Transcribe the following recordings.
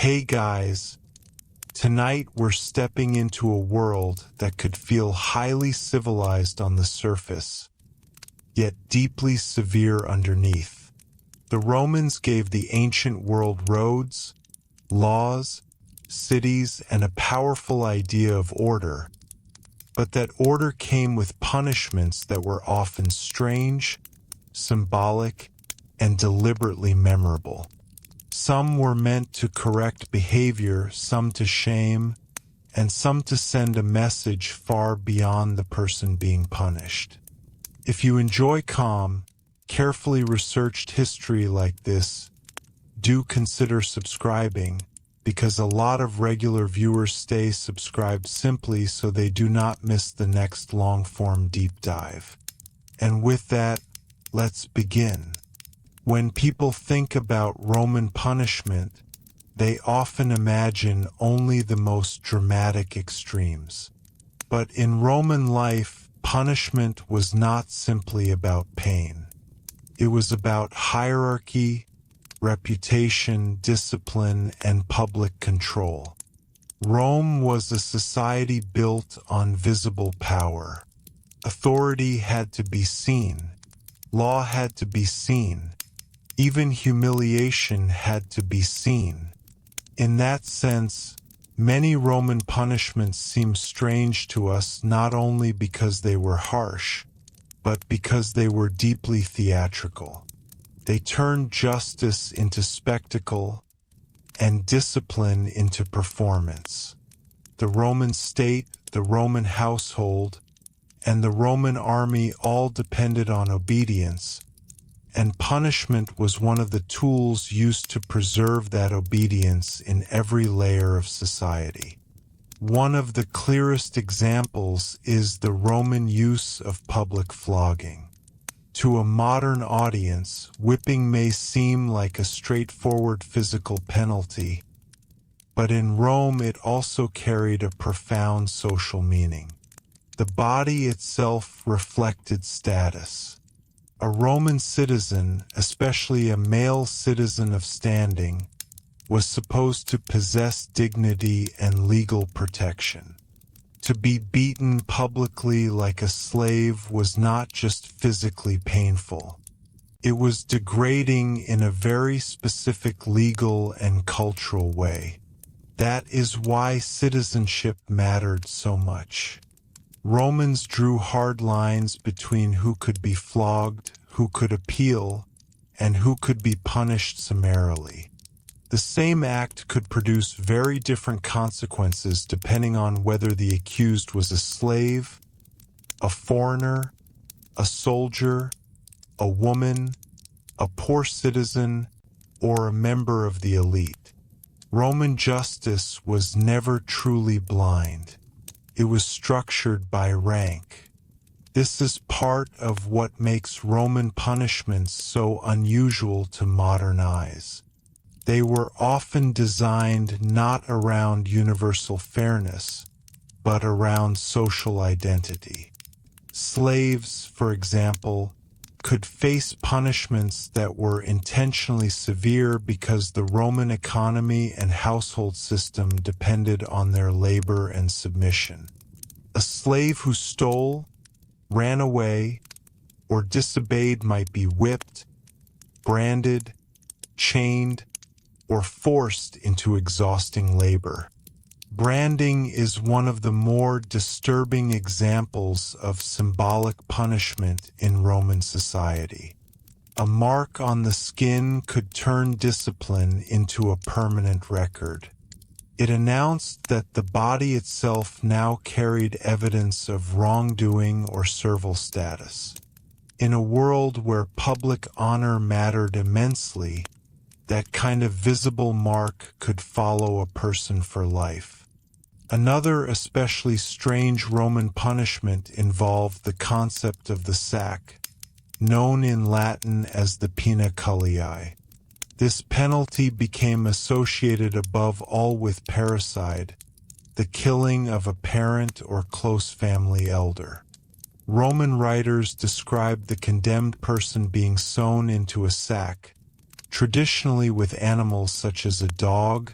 Hey guys, tonight we're stepping into a world that could feel highly civilized on the surface, yet deeply severe underneath. The Romans gave the ancient world roads, laws, cities, and a powerful idea of order, but that order came with punishments that were often strange, symbolic, and deliberately memorable. Some were meant to correct behavior, some to shame, and some to send a message far beyond the person being punished. If you enjoy calm, carefully researched history like this, do consider subscribing, because a lot of regular viewers stay subscribed simply so they do not miss the next long-form deep dive. And with that, let's begin. When people think about Roman punishment, they often imagine only the most dramatic extremes. But in Roman life, punishment was not simply about pain. It was about hierarchy, reputation, discipline, and public control. Rome was a society built on visible power. Authority had to be seen. Law had to be seen. Even humiliation had to be seen. In that sense, many Roman punishments seem strange to us not only because they were harsh, but because they were deeply theatrical. They turned justice into spectacle and discipline into performance. The Roman state, the Roman household, and the Roman army all depended on obedience, and punishment was one of the tools used to preserve that obedience in every layer of society. One of the clearest examples is the Roman use of public flogging. To a modern audience, whipping may seem like a straightforward physical penalty, but in Rome it also carried a profound social meaning. The body itself reflected status. A Roman citizen, especially a male citizen of standing, was supposed to possess dignity and legal protection. To be beaten publicly like a slave was not just physically painful. It was degrading in a very specific legal and cultural way. That is why citizenship mattered so much. Romans drew hard lines between who could be flogged, who could appeal, and who could be punished summarily. The same act could produce very different consequences depending on whether the accused was a slave, a foreigner, a soldier, a woman, a poor citizen, or a member of the elite. Roman justice was never truly blind. It was structured by rank. This is part of what makes Roman punishments so unusual to modern eyes. They were often designed not around universal fairness, but around social identity. Slaves, for example, could face punishments that were intentionally severe because the Roman economy and household system depended on their labor and submission. A slave who stole, ran away, or disobeyed might be whipped, branded, chained, or forced into exhausting labor. Branding is one of the more disturbing examples of symbolic punishment in Roman society. A mark on the skin could turn discipline into a permanent record. It announced that the body itself now carried evidence of wrongdoing or servile status. In a world where public honor mattered immensely, that kind of visible mark could follow a person for life. Another especially strange Roman punishment involved the concept of the sack, known in Latin as the pena culiae. This penalty became associated above all with parricide, the killing of a parent or close family elder. Roman writers described the condemned person being sewn into a sack, traditionally with animals such as a dog,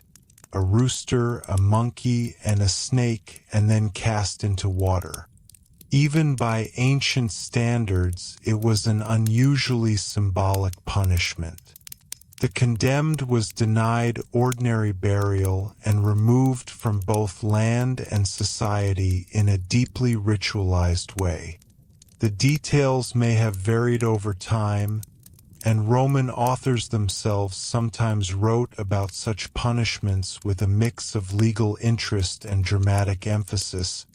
a rooster, a monkey, and a snake, and then cast into water. Even by ancient standards, it was an unusually symbolic punishment. The condemned was denied ordinary burial and removed from both land and society in a deeply ritualized way. The details may have varied over time, and Roman authors themselves sometimes wrote about such punishments with a mix of legal interest and dramatic emphasis,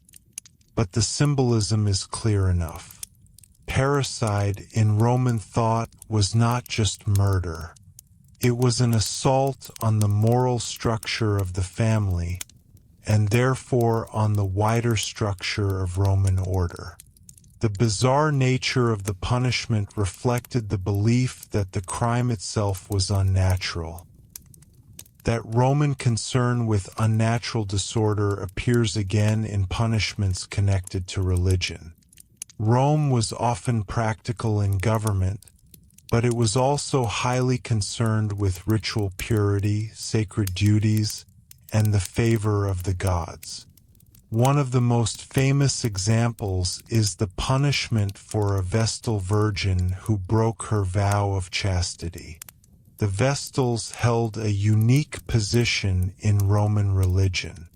but the symbolism is clear enough. Parricide in Roman thought was not just murder. It was an assault on the moral structure of the family, and therefore on the wider structure of Roman order. The bizarre nature of the punishment reflected the belief that the crime itself was unnatural. That Roman concern with unnatural disorder appears again in punishments connected to religion. Rome was often practical in government, but it was also highly concerned with ritual purity, sacred duties, and the favor of the gods. One of the most famous examples is the punishment for a Vestal virgin who broke her vow of chastity. The Vestals held a unique position in Roman religion.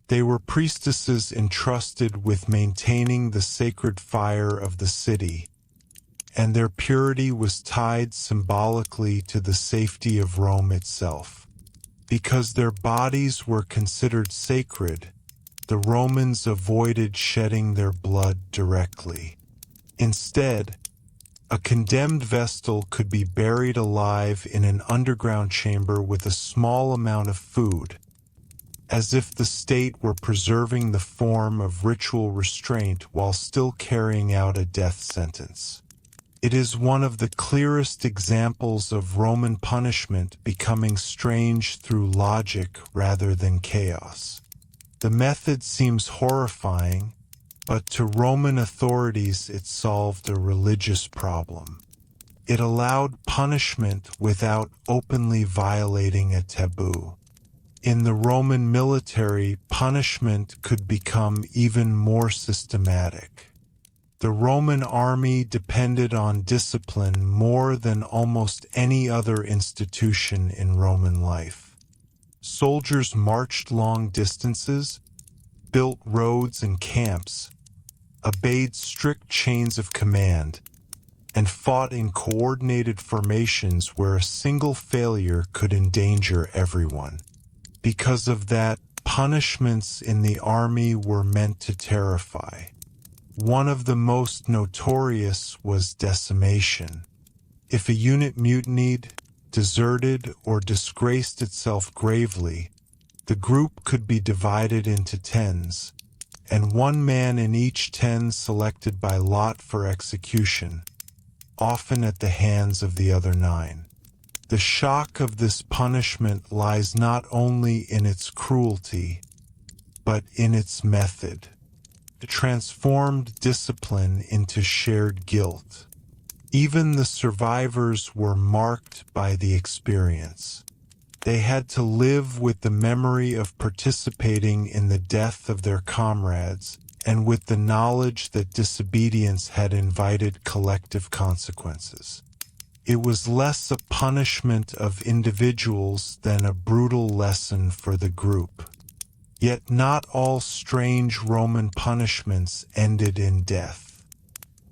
They were priestesses entrusted with maintaining the sacred fire of the city, and their purity was tied symbolically to the safety of Rome itself. Because their bodies were considered sacred, the Romans avoided shedding their blood directly. Instead, a condemned Vestal could be buried alive in an underground chamber with a small amount of food, as if the state were preserving the form of ritual restraint while still carrying out a death sentence. It is one of the clearest examples of Roman punishment becoming strange through logic rather than chaos. The method seems horrifying, but to Roman authorities it solved a religious problem. It allowed punishment without openly violating a taboo. In the Roman military, punishment could become even more systematic. The Roman army depended on discipline more than almost any other institution in Roman life. Soldiers marched long distances, built roads and camps, obeyed strict chains of command, and fought in coordinated formations where a single failure could endanger everyone. Because of that, punishments in the army were meant to terrify. One of the most notorious was decimation. If a unit mutinied, deserted, or disgraced itself gravely, the group could be divided into tens, and one man in each 10 selected by lot for execution, often at the hands of the other 9. The shock of this punishment lies not only in its cruelty, but in its method. It transformed discipline into shared guilt. Even the survivors were marked by the experience. They had to live with the memory of participating in the death of their comrades and with the knowledge that disobedience had invited collective consequences. It was less a punishment of individuals than a brutal lesson for the group. Yet not all strange Roman punishments ended in death.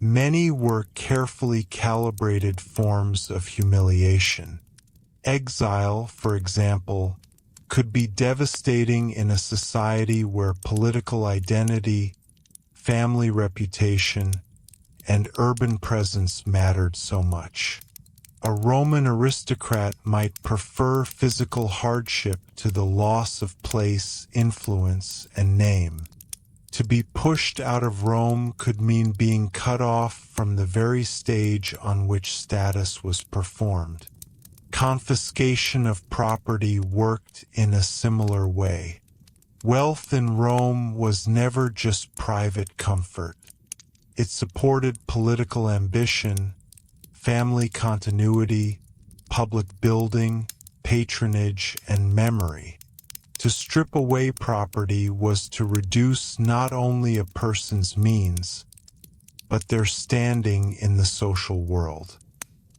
Many were carefully calibrated forms of humiliation. Exile, for example, could be devastating in a society where political identity, family reputation, and urban presence mattered so much. A Roman aristocrat might prefer physical hardship to the loss of place, influence, and name. To be pushed out of Rome could mean being cut off from the very stage on which status was performed. Confiscation of property worked in a similar way. Wealth in Rome was never just private comfort. It supported political ambition, family continuity, public building, patronage, and memory. To strip away property was to reduce not only a person's means, but their standing in the social world.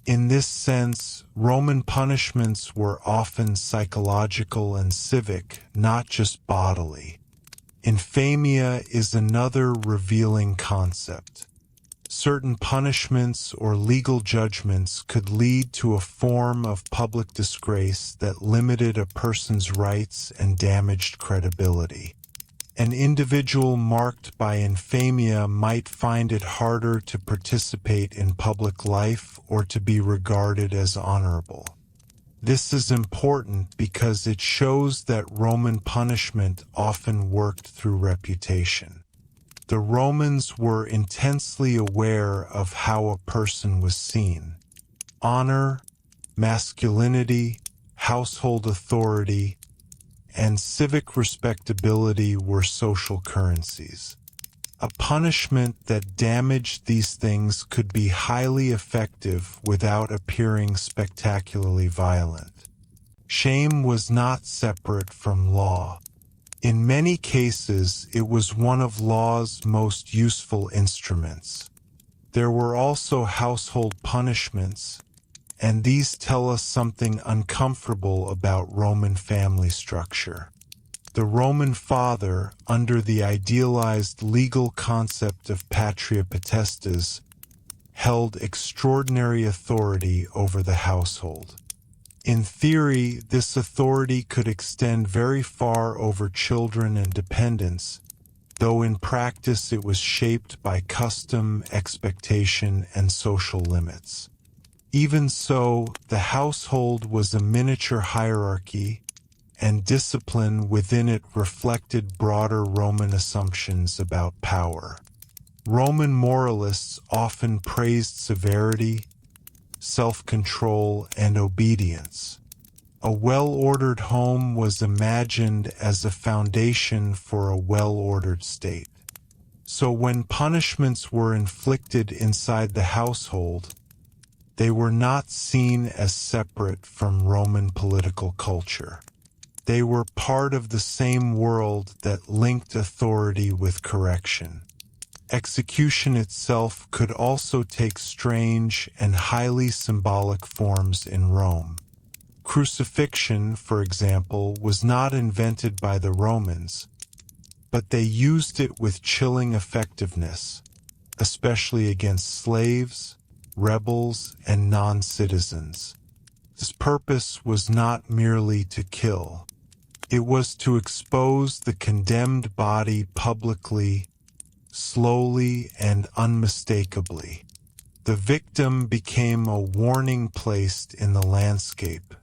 In this sense, Roman punishments were often psychological and civic, not just bodily. Infamia is another revealing concept. Certain punishments or legal judgments could lead to a form of public disgrace that limited a person's rights and damaged credibility. An individual marked by infamia might find it harder to participate in public life or to be regarded as honorable. This is important because it shows that Roman punishment often worked through reputation. The Romans were intensely aware of how a person was seen. Honor, masculinity, household authority, and civic respectability were social currencies. A punishment that damaged these things could be highly effective without appearing spectacularly violent. Shame was not separate from law. In many cases, it was one of law's most useful instruments. There were also household punishments, and these tell us something uncomfortable about Roman family structure. The Roman father, under the idealized legal concept of patria potestas, held extraordinary authority over the household. In theory, this authority could extend very far over children and dependents, though in practice it was shaped by custom, expectation, and social limits. Even so, the household was a miniature hierarchy, and discipline within it reflected broader Roman assumptions about power. Roman moralists often praised severity, self-control, and obedience. A well-ordered home was imagined as a foundation for a well-ordered state. So when punishments were inflicted inside the household, they were not seen as separate from Roman political culture. They were part of the same world that linked authority with correction. Execution itself could also take strange and highly symbolic forms in Rome. Crucifixion, for example, was not invented by the Romans, but they used it with chilling effectiveness, especially against slaves, rebels, and non-citizens. Its purpose was not merely to kill. It was to expose the condemned body publicly, slowly, and unmistakably. The victim became a warning placed in the landscape.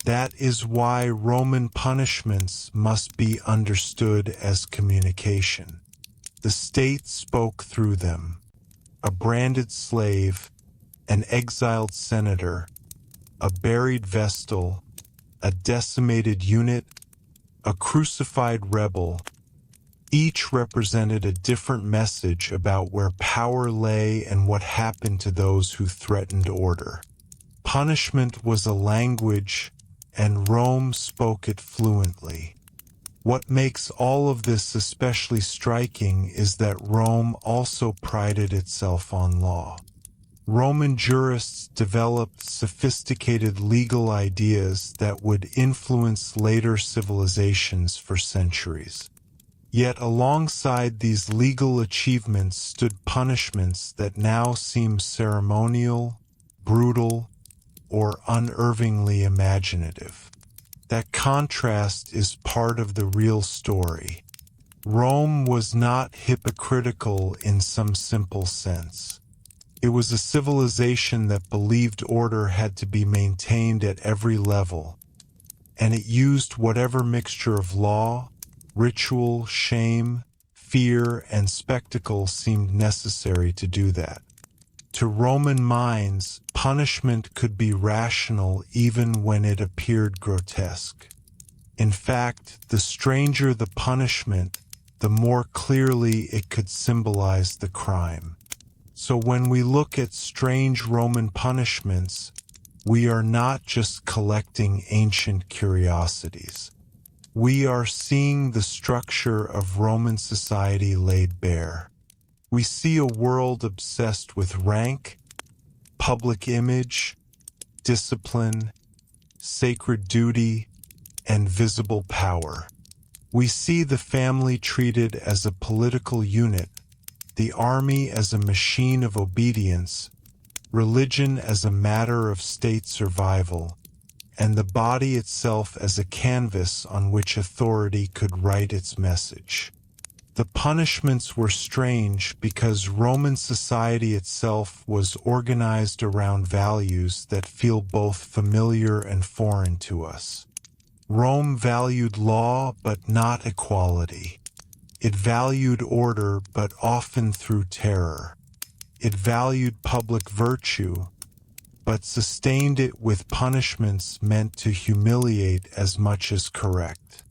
That is why Roman punishments must be understood as communication. The state spoke through them. A branded slave, an exiled senator, a buried vestal, a decimated unit, a crucified rebel, each represented a different message about where power lay and what happened to those who threatened order. Punishment was a language, and Rome spoke it fluently. What makes all of this especially striking is that Rome also prided itself on law. Roman jurists developed sophisticated legal ideas that would influence later civilizations for centuries. Yet alongside these legal achievements stood punishments that now seem ceremonial, brutal, or unervingly imaginative. That contrast is part of the real story. Rome was not hypocritical in some simple sense. It was a civilization that believed order had to be maintained at every level, and it used whatever mixture of law, ritual, shame, fear, and spectacle seemed necessary to do that. To Roman minds, punishment could be rational even when it appeared grotesque. In fact, the stranger the punishment, the more clearly it could symbolize the crime. So when we look at strange Roman punishments, we are not just collecting ancient curiosities. we are seeing the structure of Roman society laid bare. We see a world obsessed with rank, public image, discipline, sacred duty, and visible power. We see the family treated as a political unit, the army as a machine of obedience, religion as a matter of state survival, and the body itself as a canvas on which authority could write its message. The punishments were strange because Roman society itself was organized around values that feel both familiar and foreign to us. Rome valued law but not equality. It valued order but often through terror. It valued public virtue but sustained it with punishments meant to humiliate as much as correct.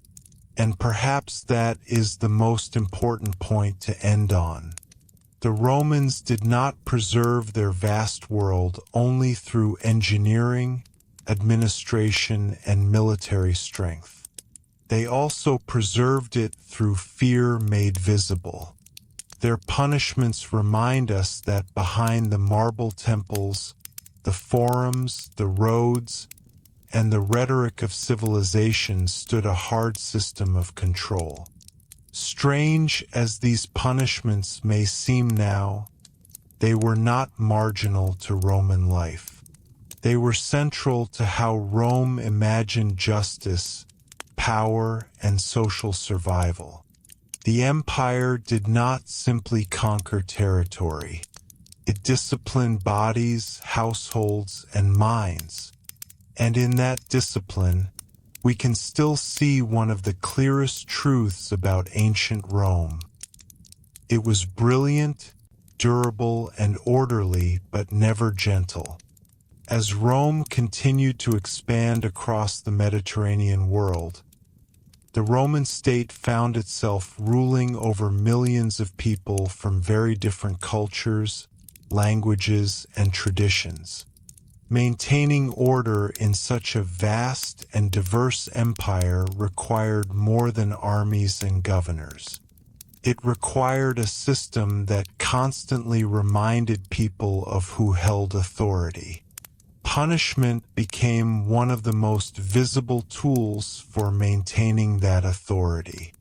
And perhaps that is the most important point to end on. The Romans did not preserve their vast world only through engineering, administration, and military strength. They also preserved it through fear made visible. Their punishments remind us that behind the marble temples, the forums, the roads, and the rhetoric of civilization stood a hard system of control. Strange as these punishments may seem now, they were not marginal to Roman life. They were central to how Rome imagined justice, power, and social survival. The empire did not simply conquer territory. It disciplined bodies, households, and minds. And in that discipline, we can still see one of the clearest truths about ancient Rome. It was brilliant, durable, and orderly, but never gentle. As Rome continued to expand across the Mediterranean world, the Roman state found itself ruling over millions of people from very different cultures, languages, and traditions. Maintaining order in such a vast and diverse empire required more than armies and governors. It required a system that constantly reminded people of who held authority. Punishment became one of the most visible tools for maintaining that authority.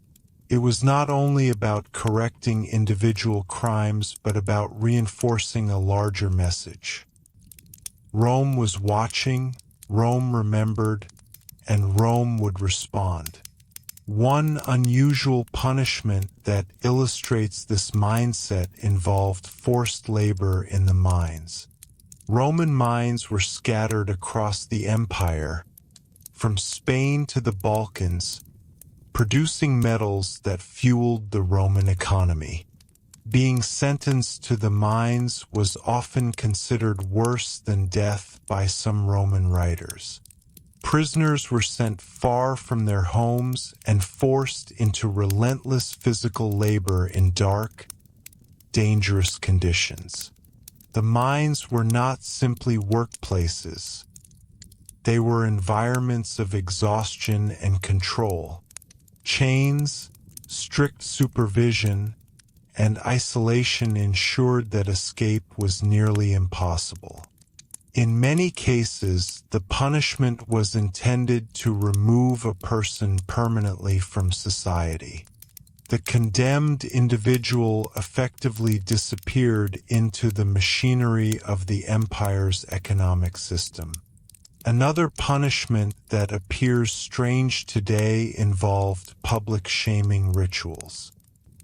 It was not only about correcting individual crimes, but about reinforcing a larger message. Rome was watching, Rome remembered, and Rome would respond. One unusual punishment that illustrates this mindset involved forced labor in the mines. Roman mines were scattered across the empire, from Spain to the Balkans, producing metals that fueled the Roman economy. Being sentenced to the mines was often considered worse than death by some Roman writers. Prisoners were sent far from their homes and forced into relentless physical labor in dark, dangerous conditions. The mines were not simply workplaces. They were environments of exhaustion and control. Chains, strict supervision, and isolation ensured that escape was nearly impossible. In many cases, the punishment was intended to remove a person permanently from society. The condemned individual effectively disappeared into the machinery of the empire's economic system. Another punishment that appears strange today involved public shaming rituals.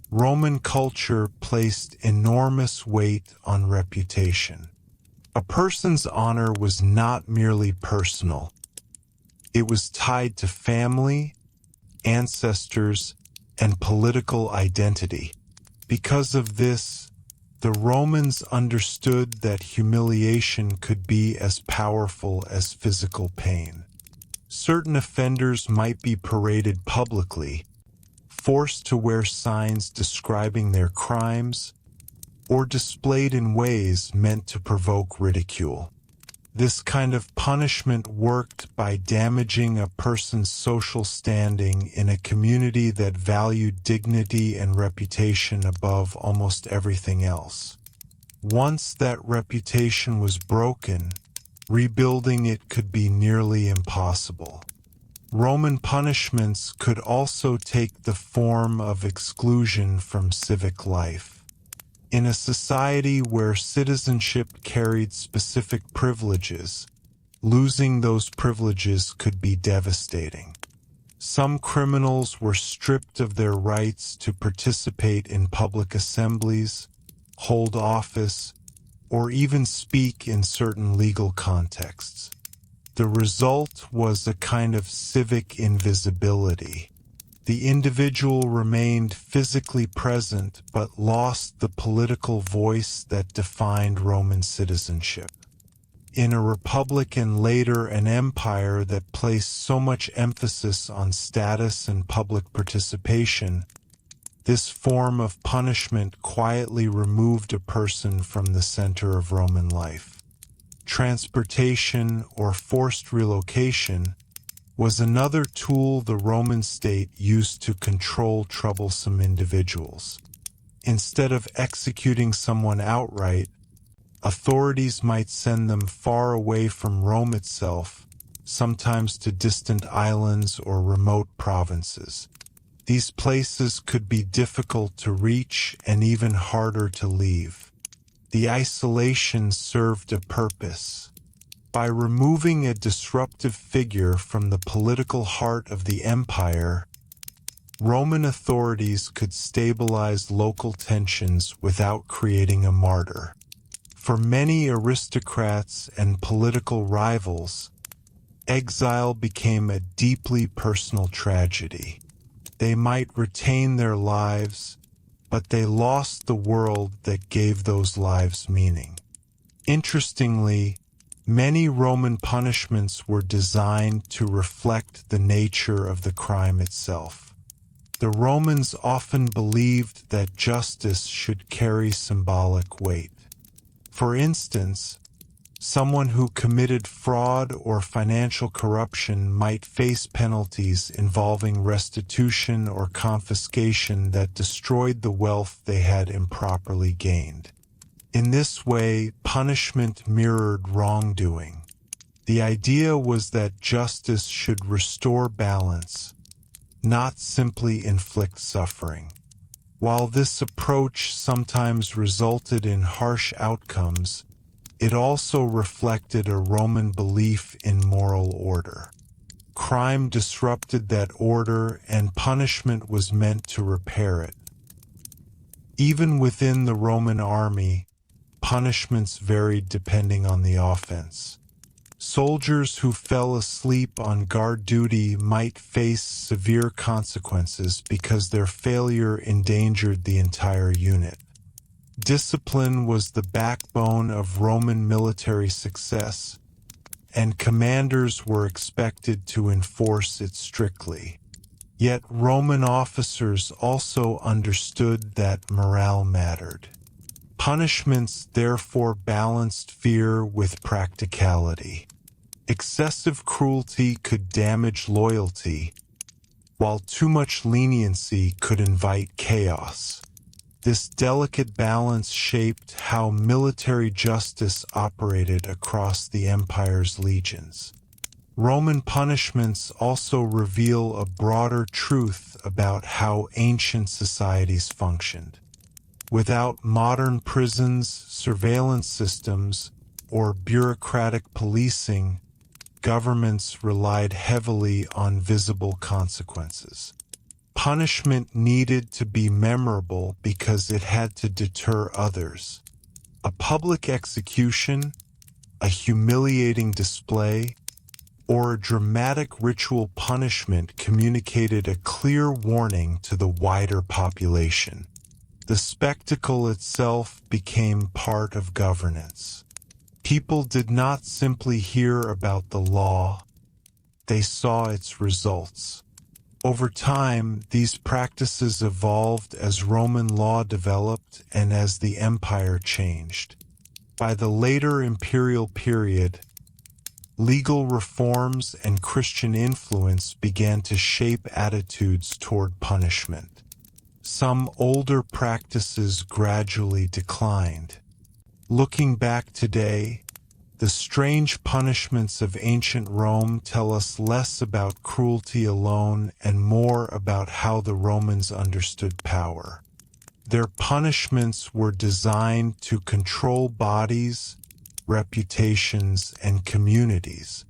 Roman culture placed enormous weight on reputation. A person's honor was not merely personal. It was tied to family, ancestors, and political identity. Because of this, the Romans understood that humiliation could be as powerful as physical pain. Certain offenders might be paraded publicly, forced to wear signs describing their crimes, or displayed in ways meant to provoke ridicule. This kind of punishment worked by damaging a person's social standing in a community that valued dignity and reputation above almost everything else. Once that reputation was broken, rebuilding it could be nearly impossible. Roman punishments could also take the form of exclusion from civic life. In a society where citizenship carried specific privileges, losing those privileges could be devastating. Some criminals were stripped of their rights to participate in public assemblies, hold office, or even speak in certain legal contexts. The result was a kind of civic invisibility. The individual remained physically present but lost the political voice that defined Roman citizenship. In a republic and later an empire that placed so much emphasis on status and public participation, this form of punishment quietly removed a person from the center of Roman life. Transportation or forced relocation was another tool the Roman state used to control troublesome individuals. Instead of executing someone outright, authorities might send them far away from Rome itself, sometimes to distant islands or remote provinces. These places could be difficult to reach and even harder to leave. The isolation served a purpose. By removing a disruptive figure from the political heart of the empire, Roman authorities could stabilize local tensions without creating a martyr. For many aristocrats and political rivals, exile became a deeply personal tragedy. They might retain their lives, but they lost the world that gave those lives meaning. Interestingly, many Roman punishments were designed to reflect the nature of the crime itself. The Romans often believed that justice should carry symbolic weight. For instance, someone who committed fraud or financial corruption might face penalties involving restitution or confiscation that destroyed the wealth they had improperly gained. In this way, punishment mirrored wrongdoing. The idea was that justice should restore balance, not simply inflict suffering. While this approach sometimes resulted in harsh outcomes, it also reflected a Roman belief in moral order. Crime disrupted that order, and punishment was meant to repair it. Even within the Roman army, punishments varied depending on the offense. Soldiers who fell asleep on guard duty might face severe consequences because their failure endangered the entire unit. Discipline was the backbone of Roman military success, and commanders were expected to enforce it strictly. Yet Roman officers also understood that morale mattered. Punishments therefore balanced fear with practicality. Excessive cruelty could damage loyalty, while too much leniency could invite chaos. This delicate balance shaped how military justice operated across the empire's legions. Roman punishments also reveal a broader truth about how ancient societies functioned. Without modern prisons, surveillance systems, or bureaucratic policing, governments relied heavily on visible consequences. Punishment needed to be memorable because it had to deter others. A public execution, a humiliating display, or a dramatic ritual punishment communicated a clear warning to the wider population. The spectacle itself became part of governance. People did not simply hear about the law, they saw its results. Over time, these practices evolved as Roman law developed and as the empire changed. By the later imperial period, legal reforms and Christian influence began to shape attitudes toward punishment. Some older practices gradually declined. Looking back today, the strange punishments of ancient Rome tell us less about cruelty alone and more about how the Romans understood power. Their punishments were designed to control bodies, reputations, and communities.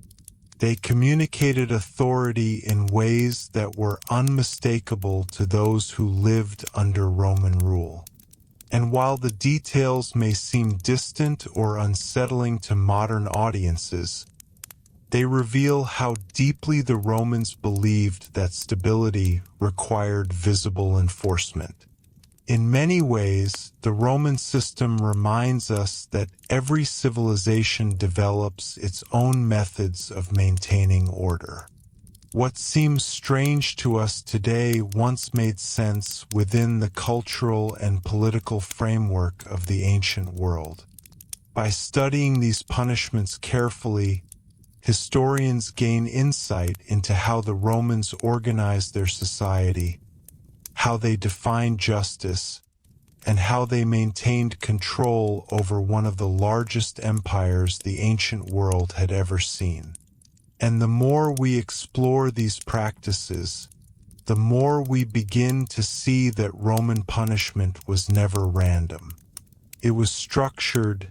They communicated authority in ways that were unmistakable to those who lived under Roman rule. And while the details may seem distant or unsettling to modern audiences, they reveal how deeply the Romans believed that stability required visible enforcement. In many ways, the Roman system reminds us that every civilization develops its own methods of maintaining order. What seems strange to us today once made sense within the cultural and political framework of the ancient world. By studying these punishments carefully, historians gain insight into how the Romans organized their society, how they defined justice, and how they maintained control over one of the largest empires the ancient world had ever seen. And the more we explore these practices, the more we begin to see that Roman punishment was never random. It was structured,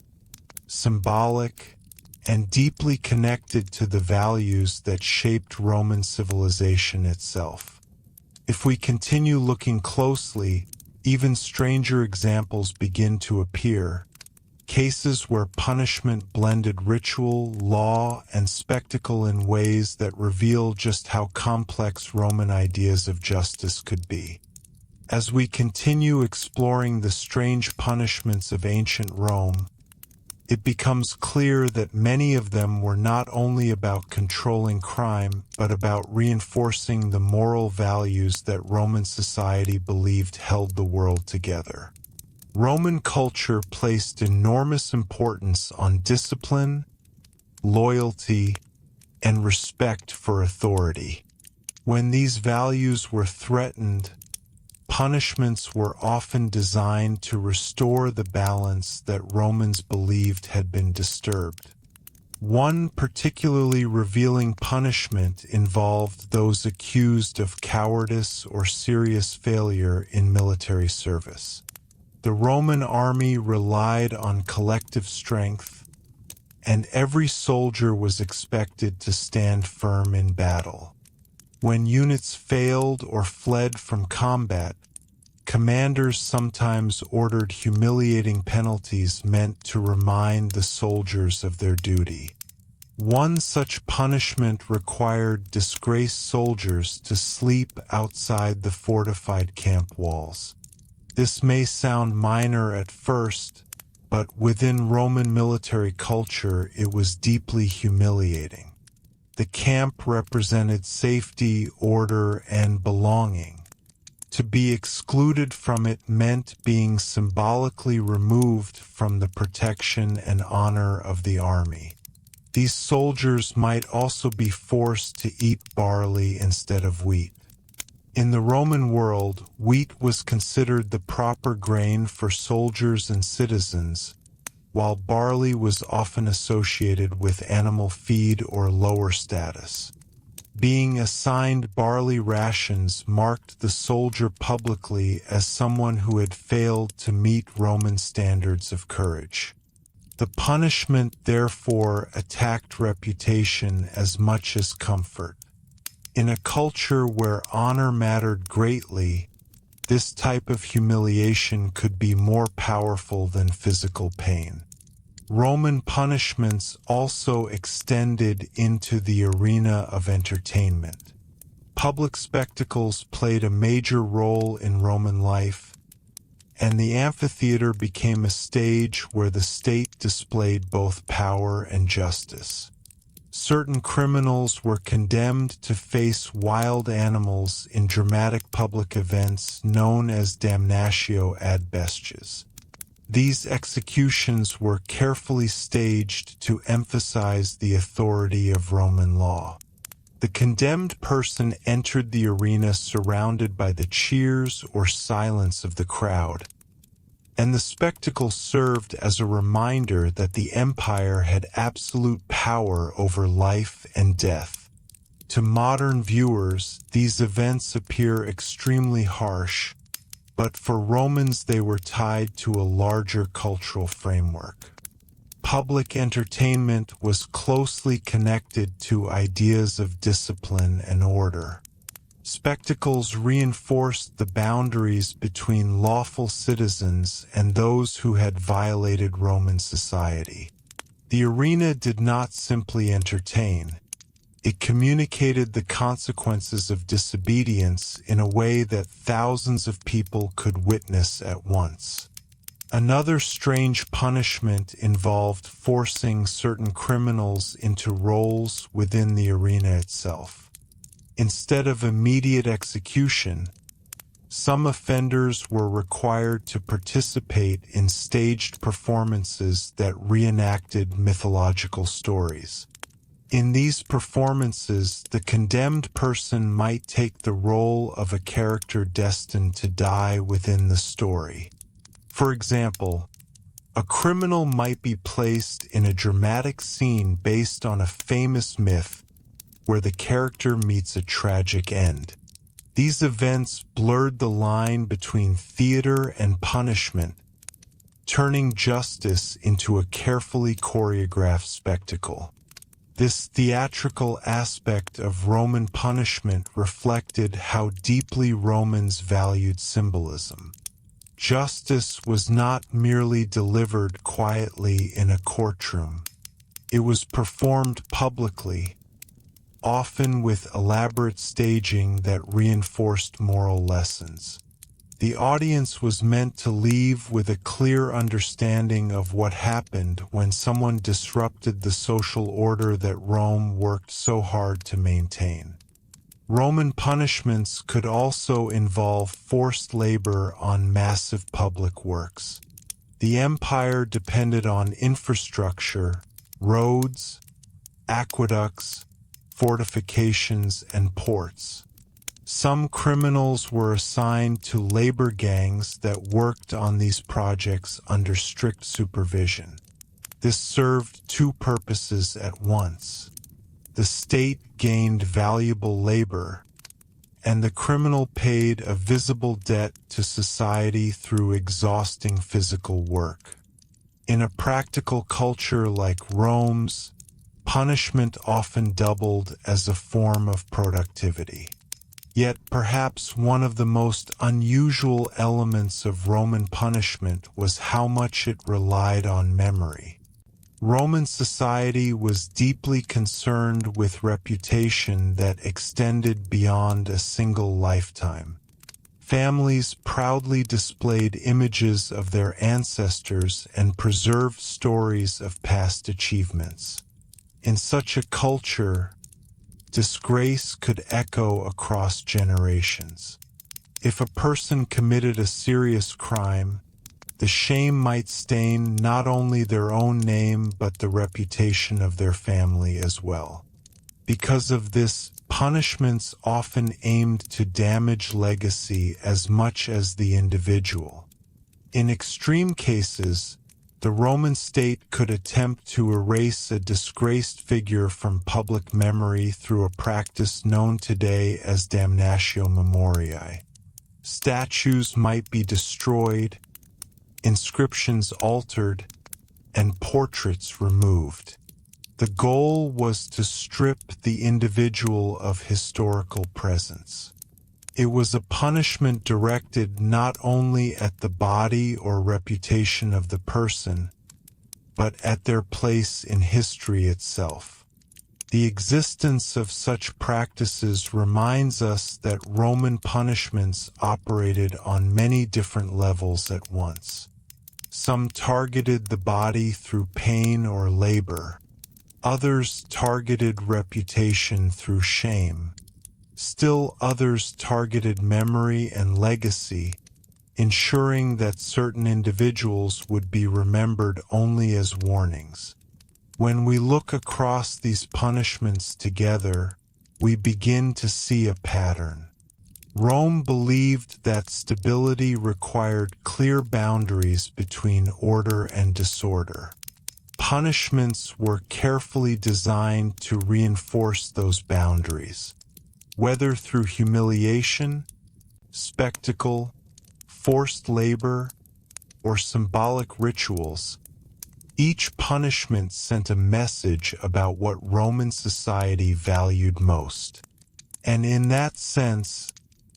symbolic, and deeply connected to the values that shaped Roman civilization itself. If we continue looking closely, even stranger examples begin to appear. Cases where punishment blended ritual, law, and spectacle in ways that reveal just how complex Roman ideas of justice could be. As we continue exploring the strange punishments of ancient Rome, it becomes clear that many of them were not only about controlling crime, but about reinforcing the moral values that Roman society believed held the world together. Roman culture placed enormous importance on discipline, loyalty, and respect for authority. When these values were threatened, punishments were often designed to restore the balance that Romans believed had been disturbed. One particularly revealing punishment involved those accused of cowardice or serious failure in military service. The Roman army relied on collective strength, and every soldier was expected to stand firm in battle. When units failed or fled from combat, commanders sometimes ordered humiliating penalties meant to remind the soldiers of their duty. One such punishment required disgraced soldiers to sleep outside the fortified camp walls. This may sound minor at first, but within Roman military culture it was deeply humiliating. The camp represented safety, order, and belonging. To be excluded from it meant being symbolically removed from the protection and honor of the army. These soldiers might also be forced to eat barley instead of wheat. In the Roman world, wheat was considered the proper grain for soldiers and citizens, while barley was often associated with animal feed or lower status. Being assigned barley rations marked the soldier publicly as someone who had failed to meet Roman standards of courage. The punishment, therefore, attacked reputation as much as comfort. In a culture where honor mattered greatly, this type of humiliation could be more powerful than physical pain. Roman punishments also extended into the arena of entertainment. Public spectacles played a major role in Roman life, and the amphitheater became a stage where the state displayed both power and justice. Certain criminals were condemned to face wild animals in dramatic public events known as damnatio ad bestias. These executions were carefully staged to emphasize the authority of Roman law. The condemned person entered the arena surrounded by the cheers or silence of the crowd, and the spectacle served as a reminder that the empire had absolute power over life and death. To modern viewers, these events appear extremely harsh, but for Romans they were tied to a larger cultural framework. Public entertainment was closely connected to ideas of discipline and order. Spectacles reinforced the boundaries between lawful citizens and those who had violated Roman society. The arena did not simply entertain. It communicated the consequences of disobedience in a way that thousands of people could witness at once. Another strange punishment involved forcing certain criminals into roles within the arena itself. Instead of immediate execution, some offenders were required to participate in staged performances that reenacted mythological stories. In these performances, the condemned person might take the role of a character destined to die within the story. For example, a criminal might be placed in a dramatic scene based on a famous myth where the character meets a tragic end. These events blurred the line between theater and punishment, turning justice into a carefully choreographed spectacle. This theatrical aspect of Roman punishment reflected how deeply Romans valued symbolism. Justice was not merely delivered quietly in a courtroom. It was performed publicly, often with elaborate staging that reinforced moral lessons. The audience was meant to leave with a clear understanding of what happened when someone disrupted the social order that Rome worked so hard to maintain. Roman punishments could also involve forced labor on massive public works. The empire depended on infrastructure, roads, aqueducts, fortifications, and ports. Some criminals were assigned to labor gangs that worked on these projects under strict supervision. This served two purposes at once. The state gained valuable labor, and the criminal paid a visible debt to society through exhausting physical work. In a practical culture like Rome's, punishment often doubled as a form of productivity. Yet perhaps one of the most unusual elements of Roman punishment was how much it relied on memory. Roman society was deeply concerned with reputation that extended beyond a single lifetime. Families proudly displayed images of their ancestors and preserved stories of past achievements. In such a culture, disgrace could echo across generations. If a person committed a serious crime, the shame might stain not only their own name but the reputation of their family as well. Because of this, punishments often aimed to damage legacy as much as the individual. In extreme cases, the Roman state could attempt to erase a disgraced figure from public memory through a practice known today as damnatio memoriae. Statues might be destroyed, inscriptions altered, and portraits removed. The goal was to strip the individual of historical presence. It was a punishment directed not only at the body or reputation of the person, but at their place in history itself. The existence of such practices reminds us that Roman punishments operated on many different levels at once. Some targeted the body through pain or labor. Others targeted reputation through shame. Still others targeted memory and legacy, ensuring that certain individuals would be remembered only as warnings. When we look across these punishments together, we begin to see a pattern. Rome believed that stability required clear boundaries between order and disorder. Punishments were carefully designed to reinforce those boundaries, whether through humiliation, spectacle, forced labor, or symbolic rituals. Each punishment sent a message about what Roman society valued most. And in that sense,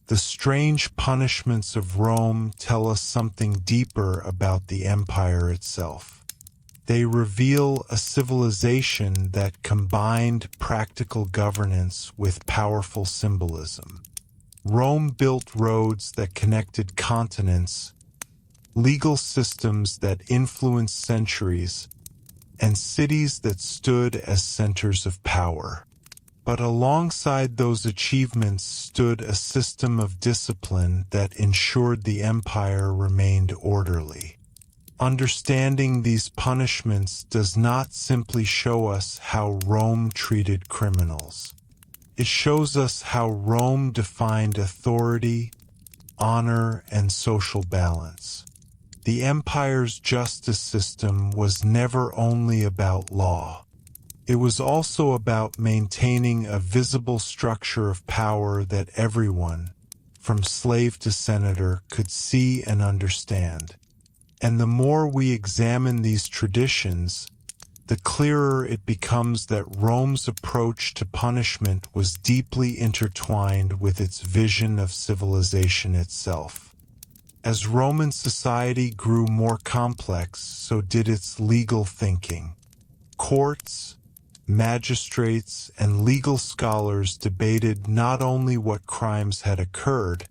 the strange punishments of Rome tell us something deeper about the empire itself. They reveal a civilization that combined practical governance with powerful symbolism. Rome built roads that connected continents, legal systems that influenced centuries, and cities that stood as centers of power. But alongside those achievements stood a system of discipline that ensured the empire remained orderly. Understanding these punishments does not simply show us how Rome treated criminals. It shows us how Rome defined authority, honor, and social balance. The empire's justice system was never only about law. It was also about maintaining a visible structure of power that everyone, from slave to senator, could see and understand. And the more we examine these traditions, the clearer it becomes that Rome's approach to punishment was deeply intertwined with its vision of civilization itself. As Roman society grew more complex, so did its legal thinking. Courts, magistrates, and legal scholars debated not only what crimes had occurred,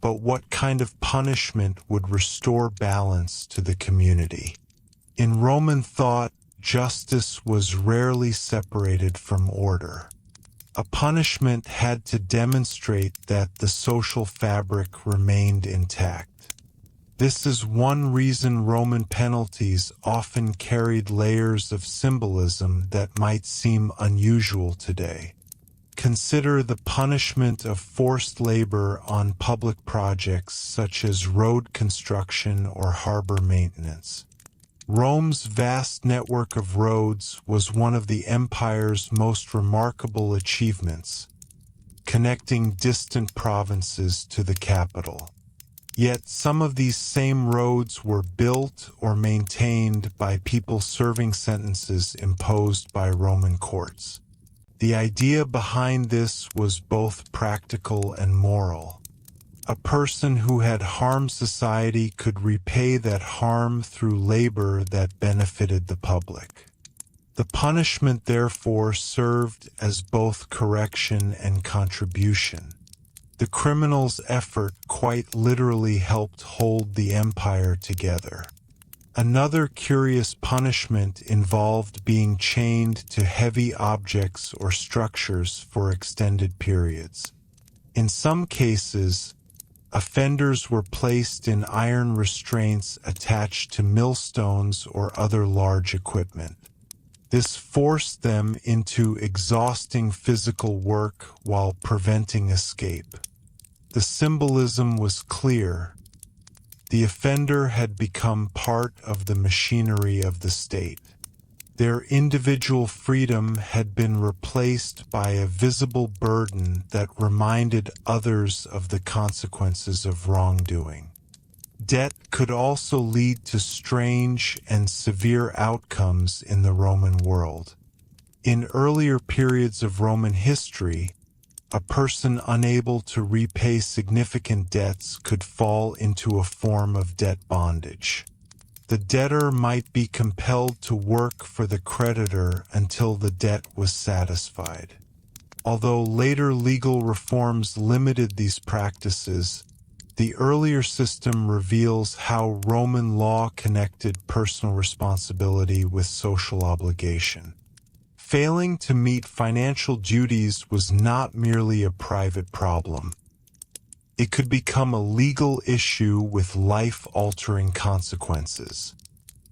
but what kind of punishment would restore balance to the community. In Roman thought, justice was rarely separated from order. A punishment had to demonstrate that the social fabric remained intact. This is one reason Roman penalties often carried layers of symbolism that might seem unusual today. Consider the punishment of forced labor on public projects such as road construction or harbor maintenance. Rome's vast network of roads was one of the empire's most remarkable achievements, connecting distant provinces to the capital. Yet some of these same roads were built or maintained by people serving sentences imposed by Roman courts. The idea behind this was both practical and moral. A person who had harmed society could repay that harm through labor that benefited the public. The punishment therefore served as both correction and contribution. The criminal's effort quite literally helped hold the empire together. Another curious punishment involved being chained to heavy objects or structures for extended periods. In some cases, offenders were placed in iron restraints attached to millstones or other large equipment. This forced them into exhausting physical work while preventing escape. The symbolism was clear. The offender had become part of the machinery of the state. Their individual freedom had been replaced by a visible burden that reminded others of the consequences of wrongdoing. Debt could also lead to strange and severe outcomes in the Roman world. In earlier periods of Roman history, a person unable to repay significant debts could fall into a form of debt bondage. The debtor might be compelled to work for the creditor until the debt was satisfied. Although later legal reforms limited these practices, the earlier system reveals how Roman law connected personal responsibility with social obligation. Failing to meet financial duties was not merely a private problem. it could become a legal issue with life-altering consequences.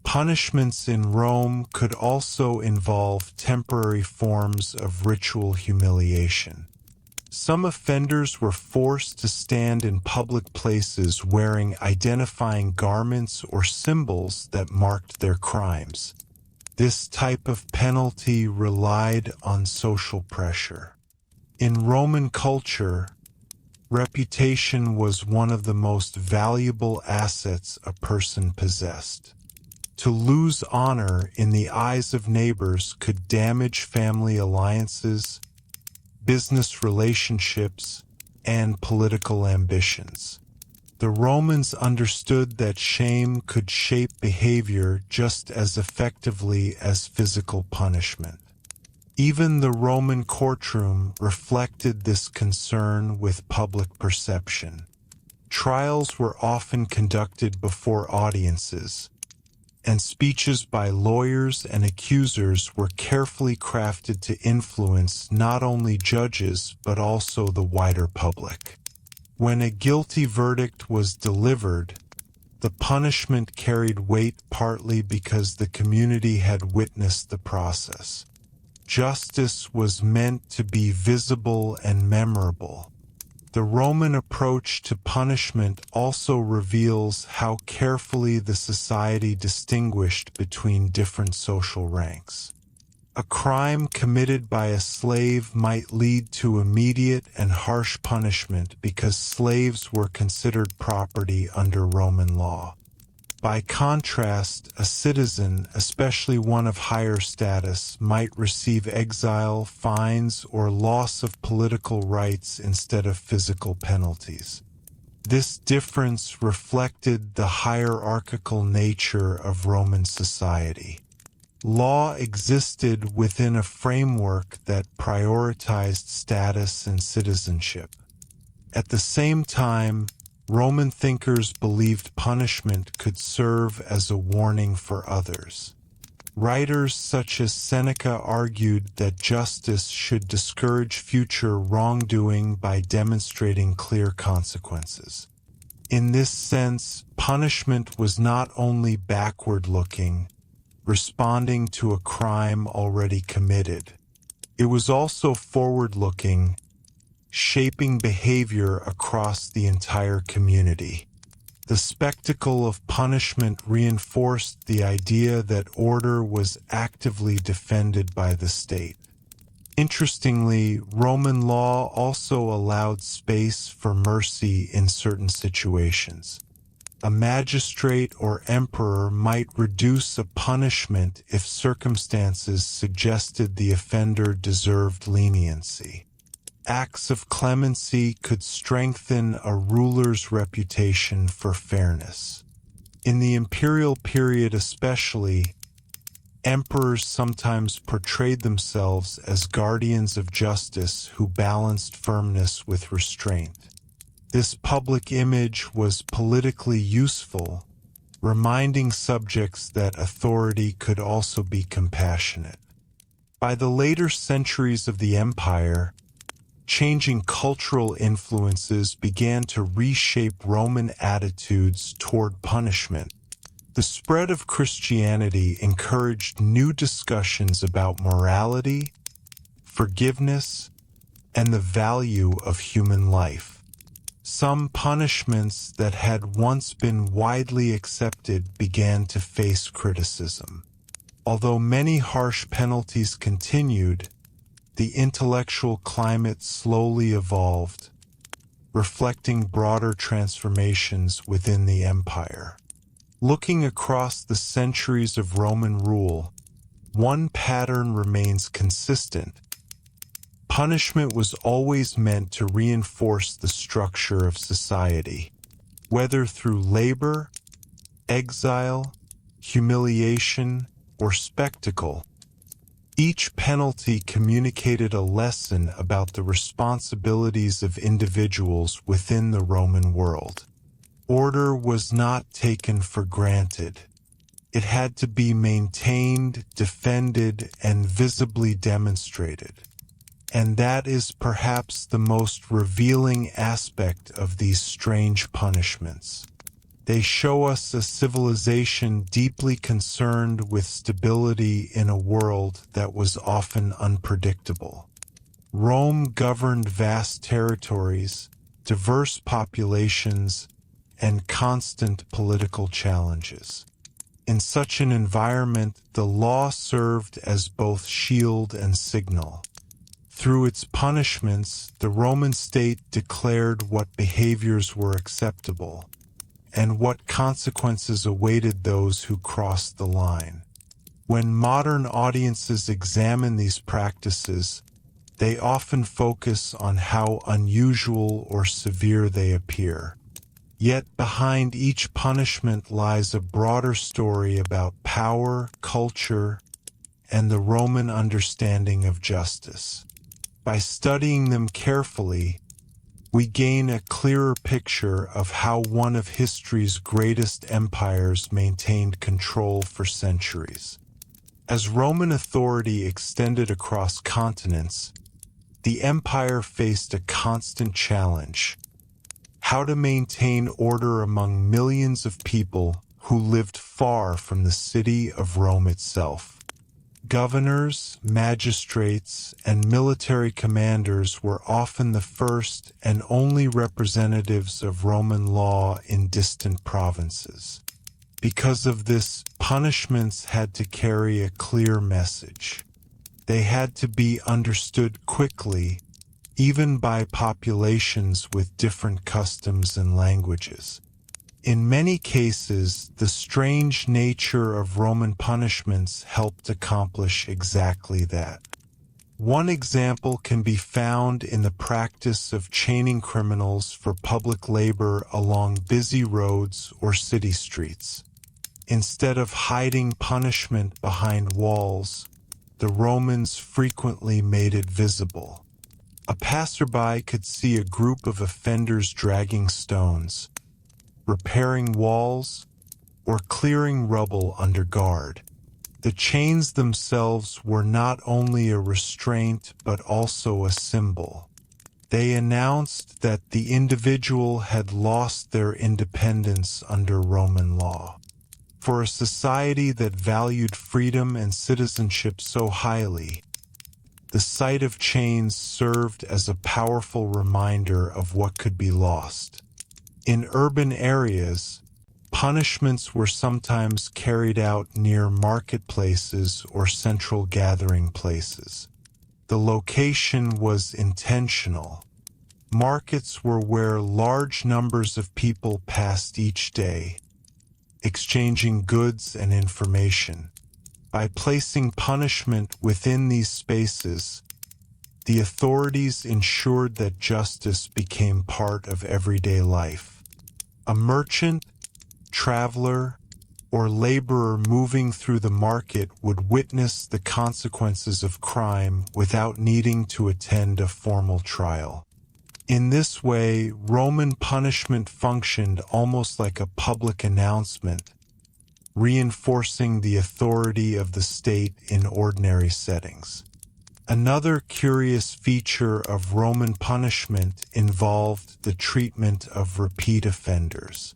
Punishments in Rome could also involve temporary forms of ritual humiliation. Some offenders were forced to stand in public places wearing identifying garments or symbols that marked their crimes. This type of penalty relied on social pressure. In Roman culture, reputation was one of the most valuable assets a person possessed. To lose honor in the eyes of neighbors could damage family alliances, business relationships, and political ambitions. The Romans understood that shame could shape behavior just as effectively as physical punishment. Even the Roman courtroom reflected this concern with public perception. Trials were often conducted before audiences, and speeches by lawyers and accusers were carefully crafted to influence not only judges but also the wider public. When a guilty verdict was delivered, the punishment carried weight partly because the community had witnessed the process. Justice was meant to be visible and memorable. The Roman approach to punishment also reveals how carefully the society distinguished between different social ranks. A crime committed by a slave might lead to immediate and harsh punishment because slaves were considered property under Roman law. By contrast, a citizen, especially one of higher status, might receive exile, fines, or loss of political rights instead of physical penalties. This difference reflected the hierarchical nature of Roman society. Law existed within a framework that prioritized status and citizenship. At the same time, Roman thinkers believed punishment could serve as a warning for others. Writers such as Seneca argued that justice should discourage future wrongdoing by demonstrating clear consequences. In this sense, punishment was not only backward-looking, responding to a crime already committed. It was also forward-looking, shaping behavior across the entire community. The spectacle of punishment reinforced the idea that order was actively defended by the state. Interestingly, Roman law also allowed space for mercy in certain situations. A magistrate or emperor might reduce a punishment if circumstances suggested the offender deserved leniency. Acts of clemency could strengthen a ruler's reputation for fairness. In the imperial period especially, emperors sometimes portrayed themselves as guardians of justice who balanced firmness with restraint. This public image was politically useful, reminding subjects that authority could also be compassionate. By the later centuries of the empire, changing cultural influences began to reshape Roman attitudes toward punishment. The spread of Christianity encouraged new discussions about morality, forgiveness, and the value of human life. Some punishments that had once been widely accepted began to face criticism. Although many harsh penalties continued, the intellectual climate slowly evolved, reflecting broader transformations within the empire. Looking across the centuries of Roman rule, one pattern remains consistent. Punishment was always meant to reinforce the structure of society, whether through labor, exile, humiliation, or spectacle. Each penalty communicated a lesson about the responsibilities of individuals within the Roman world. Order was not taken for granted. It had to be maintained, defended, and visibly demonstrated. And that is perhaps the most revealing aspect of these strange punishments. They show us a civilization deeply concerned with stability in a world that was often unpredictable. Rome governed vast territories, diverse populations, and constant political challenges. In such an environment, the law served as both shield and signal. Through its punishments, the Roman state declared what behaviors were acceptable and what consequences awaited those who crossed the line. When modern audiences examine these practices, they often focus on how unusual or severe they appear. Yet behind each punishment lies a broader story about power, culture, and the Roman understanding of justice. By studying them carefully, we gain a clearer picture of how one of history's greatest empires maintained control for centuries. As Roman authority extended across continents, the empire faced a constant challenge: how to maintain order among millions of people who lived far from the city of Rome itself. Governors, magistrates, and military commanders were often the first and only representatives of Roman law in distant provinces. Because of this, punishments had to carry a clear message. They had to be understood quickly, even by populations with different customs and languages. In many cases, the strange nature of Roman punishments helped accomplish exactly that. One example can be found in the practice of chaining criminals for public labor along busy roads or city streets. Instead of hiding punishment behind walls, the Romans frequently made it visible. A passerby could see a group of offenders dragging stones, repairing walls, or clearing rubble under guard. The chains themselves were not only a restraint but also a symbol. They announced that the individual had lost their independence under Roman law. For a society that valued freedom and citizenship so highly, the sight of chains served as a powerful reminder of what could be lost. In urban areas, punishments were sometimes carried out near marketplaces or central gathering places. The location was intentional. Markets were where large numbers of people passed each day, exchanging goods and information. By placing punishment within these spaces, the authorities ensured that justice became part of everyday life. A merchant, traveler, or laborer moving through the market would witness the consequences of crime without needing to attend a formal trial. In this way, Roman punishment functioned almost like a public announcement, reinforcing the authority of the state in ordinary settings. Another curious feature of Roman punishment involved the treatment of repeat offenders.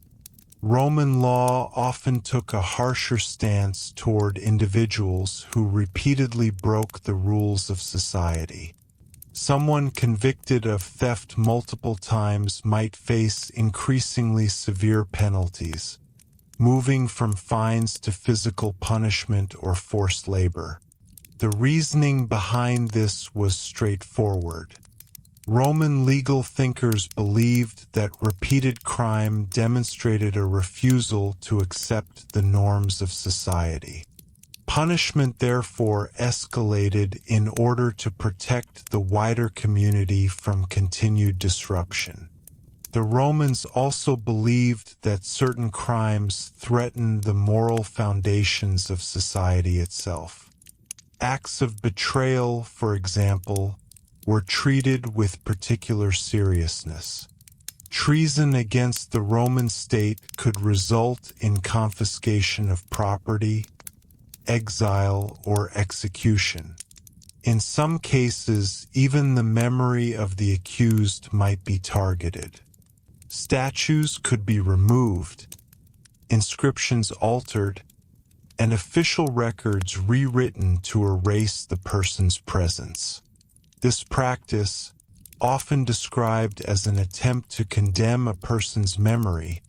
Roman law often took a harsher stance toward individuals who repeatedly broke the rules of society. Someone convicted of theft multiple times might face increasingly severe penalties, moving from fines to physical punishment or forced labor. The reasoning behind this was straightforward. Roman legal thinkers believed that repeated crime demonstrated a refusal to accept the norms of society. Punishment therefore escalated in order to protect the wider community from continued disruption. The Romans also believed that certain crimes threatened the moral foundations of society itself. Acts of betrayal, for example, were treated with particular seriousness. Treason against the Roman state could result in confiscation of property, exile, or execution. In some cases, even the memory of the accused might be targeted. Statues could be removed, inscriptions altered, and official records rewritten to erase the person's presence. This practice, often described as an attempt to condemn a person's memory,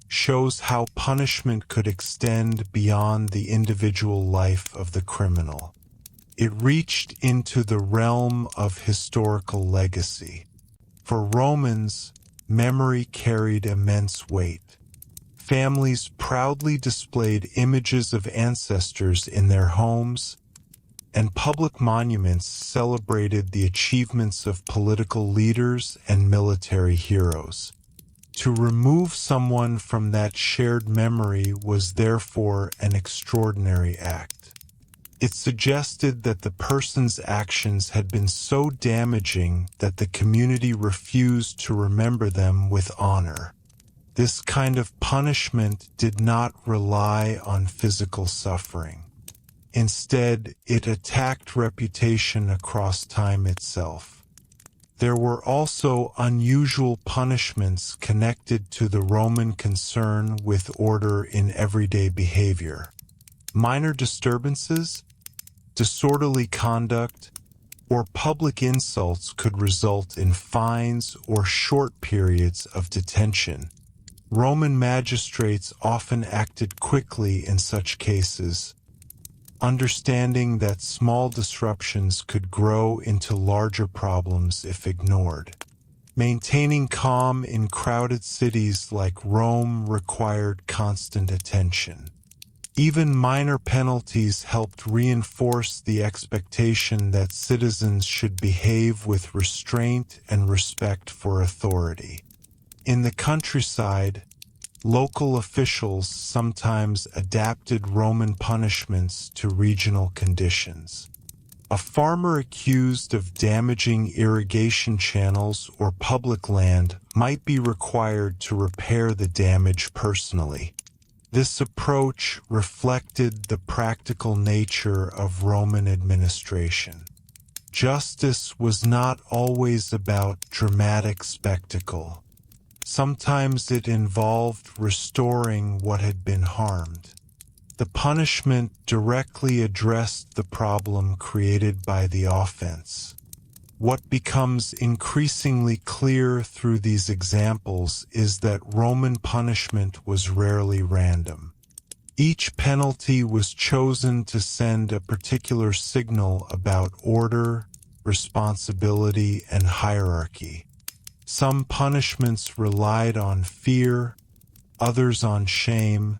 shows how punishment could extend beyond the individual life of the criminal. It reached into the realm of historical legacy. For Romans, memory carried immense weight. Families proudly displayed images of ancestors in their homes, and public monuments celebrated the achievements of political leaders and military heroes. To remove someone from that shared memory was therefore an extraordinary act. It suggested that the person's actions had been so damaging that the community refused to remember them with honor. This kind of punishment did not rely on physical suffering. Instead, it attacked reputation across time itself. There were also unusual punishments connected to the Roman concern with order in everyday behavior. Minor disturbances, disorderly conduct, or public insults could result in fines or short periods of detention. Roman magistrates often acted quickly in such cases, understanding that small disruptions could grow into larger problems if ignored. Maintaining calm in crowded cities like Rome required constant attention. Even minor penalties helped reinforce the expectation that citizens should behave with restraint and respect for authority. In the countryside, local officials sometimes adapted Roman punishments to regional conditions. A farmer accused of damaging irrigation channels or public land might be required to repair the damage personally. This approach reflected the practical nature of Roman administration. Justice was not always about dramatic spectacle. Sometimes it involved restoring what had been harmed. The punishment directly addressed the problem created by the offense. What becomes increasingly clear through these examples is that Roman punishment was rarely random. Each penalty was chosen to send a particular signal about order, responsibility, and hierarchy. Some punishments relied on fear, others on shame,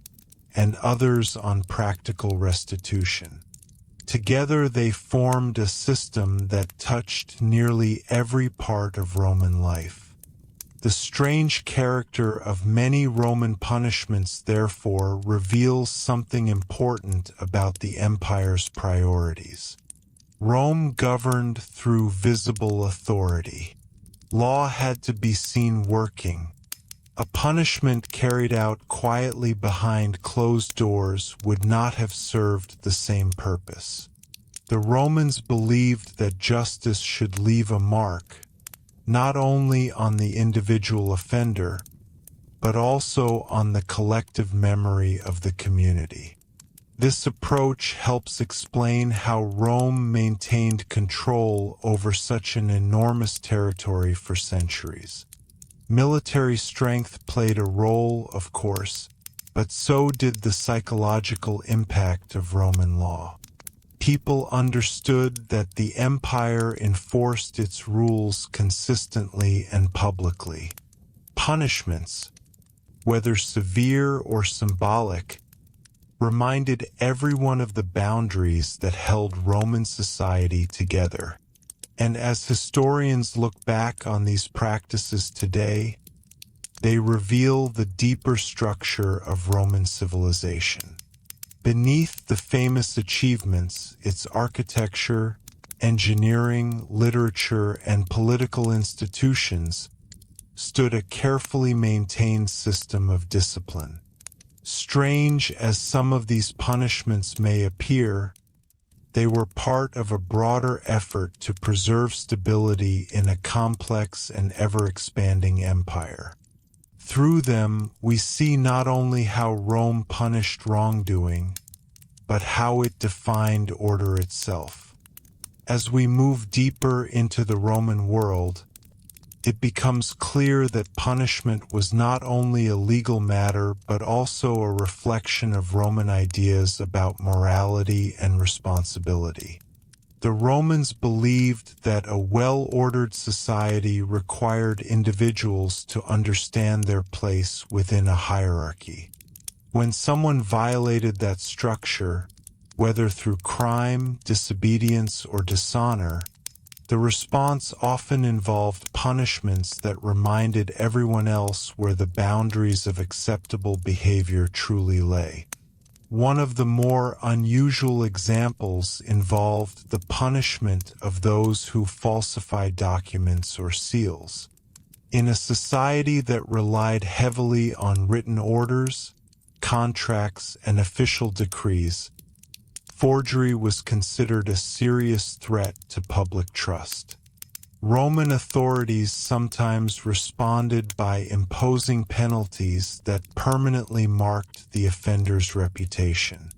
and others on practical restitution. Together they formed a system that touched nearly every part of Roman life. The strange character of many Roman punishments therefore reveals something important about the empire's priorities. Rome governed through visible authority. Law had to be seen working. A punishment carried out quietly behind closed doors would not have served the same purpose. The Romans believed that justice should leave a mark, not only on the individual offender, but also on the collective memory of the community. This approach helps explain how Rome maintained control over such an enormous territory for centuries. Military strength played a role, of course, but so did the psychological impact of Roman law. People understood that the empire enforced its rules consistently and publicly. Punishments, whether severe or symbolic, reminded everyone of the boundaries that held Roman society together. And as historians look back on these practices today, they reveal the deeper structure of Roman civilization. Beneath the famous achievements, its architecture, engineering, literature, and political institutions stood a carefully maintained system of discipline. Strange as some of these punishments may appear, They were part of a broader effort to preserve stability in a complex and ever-expanding empire. Through them, we see not only how Rome punished wrongdoing, but how it defined order itself. As we move deeper into the Roman world, it becomes clear that punishment was not only a legal matter but also a reflection of Roman ideas about morality and responsibility. The Romans believed that a well-ordered society required individuals to understand their place within a hierarchy. When someone violated that structure, whether through crime, disobedience, or dishonor, the response often involved punishments that reminded everyone else where the boundaries of acceptable behavior truly lay. One of the more unusual examples involved the punishment of those who falsified documents or seals. In a society that relied heavily on written orders, contracts, and official decrees, forgery was considered a serious threat to public trust. Roman authorities sometimes responded by imposing penalties that permanently marked the offender's reputation.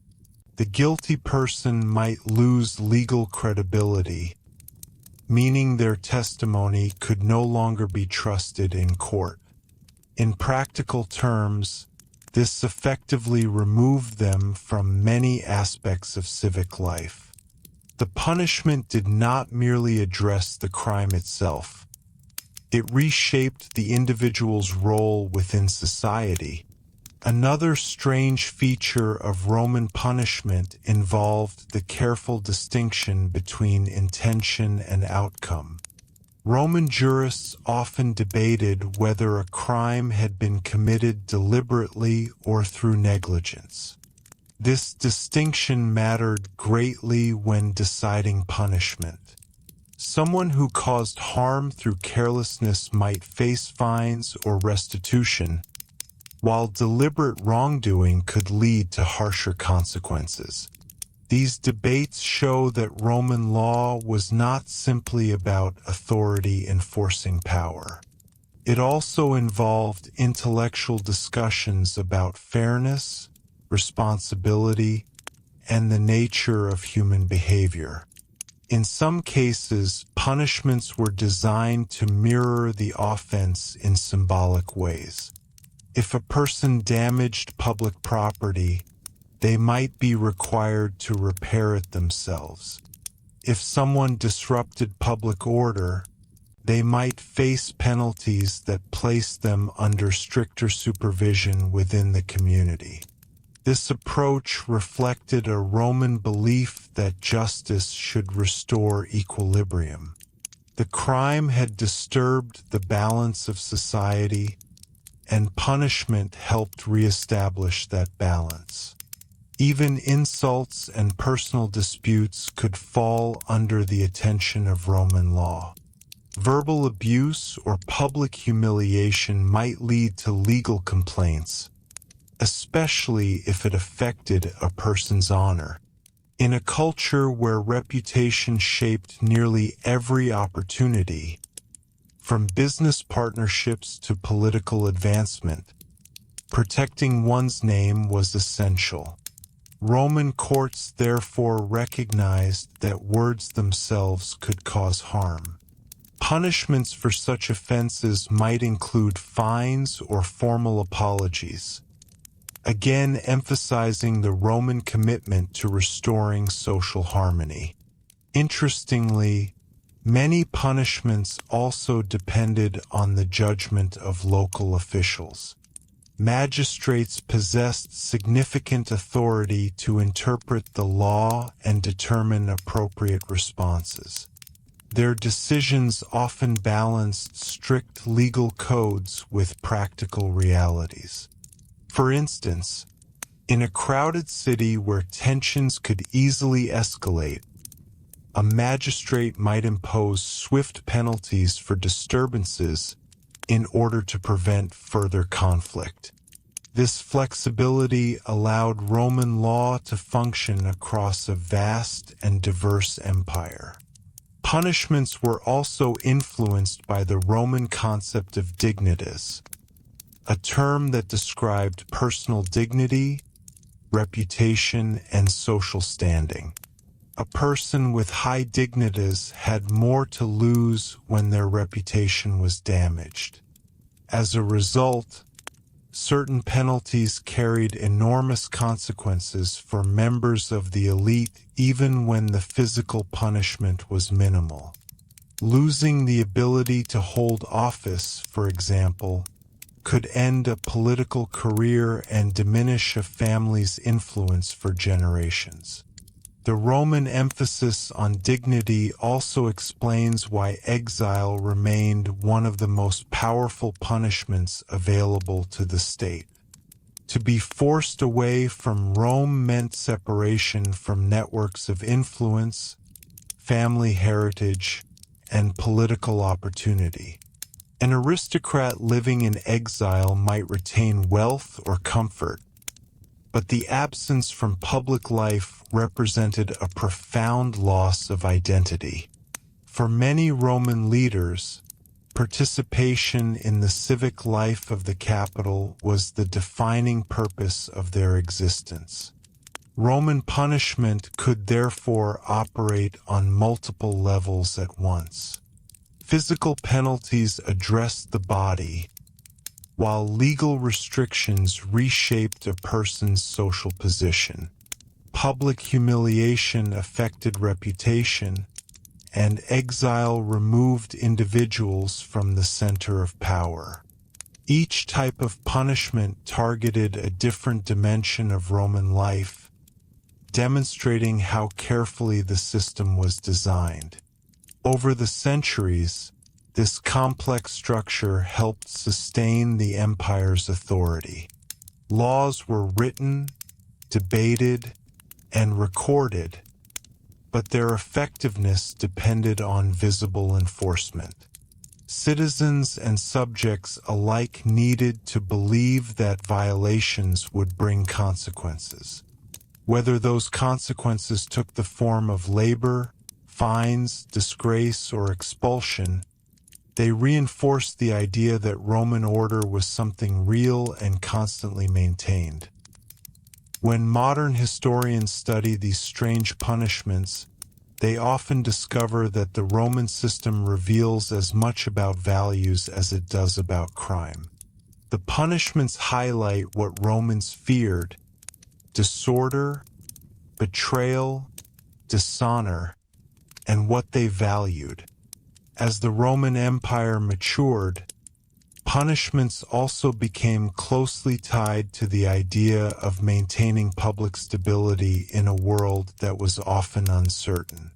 The guilty person might lose legal credibility, meaning their testimony could no longer be trusted in court. In practical terms, this effectively removed them from many aspects of civic life. The punishment did not merely address the crime itself. It reshaped the individual's role within society. Another strange feature of Roman punishment involved the careful distinction between intention and outcome. Roman jurists often debated whether a crime had been committed deliberately or through negligence. This distinction mattered greatly when deciding punishment. Someone who caused harm through carelessness might face fines or restitution, while deliberate wrongdoing could lead to harsher consequences. These debates show that Roman law was not simply about authority enforcing power. It also involved intellectual discussions about fairness, responsibility, and the nature of human behavior. In some cases, punishments were designed to mirror the offense in symbolic ways. If a person damaged public property, they might be required to repair it themselves. If someone disrupted public order, they might face penalties that place them under stricter supervision within the community. This approach reflected a Roman belief that justice should restore equilibrium. The crime had disturbed the balance of society, and punishment helped reestablish that balance. Even insults and personal disputes could fall under the attention of Roman law. Verbal abuse or public humiliation might lead to legal complaints, especially if it affected a person's honor. In a culture where reputation shaped nearly every opportunity, from business partnerships to political advancement, protecting one's name was essential. Roman courts therefore recognized that words themselves could cause harm. Punishments for such offenses might include fines or formal apologies, again emphasizing the Roman commitment to restoring social harmony. Interestingly, many punishments also depended on the judgment of local officials. Magistrates possessed significant authority to interpret the law and determine appropriate responses. Their decisions often balanced strict legal codes with practical realities. For instance, in a crowded city where tensions could easily escalate, a magistrate might impose swift penalties for disturbances in order to prevent further conflict. This flexibility allowed Roman law to function across a vast and diverse empire. Punishments were also influenced by the Roman concept of dignitas, a term that described personal dignity, reputation, and social standing. A person with high dignitas had more to lose when their reputation was damaged. As a result, certain penalties carried enormous consequences for members of the elite even when the physical punishment was minimal. Losing the ability to hold office, for example, could end a political career and diminish a family's influence for generations. The Roman emphasis on dignity also explains why exile remained one of the most powerful punishments available to the state. To be forced away from Rome meant separation from networks of influence, family heritage, and political opportunity. An aristocrat living in exile might retain wealth or comfort, but the absence from public life represented a profound loss of identity. For many Roman leaders, participation in the civic life of the capital was the defining purpose of their existence. Roman punishment could therefore operate on multiple levels at once. Physical penalties addressed the body, while legal restrictions reshaped a person's social position. Public humiliation affected reputation, and exile removed individuals from the center of power. Each type of punishment targeted a different dimension of Roman life, demonstrating how carefully the system was designed. Over the centuries, this complex structure helped sustain the empire's authority. Laws were written, debated, and recorded, but their effectiveness depended on visible enforcement. Citizens and subjects alike needed to believe that violations would bring consequences. Whether those consequences took the form of labor, fines, disgrace, or expulsion, they reinforced the idea that Roman order was something real and constantly maintained. When modern historians study these strange punishments, they often discover that the Roman system reveals as much about values as it does about crime. The punishments highlight what Romans feared: disorder, betrayal, dishonor, and what they valued. As the Roman Empire matured, punishments also became closely tied to the idea of maintaining public stability in a world that was often uncertain.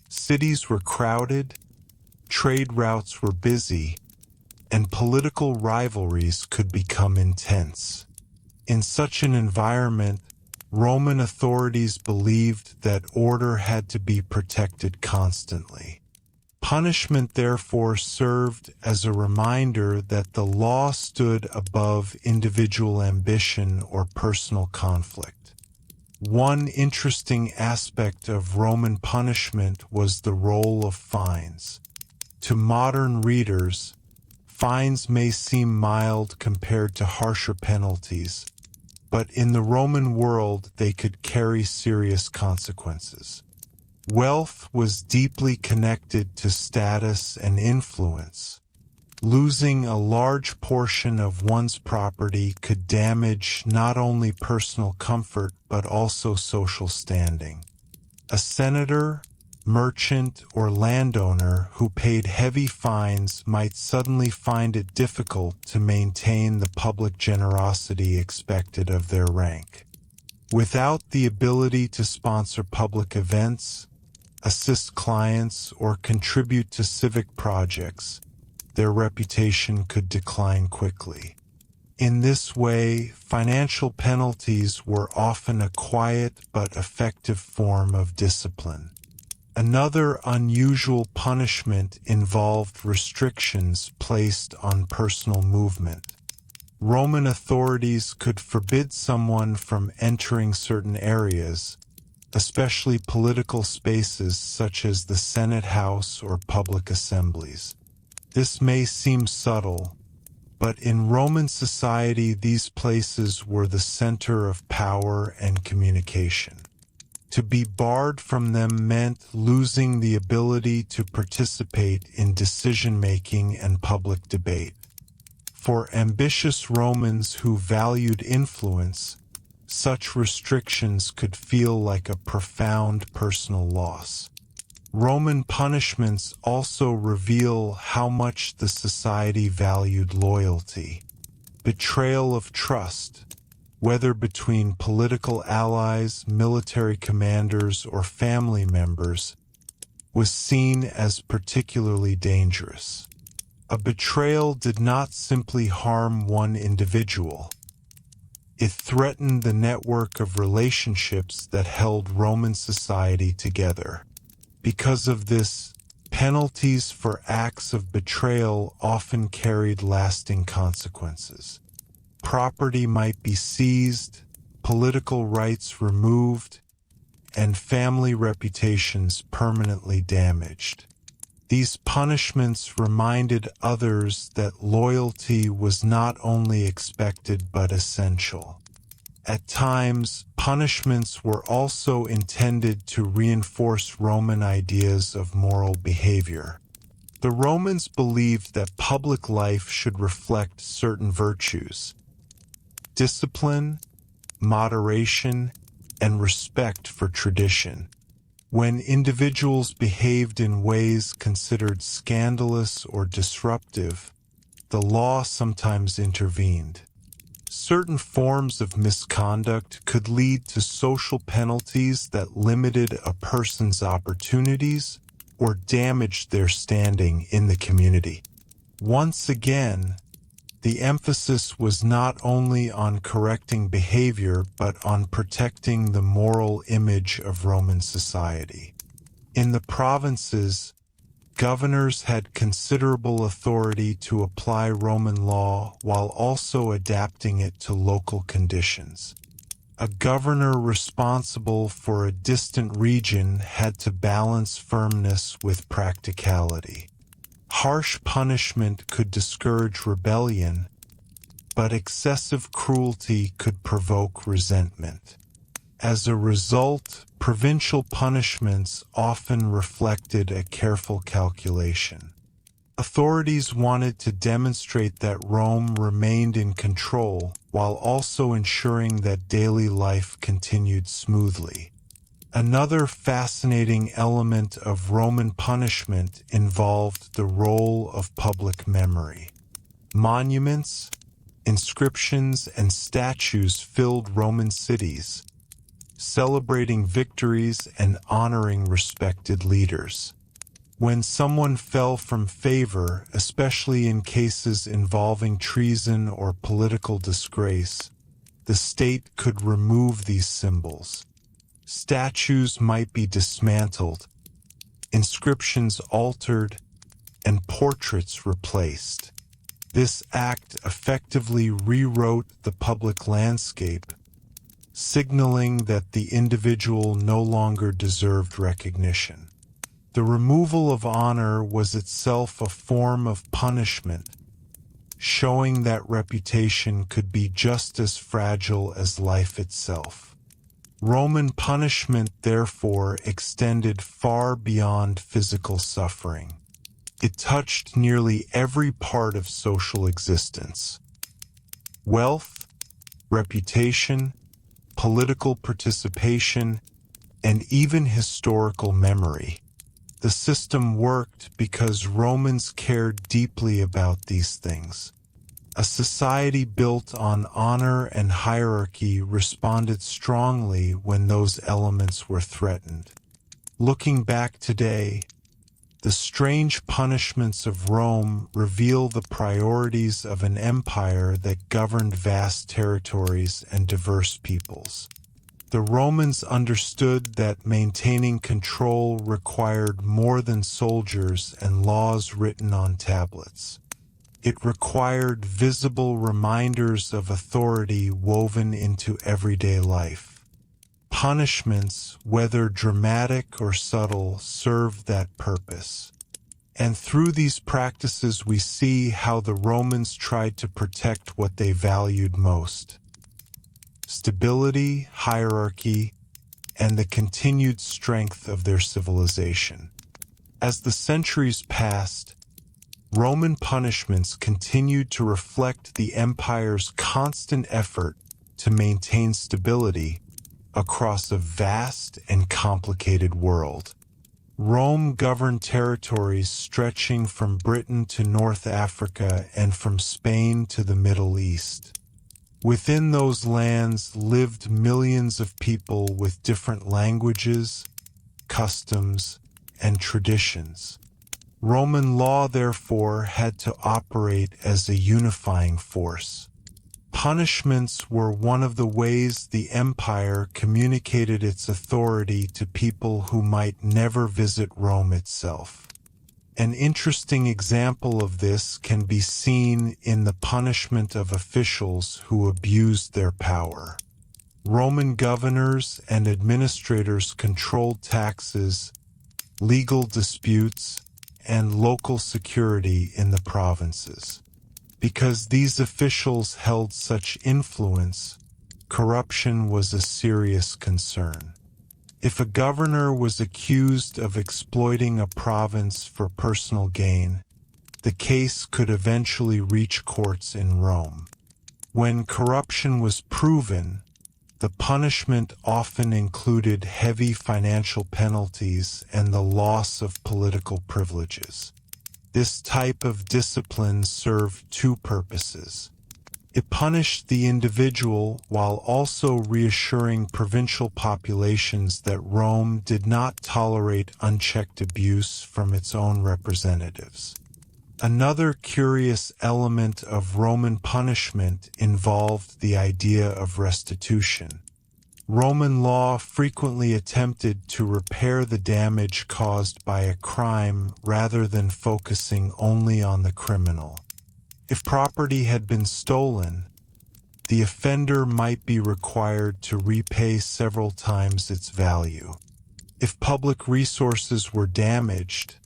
Cities were crowded, trade routes were busy, and political rivalries could become intense. In such an environment, Roman authorities believed that order had to be protected constantly. Punishment therefore served as a reminder that the law stood above individual ambition or personal conflict. One interesting aspect of Roman punishment was the role of fines. To modern readers, fines may seem mild compared to harsher penalties, but in the Roman world they could carry serious consequences. Wealth was deeply connected to status and influence. Losing a large portion of one's property could damage not only personal comfort but also social standing. A senator, merchant, or landowner who paid heavy fines might suddenly find it difficult to maintain the public generosity expected of their rank. Without the ability to sponsor public events, assist clients, or contribute to civic projects, their reputation could decline quickly. In this way, financial penalties were often a quiet but effective form of discipline. Another unusual punishment involved restrictions placed on personal movement. Roman authorities could forbid someone from entering certain areas, especially political spaces such as the Senate House or public assemblies. This may seem subtle, but in Roman society these places were the center of power and communication. To be barred from them meant losing the ability to participate in decision-making and public debate. For ambitious Romans who valued influence, such restrictions could feel like a profound personal loss. Roman punishments also reveal how much the society valued loyalty. Betrayal of trust, whether between political allies, military commanders, or family members, was seen as particularly dangerous. A betrayal did not simply harm one individual. It threatened the network of relationships that held Roman society together. Because of this, penalties for acts of betrayal often carried lasting consequences. Property might be seized, political rights removed, and family reputations permanently damaged. These punishments reminded others that loyalty was not only expected but essential. At times, punishments were also intended to reinforce Roman ideas of moral behavior. The Romans believed that public life should reflect certain virtues: discipline, moderation, and respect for tradition. When individuals behaved in ways considered scandalous or disruptive, the law sometimes intervened. Certain forms of misconduct could lead to social penalties that limited a person's opportunities or damaged their standing in the community. Once again, the emphasis was not only on correcting behavior but on protecting the moral image of Roman society. In the provinces, governors had considerable authority to apply Roman law while also adapting it to local conditions. A governor responsible for a distant region had to balance firmness with practicality. Harsh punishment could discourage rebellion, but excessive cruelty could provoke resentment. As a result, provincial punishments often reflected a careful calculation. Authorities wanted to demonstrate that Rome remained in control while also ensuring that daily life continued smoothly. Another fascinating element of Roman punishment involved the role of public memory. Monuments, inscriptions, and statues filled Roman cities, celebrating victories and honoring respected leaders. When someone fell from favor, especially in cases involving treason or political disgrace, the state could remove these symbols. Statues might be dismantled, inscriptions altered, and portraits replaced. This act effectively rewrote the public landscape, signaling that the individual no longer deserved recognition. The removal of honor was itself a form of punishment, showing that reputation could be just as fragile as life itself. Roman punishment, therefore, extended far beyond physical suffering. It touched nearly every part of social existence. Wealth, reputation, political participation, and even historical memory. The system worked because Romans cared deeply about these things. A society built on honor and hierarchy responded strongly when those elements were threatened. Looking back today, the strange punishments of Rome reveal the priorities of an empire that governed vast territories and diverse peoples. The Romans understood that maintaining control required more than soldiers and laws written on tablets. It required visible reminders of authority woven into everyday life. Punishments, whether dramatic or subtle, served that purpose. And through these practices we see how the Romans tried to protect what they valued most: stability, hierarchy, and the continued strength of their civilization. As the centuries passed, Roman punishments continued to reflect the empire's constant effort to maintain stability across a vast and complicated world. Rome governed territories stretching from Britain to North Africa and from Spain to the Middle East. Within those lands lived millions of people with different languages, customs, and traditions. Roman law, therefore, had to operate as a unifying force. Punishments were one of the ways the empire communicated its authority to people who might never visit Rome itself. An interesting example of this can be seen in the punishment of officials who abused their power. Roman governors and administrators controlled taxes, legal disputes, and local security in the provinces. Because these officials held such influence, corruption was a serious concern. If a governor was accused of exploiting a province for personal gain, the case could eventually reach courts in Rome. When corruption was proven, the punishment often included heavy financial penalties and the loss of political privileges. This type of discipline served two purposes. It punished the individual while also reassuring provincial populations that Rome did not tolerate unchecked abuse from its own representatives. Another curious element of Roman punishment involved the idea of restitution. Roman law frequently attempted to repair the damage caused by a crime rather than focusing only on the criminal. If property had been stolen, the offender might be required to repay several times its value. If public resources were damaged,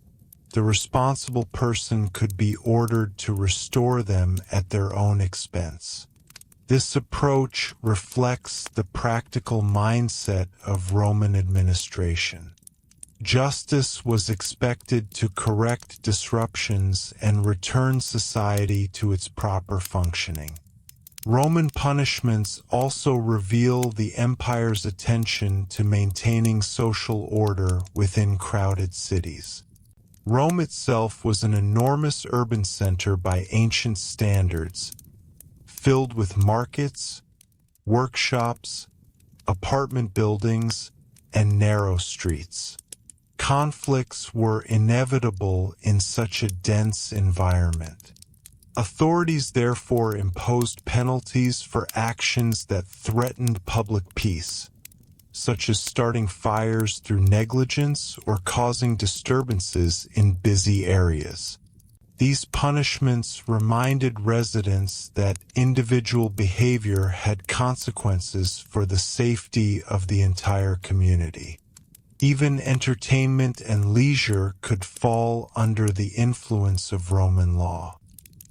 the responsible person could be ordered to restore them at their own expense. This approach reflects the practical mindset of Roman administration. Justice was expected to correct disruptions and return society to its proper functioning. Roman punishments also reveal the empire's attention to maintaining social order within crowded cities. Rome itself was an enormous urban center by ancient standards, filled with markets, workshops, apartment buildings, and narrow streets. Conflicts were inevitable in such a dense environment. Authorities therefore imposed penalties for actions that threatened public peace, such as starting fires through negligence or causing disturbances in busy areas. These punishments reminded residents that individual behavior had consequences for the safety of the entire community. Even entertainment and leisure could fall under the influence of Roman law.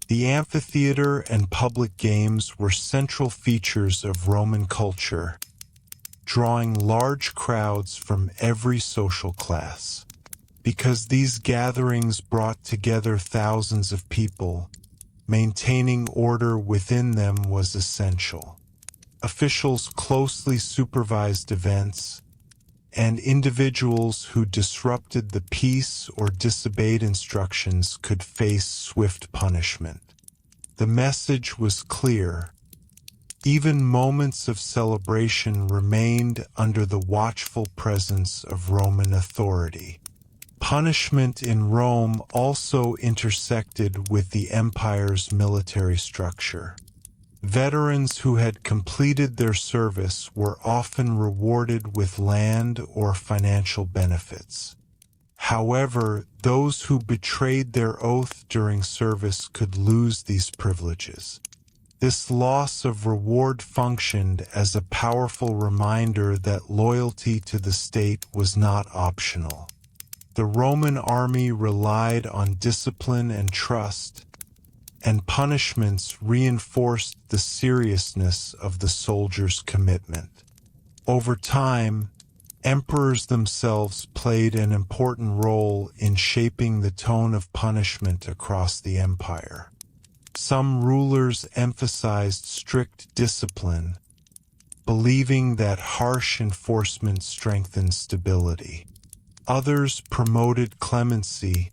The amphitheater and public games were central features of Roman culture, drawing large crowds from every social class. Because these gatherings brought together thousands of people, maintaining order within them was essential. Officials closely supervised events, and individuals who disrupted the peace or disobeyed instructions could face swift punishment. The message was clear. Even moments of celebration remained under the watchful presence of Roman authority. Punishment in Rome also intersected with the empire's military structure. Veterans who had completed their service were often rewarded with land or financial benefits. However, those who betrayed their oath during service could lose these privileges. This loss of reward functioned as a powerful reminder that loyalty to the state was not optional. The Roman army relied on discipline and trust, and punishments reinforced the seriousness of the soldiers' commitment. Over time, emperors themselves played an important role in shaping the tone of punishment across the empire. Some rulers emphasized strict discipline, believing that harsh enforcement strengthened stability. Others promoted clemency,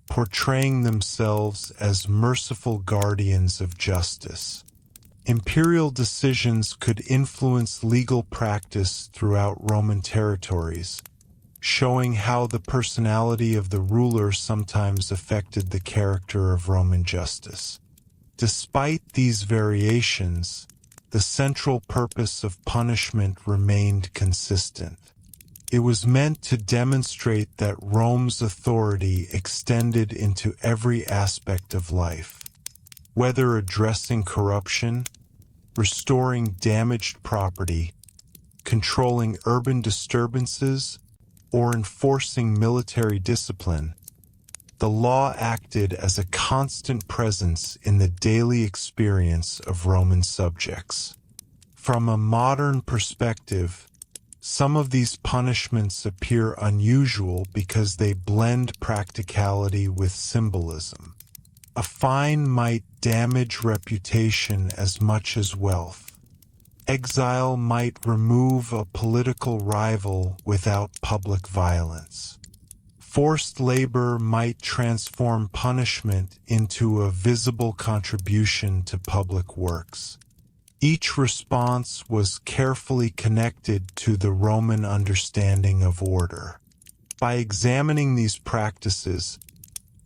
portraying themselves as merciful guardians of justice. Imperial decisions could influence legal practice throughout Roman territories, showing how the personality of the ruler sometimes affected the character of Roman justice. Despite these variations, the central purpose of punishment remained consistent. It was meant to demonstrate that Rome's authority extended into every aspect of life. Whether addressing corruption, restoring damaged property, controlling urban disturbances, or enforcing military discipline, the law acted as a constant presence in the daily experience of Roman subjects. From a modern perspective, some of these punishments appear unusual because they blend practicality with symbolism. A fine might damage reputation as much as wealth. Exile might remove a political rival without public violence. Forced labor might transform punishment into a visible contribution to public works. Each response was carefully connected to the Roman understanding of order. By examining these practices,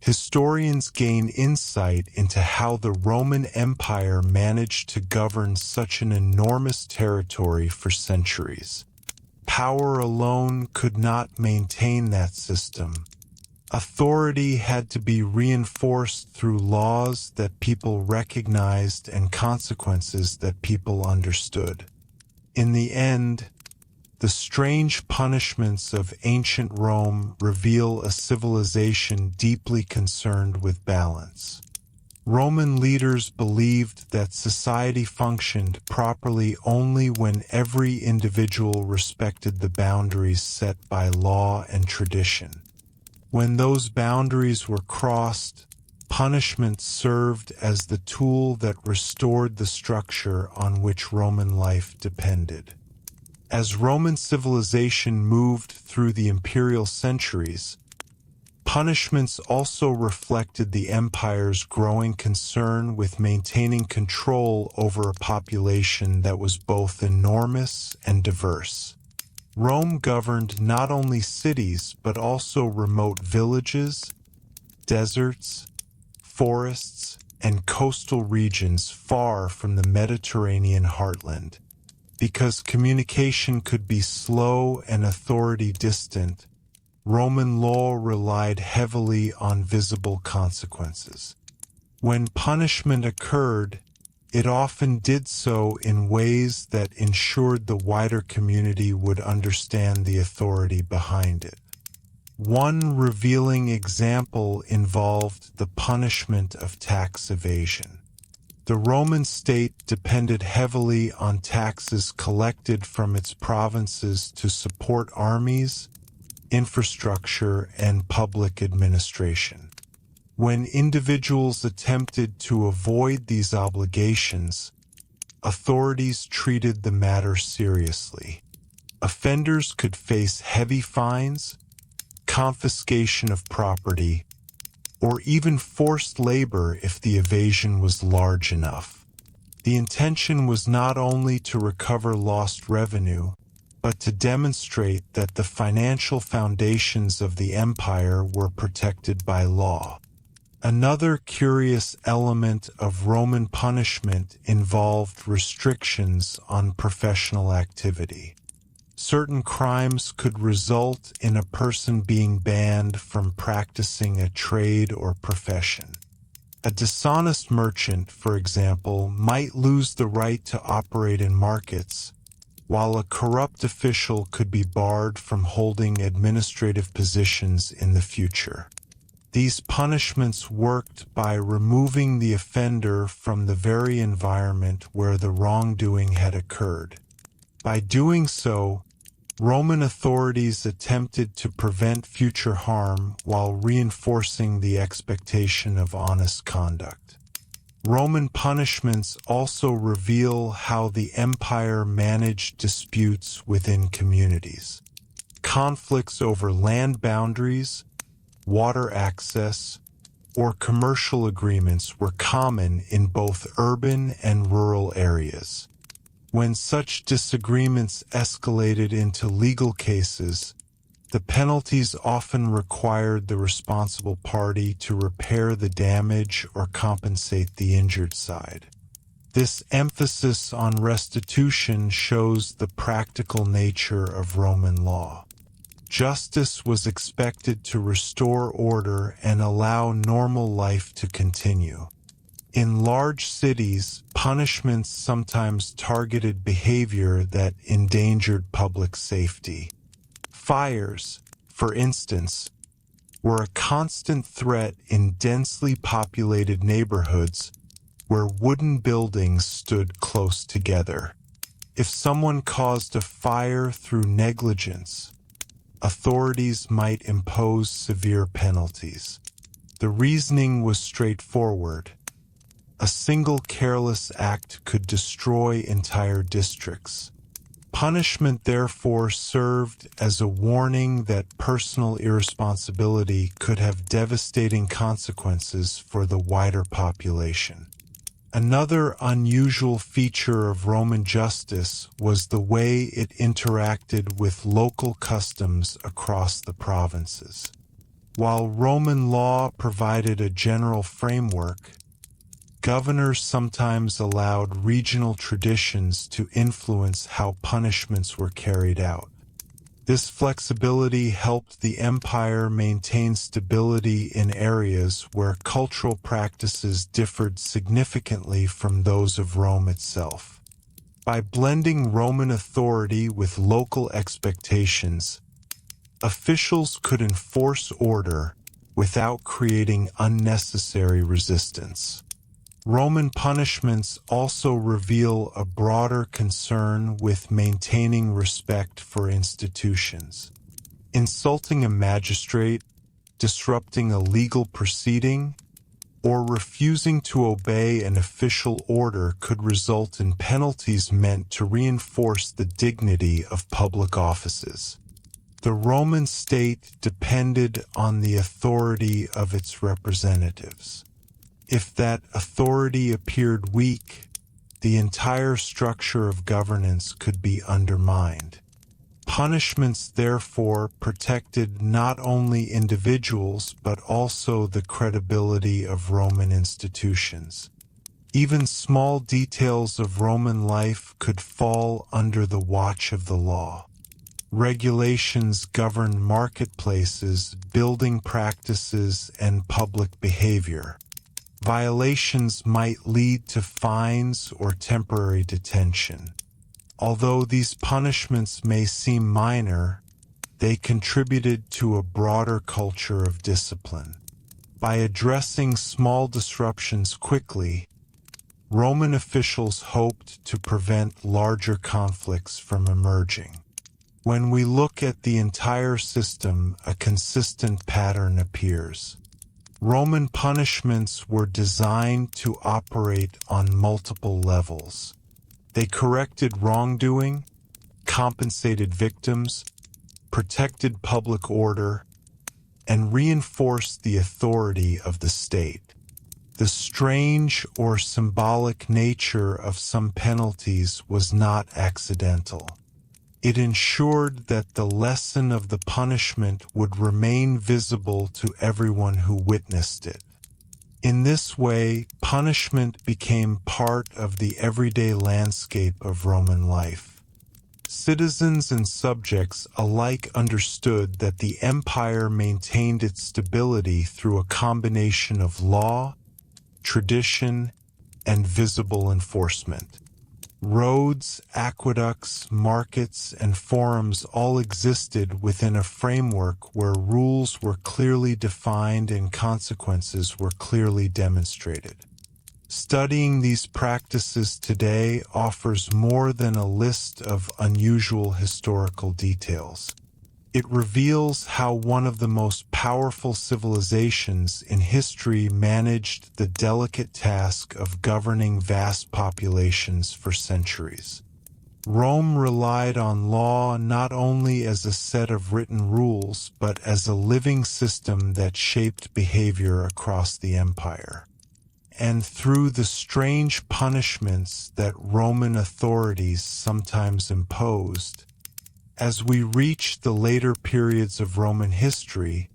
historians gain insight into how the Roman Empire managed to govern such an enormous territory for centuries. Power alone could not maintain that system. Authority had to be reinforced through laws that people recognized and consequences that people understood. In the end, the strange punishments of ancient Rome reveal a civilization deeply concerned with balance. Roman leaders believed that society functioned properly only when every individual respected the boundaries set by law and tradition. When those boundaries were crossed, punishment served as the tool that restored the structure on which Roman life depended. As Roman civilization moved through the imperial centuries, punishments also reflected the empire's growing concern with maintaining control over a population that was both enormous and diverse. Rome governed not only cities but also remote villages, deserts, forests, and coastal regions far from the Mediterranean heartland. Because communication could be slow and authority distant, Roman law relied heavily on visible consequences. When punishment occurred, it often did so in ways that ensured the wider community would understand the authority behind it. One revealing example involved the punishment of tax evasion. The Roman state depended heavily on taxes collected from its provinces to support armies, infrastructure, and public administration. When individuals attempted to avoid these obligations, authorities treated the matter seriously. Offenders could face heavy fines, confiscation of property, or even forced labor if the evasion was large enough. The intention was not only to recover lost revenue, but to demonstrate that the financial foundations of the empire were protected by law. Another curious element of Roman punishment involved restrictions on professional activity. Certain crimes could result in a person being banned from practicing a trade or profession. A dishonest merchant, for example, might lose the right to operate in markets, while a corrupt official could be barred from holding administrative positions in the future. These punishments worked by removing the offender from the very environment where the wrongdoing had occurred. By doing so, Roman authorities attempted to prevent future harm while reinforcing the expectation of honest conduct. Roman punishments also reveal how the empire managed disputes within communities. Conflicts over land boundaries, water access, or commercial agreements were common in both urban and rural areas. When such disagreements escalated into legal cases, the penalties often required the responsible party to repair the damage or compensate the injured side. This emphasis on restitution shows the practical nature of Roman law. Justice was expected to restore order and allow normal life to continue. In large cities, punishments sometimes targeted behavior that endangered public safety. Fires, for instance, were a constant threat in densely populated neighborhoods where wooden buildings stood close together. If someone caused a fire through negligence, authorities might impose severe penalties. The reasoning was straightforward. A single careless act could destroy entire districts. Punishment therefore served as a warning that personal irresponsibility could have devastating consequences for the wider population. Another unusual feature of Roman justice was the way it interacted with local customs across the provinces. While Roman law provided a general framework, governors sometimes allowed regional traditions to influence how punishments were carried out. This flexibility helped the empire maintain stability in areas where cultural practices differed significantly from those of Rome itself. By blending Roman authority with local expectations, officials could enforce order without creating unnecessary resistance. Roman punishments also reveal a broader concern with maintaining respect for institutions. Insulting a magistrate, disrupting a legal proceeding, or refusing to obey an official order could result in penalties meant to reinforce the dignity of public offices. The Roman state depended on the authority of its representatives. If that authority appeared weak, the entire structure of governance could be undermined. Punishments therefore protected not only individuals but also the credibility of Roman institutions. Even small details of Roman life could fall under the watch of the law. Regulations governed marketplaces, building practices, and public behavior. Violations might lead to fines or temporary detention. Although these punishments may seem minor, they contributed to a broader culture of discipline. By addressing small disruptions quickly, Roman officials hoped to prevent larger conflicts from emerging. When we look at the entire system, a consistent pattern appears. Roman punishments were designed to operate on multiple levels. They corrected wrongdoing, compensated victims, protected public order, and reinforced the authority of the state. The strange or symbolic nature of some penalties was not accidental. It ensured that the lesson of the punishment would remain visible to everyone who witnessed it. In this way, punishment became part of the everyday landscape of Roman life. Citizens and subjects alike understood that the empire maintained its stability through a combination of law, tradition, and visible enforcement. Roads, aqueducts, markets, and forums all existed within a framework where rules were clearly defined and consequences were clearly demonstrated. Studying these practices today offers more than a list of unusual historical details. It reveals how one of the most powerful civilizations in history managed the delicate task of governing vast populations for centuries. Rome relied on law not only as a set of written rules, but as a living system that shaped behavior across the empire. And through the strange punishments that Roman authorities sometimes imposed, as we reach the later periods of Roman history,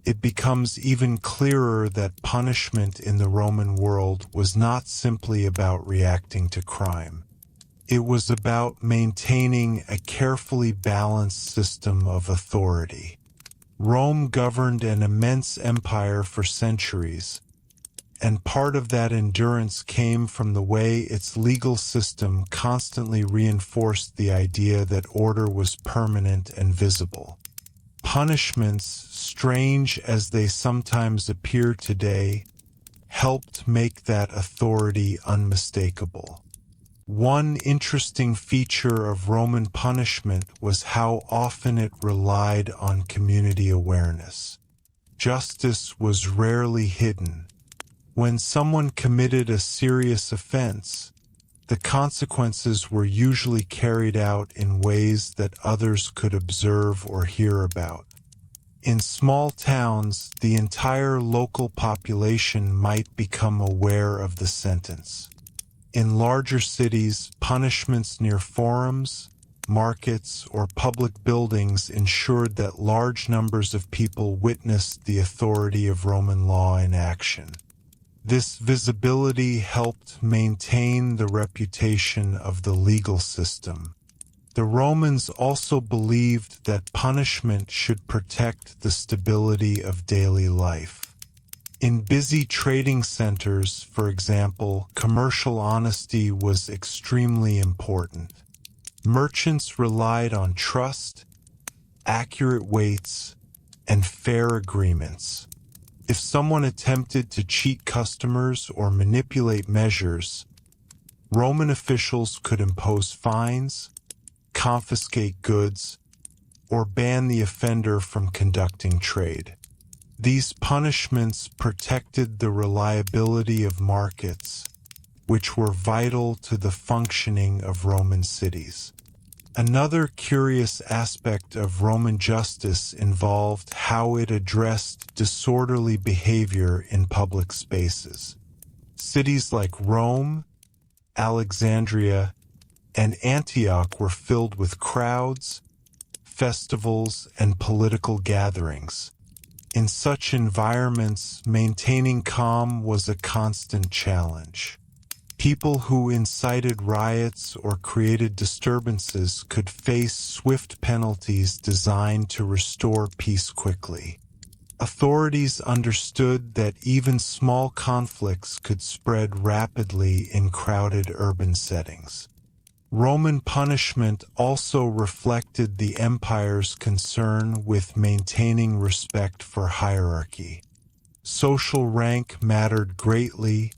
it becomes even clearer that punishment in the Roman world was not simply about reacting to crime. It was about maintaining a carefully balanced system of authority. Rome governed an immense empire for centuries, and part of that endurance came from the way its legal system constantly reinforced the idea that order was permanent and visible. Punishments, strange as they sometimes appear today, helped make that authority unmistakable. One interesting feature of Roman punishment was how often it relied on community awareness. Justice was rarely hidden. When someone committed a serious offense, the consequences were usually carried out in ways that others could observe or hear about. In small towns, the entire local population might become aware of the sentence. In larger cities, punishments near forums, markets, or public buildings ensured that large numbers of people witnessed the authority of Roman law in action. This visibility helped maintain the reputation of the legal system. The Romans also believed that punishment should protect the stability of daily life. In busy trading centers, for example, commercial honesty was extremely important. Merchants relied on trust, accurate weights, and fair agreements. If someone attempted to cheat customers or manipulate measures, Roman officials could impose fines, confiscate goods, or ban the offender from conducting trade. These punishments protected the reliability of markets, which were vital to the functioning of Roman cities. Another curious aspect of Roman justice involved how it addressed disorderly behavior in public spaces. Cities like Rome, Alexandria, and Antioch were filled with crowds, festivals, and political gatherings. In such environments, maintaining calm was a constant challenge. People who incited riots or created disturbances could face swift penalties designed to restore peace quickly. Authorities understood that even small conflicts could spread rapidly in crowded urban settings. Roman punishment also reflected the empire's concern with maintaining respect for hierarchy. Social rank mattered greatly,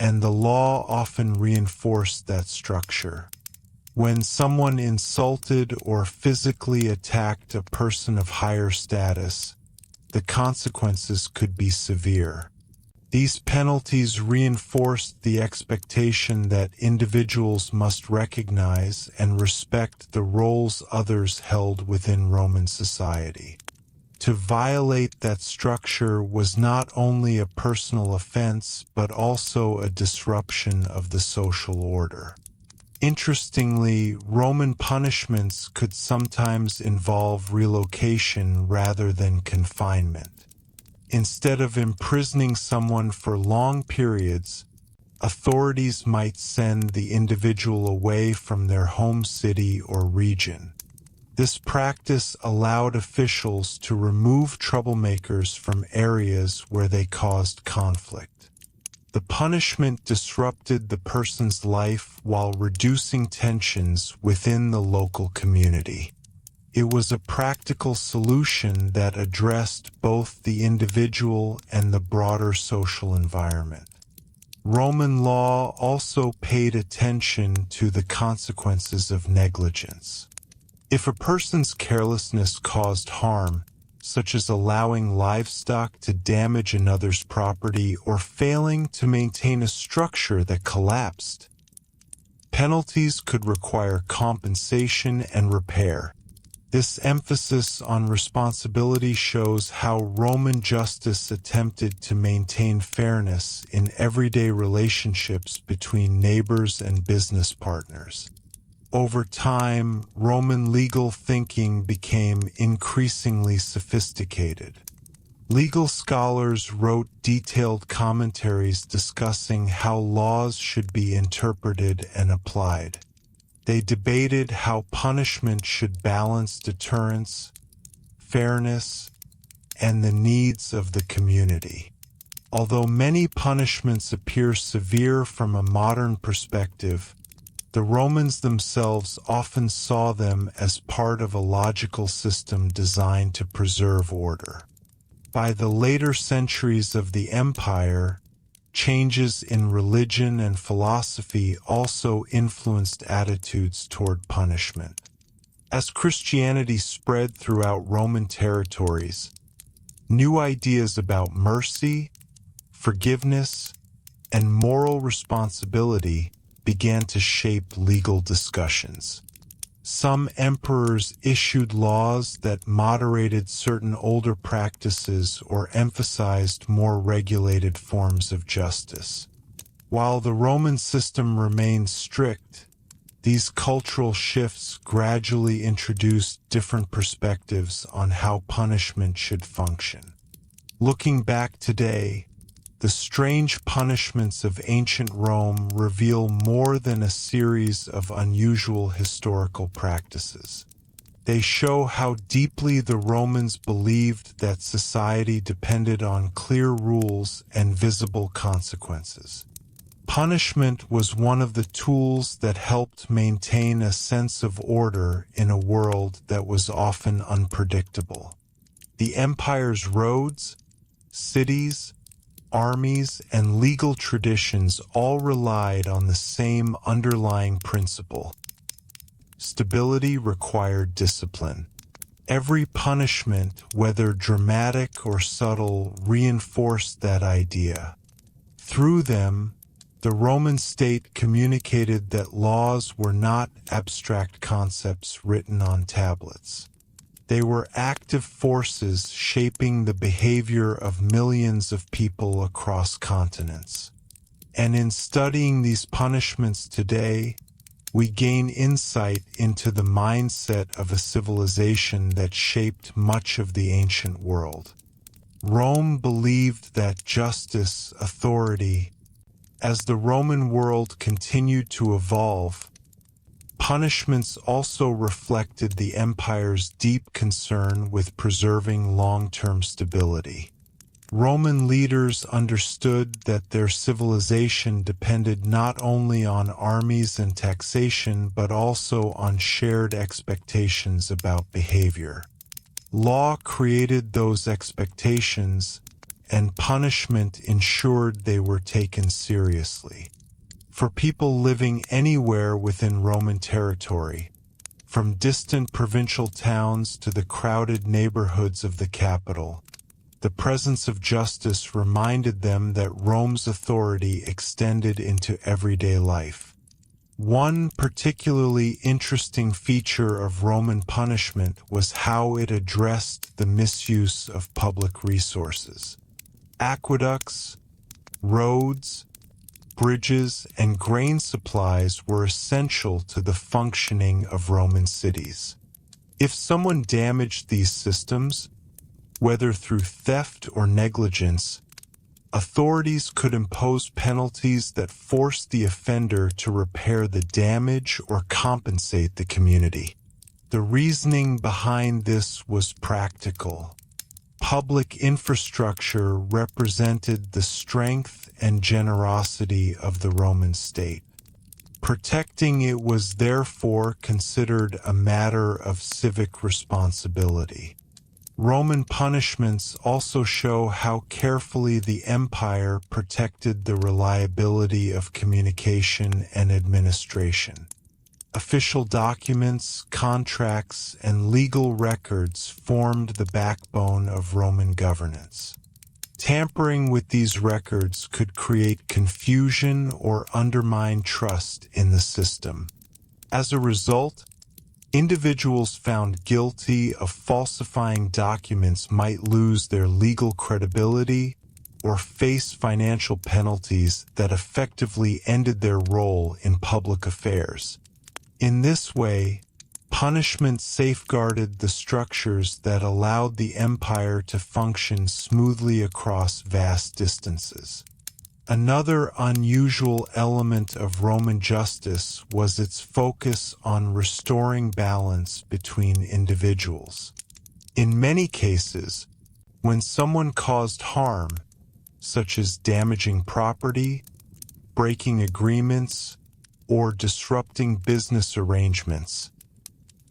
and the law often reinforced that structure. When someone insulted or physically attacked a person of higher status, the consequences could be severe. These penalties reinforced the expectation that individuals must recognize and respect the roles others held within Roman society. To violate that structure was not only a personal offense, but also a disruption of the social order. Interestingly, Roman punishments could sometimes involve relocation rather than confinement. Instead of imprisoning someone for long periods, authorities might send the individual away from their home city or region. This practice allowed officials to remove troublemakers from areas where they caused conflict. The punishment disrupted the person's life while reducing tensions within the local community. It was a practical solution that addressed both the individual and the broader social environment. Roman law also paid attention to the consequences of negligence. If a person's carelessness caused harm, such as allowing livestock to damage another's property or failing to maintain a structure that collapsed, penalties could require compensation and repair. This emphasis on responsibility shows how Roman justice attempted to maintain fairness in everyday relationships between neighbors and business partners. Over time, Roman legal thinking became increasingly sophisticated. Legal scholars wrote detailed commentaries discussing how laws should be interpreted and applied. They debated how punishment should balance deterrence, fairness, and the needs of the community. Although many punishments appear severe from a modern perspective, the Romans themselves often saw them as part of a logical system designed to preserve order. By the later centuries of the empire, changes in religion and philosophy also influenced attitudes toward punishment. As Christianity spread throughout Roman territories, new ideas about mercy, forgiveness, and moral responsibility began to shape legal discussions. Some emperors issued laws that moderated certain older practices or emphasized more regulated forms of justice. While the Roman system remained strict, these cultural shifts gradually introduced different perspectives on how punishment should function. Looking back today, the strange punishments of ancient Rome reveal more than a series of unusual historical practices. They show how deeply the Romans believed that society depended on clear rules and visible consequences. Punishment was one of the tools that helped maintain a sense of order in a world that was often unpredictable. The empire's roads, cities, armies, and legal traditions all relied on the same underlying principle. Stability required discipline. Every punishment, whether dramatic or subtle, reinforced that idea. Through them, the Roman state communicated that laws were not abstract concepts written on tablets. They were active forces shaping the behavior of millions of people across continents. And in studying these punishments today, we gain insight into the mindset of a civilization that shaped much of the ancient world. Rome believed that justice, authority. As the Roman world continued to evolve, punishments also reflected the empire's deep concern with preserving long-term stability. Roman leaders understood that their civilization depended not only on armies and taxation but also on shared expectations about behavior. Law created those expectations, and punishment ensured they were taken seriously. For people living anywhere within Roman territory, from distant provincial towns to the crowded neighborhoods of the capital, the presence of justice reminded them that Rome's authority extended into everyday life. One particularly interesting feature of Roman punishment was how it addressed the misuse of public resources. Aqueducts, roads, bridges, and grain supplies were essential to the functioning of Roman cities. If someone damaged these systems, whether through theft or negligence, Authorities could impose penalties that forced the offender to repair the damage or compensate the community. The reasoning behind this was practical. Public infrastructure represented the strength and generosity of the Roman state. Protecting it was therefore considered a matter of civic responsibility. Roman punishments also show how carefully the empire protected the reliability of communication and administration. Official documents, contracts, and legal records formed the backbone of Roman governance. Tampering with these records could create confusion or undermine trust in the system. As a result, individuals found guilty of falsifying documents might lose their legal credibility or face financial penalties that effectively ended their role in public affairs. In this way, punishment safeguarded the structures that allowed the empire to function smoothly across vast distances. Another unusual element of Roman justice was its focus on restoring balance between individuals. In many cases, when someone caused harm, such as damaging property, breaking agreements, or disrupting business arrangements,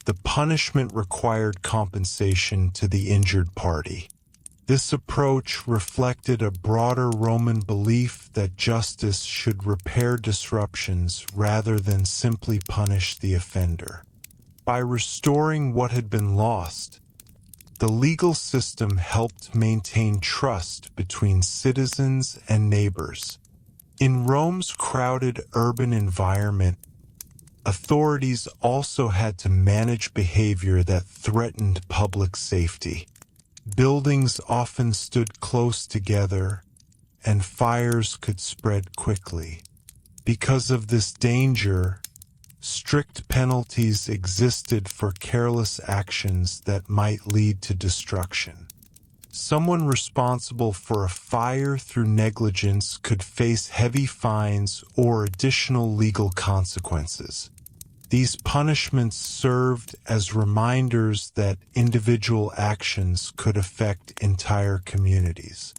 the punishment required compensation to the injured party. This approach reflected a broader Roman belief that justice should repair disruptions rather than simply punish the offender. By restoring what had been lost, the legal system helped maintain trust between citizens and neighbors. In Rome's crowded urban environment, authorities also had to manage behavior that threatened public safety. Buildings often stood close together, and fires could spread quickly. Because of this danger, strict penalties existed for careless actions that might lead to destruction. Someone responsible for a fire through negligence could face heavy fines or additional legal consequences. These punishments served as reminders that individual actions could affect entire communities.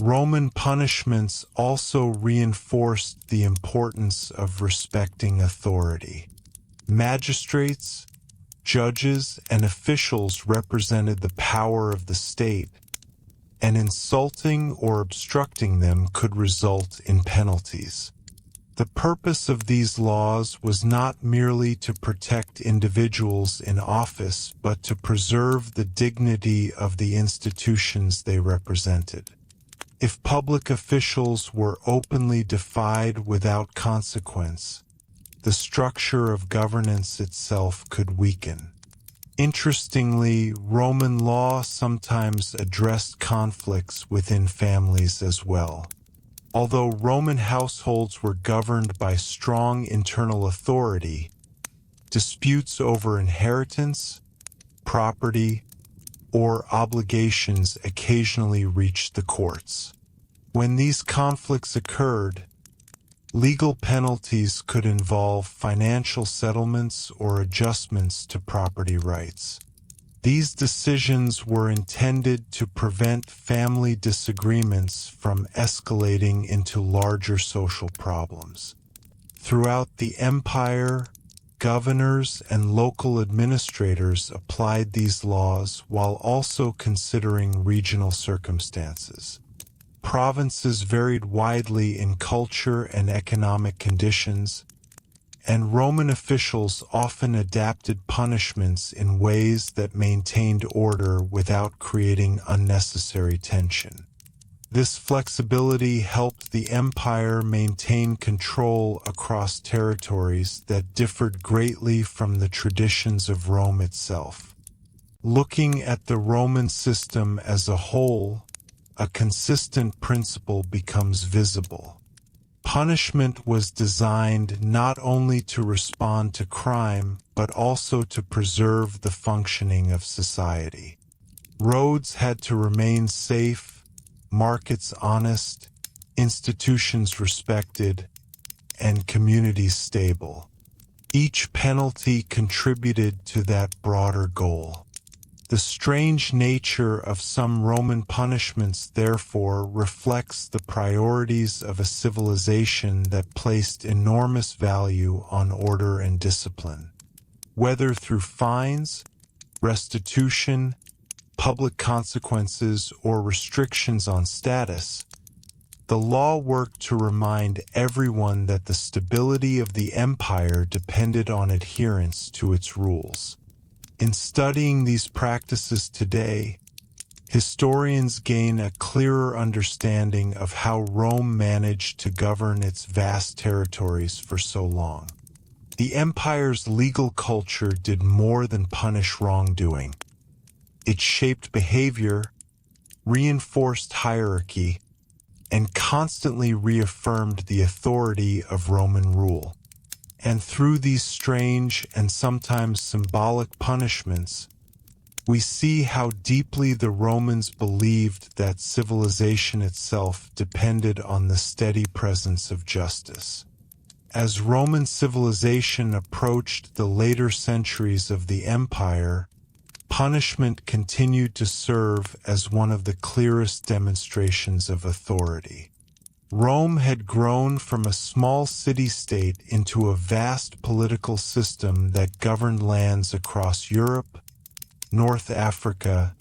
Roman punishments also reinforced the importance of respecting authority. Magistrates, judges, and officials represented the power of the state, and insulting or obstructing them could result in penalties. The purpose of these laws was not merely to protect individuals in office, but to preserve the dignity of the institutions they represented. If public officials were openly defied without consequence, the structure of governance itself could weaken. Interestingly, Roman law sometimes addressed conflicts within families as well. Although Roman households were governed by strong internal authority, disputes over inheritance, property, or obligations occasionally reached the courts. When these conflicts occurred, legal penalties could involve financial settlements or adjustments to property rights. These decisions were intended to prevent family disagreements from escalating into larger social problems. Throughout the empire, governors and local administrators applied these laws while also considering regional circumstances. Provinces varied widely in culture and economic conditions, and Roman officials often adapted punishments in ways that maintained order without creating unnecessary tension. This flexibility helped the empire maintain control across territories that differed greatly from the traditions of Rome itself. Looking at the Roman system as a whole, a consistent principle becomes visible. Punishment was designed not only to respond to crime, but also to preserve the functioning of society. Roads had to remain safe, markets honest, institutions respected, and communities stable. Each penalty contributed to that broader goal. The strange nature of some Roman punishments therefore reflects the priorities of a civilization that placed enormous value on order and discipline. Whether through fines, restitution, public consequences, or restrictions on status, the law worked to remind everyone that the stability of the empire depended on adherence to its rules. In studying these practices today, historians gain a clearer understanding of how Rome managed to govern its vast territories for so long. The empire's legal culture did more than punish wrongdoing. It shaped behavior, reinforced hierarchy, and constantly reaffirmed the authority of Roman rule. And through these strange and sometimes symbolic punishments, we see how deeply the Romans believed that civilization itself depended on the steady presence of justice. As Roman civilization approached the later centuries of the empire, punishment continued to serve as one of the clearest demonstrations of authority. Rome had grown from a small city-state into a vast political system that governed lands across Europe, North Africa,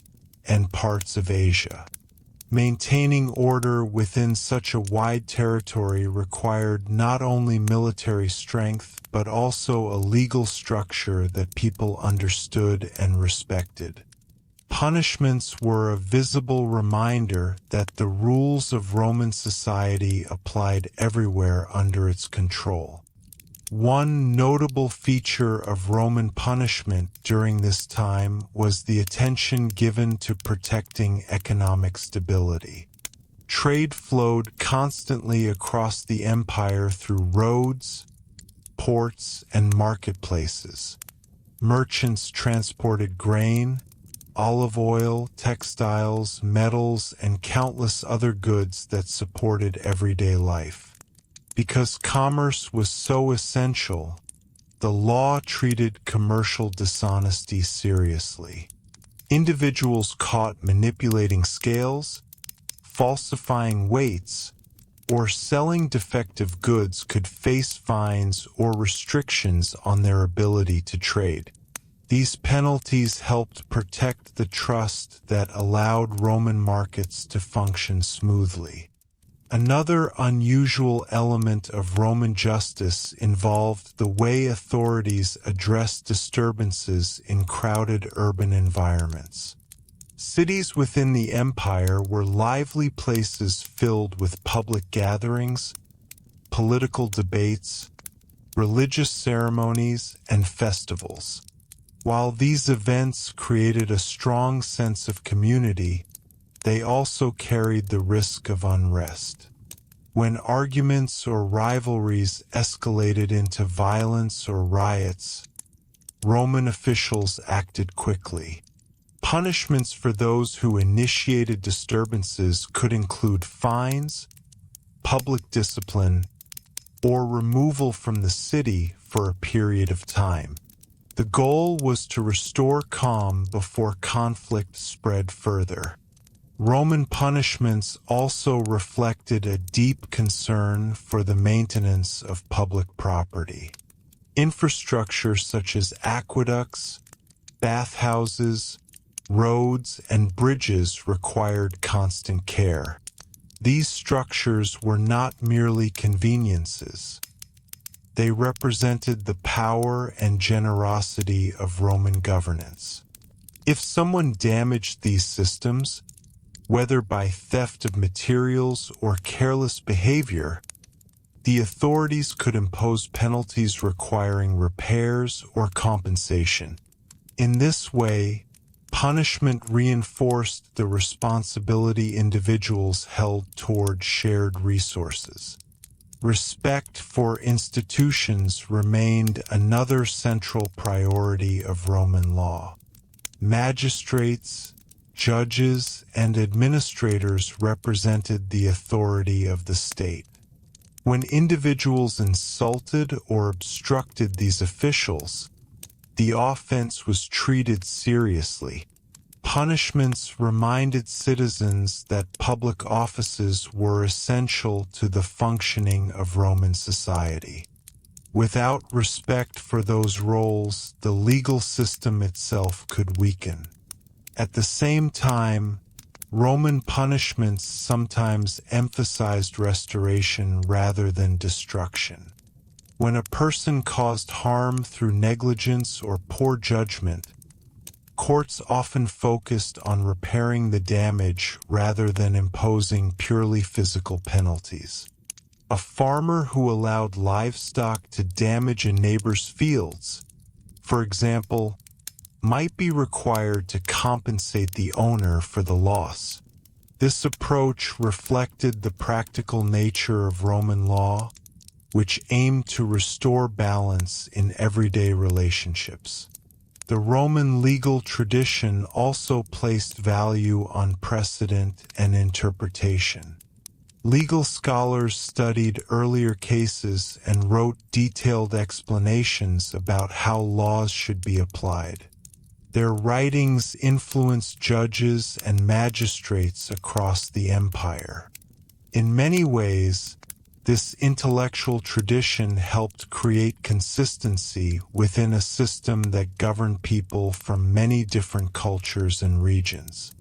and parts of Asia. Maintaining order within such a wide territory required not only military strength, but also a legal structure that people understood and respected. Punishments were a visible reminder that the rules of Roman society applied everywhere under its control. One notable feature of Roman punishment during this time was the attention given to protecting economic stability. Trade flowed constantly across the empire through roads, ports, and marketplaces. Merchants transported grain, olive oil, textiles, metals, and countless other goods that supported everyday life. Because commerce was so essential, the law treated commercial dishonesty seriously. Individuals caught manipulating scales, falsifying weights, or selling defective goods could face fines or restrictions on their ability to trade. These penalties helped protect the trust that allowed Roman markets to function smoothly. Another unusual element of Roman justice involved the way authorities addressed disturbances in crowded urban environments. Cities within the empire were lively places filled with public gatherings, political debates, religious ceremonies, and festivals. While these events created a strong sense of community, they also carried the risk of unrest. When arguments or rivalries escalated into violence or riots, Roman officials acted quickly. Punishments for those who initiated disturbances could include fines, public discipline, or removal from the city for a period of time. The goal was to restore calm before conflict spread further. Roman punishments also reflected a deep concern for the maintenance of public property. Infrastructure such as aqueducts, bathhouses, roads, and bridges required constant care. These structures were not merely conveniences. They represented the power and generosity of Roman governance. If someone damaged these systems, whether by theft of materials or careless behavior, the authorities could impose penalties requiring repairs or compensation. In this way, punishment reinforced the responsibility individuals held toward shared resources. Respect for institutions remained another central priority of Roman law. Magistrates, judges and administrators represented the authority of the state. When individuals insulted or obstructed these officials, the offense was treated seriously. Punishments reminded citizens that public offices were essential to the functioning of Roman society. Without respect for those roles, the legal system itself could weaken. At the same time, Roman punishments sometimes emphasized restoration rather than destruction. When a person caused harm through negligence or poor judgment, courts often focused on repairing the damage rather than imposing purely physical penalties. A farmer who allowed livestock to damage a neighbor's fields, for example, might be required to compensate the owner for the loss. This approach reflected the practical nature of Roman law, which aimed to restore balance in everyday relationships. The Roman legal tradition also placed value on precedent and interpretation. Legal scholars studied earlier cases and wrote detailed explanations about how laws should be applied. Their writings influenced judges and magistrates across the empire. In many ways, this intellectual tradition helped create consistency within a system that governed people from many different cultures and regions.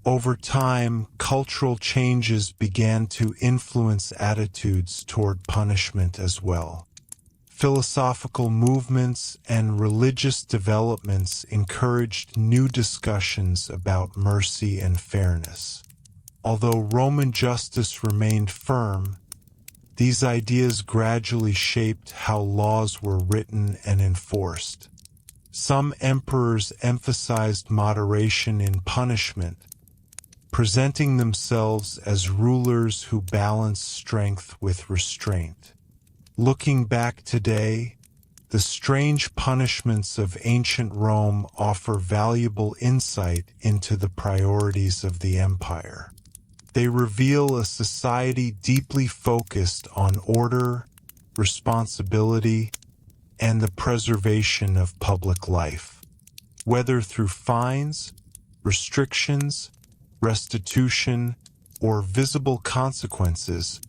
Over time, cultural changes began to influence attitudes toward punishment as well. Philosophical movements and religious developments encouraged new discussions about mercy and fairness. Although Roman justice remained firm, these ideas gradually shaped how laws were written and enforced. Some emperors emphasized moderation in punishment, presenting themselves as rulers who balanced strength with restraint. Looking back today, the strange punishments of ancient Rome offer valuable insight into the priorities of the empire. They reveal a society deeply focused on order, responsibility, and the preservation of public life. Whether through fines, restrictions, restitution, or visible consequences,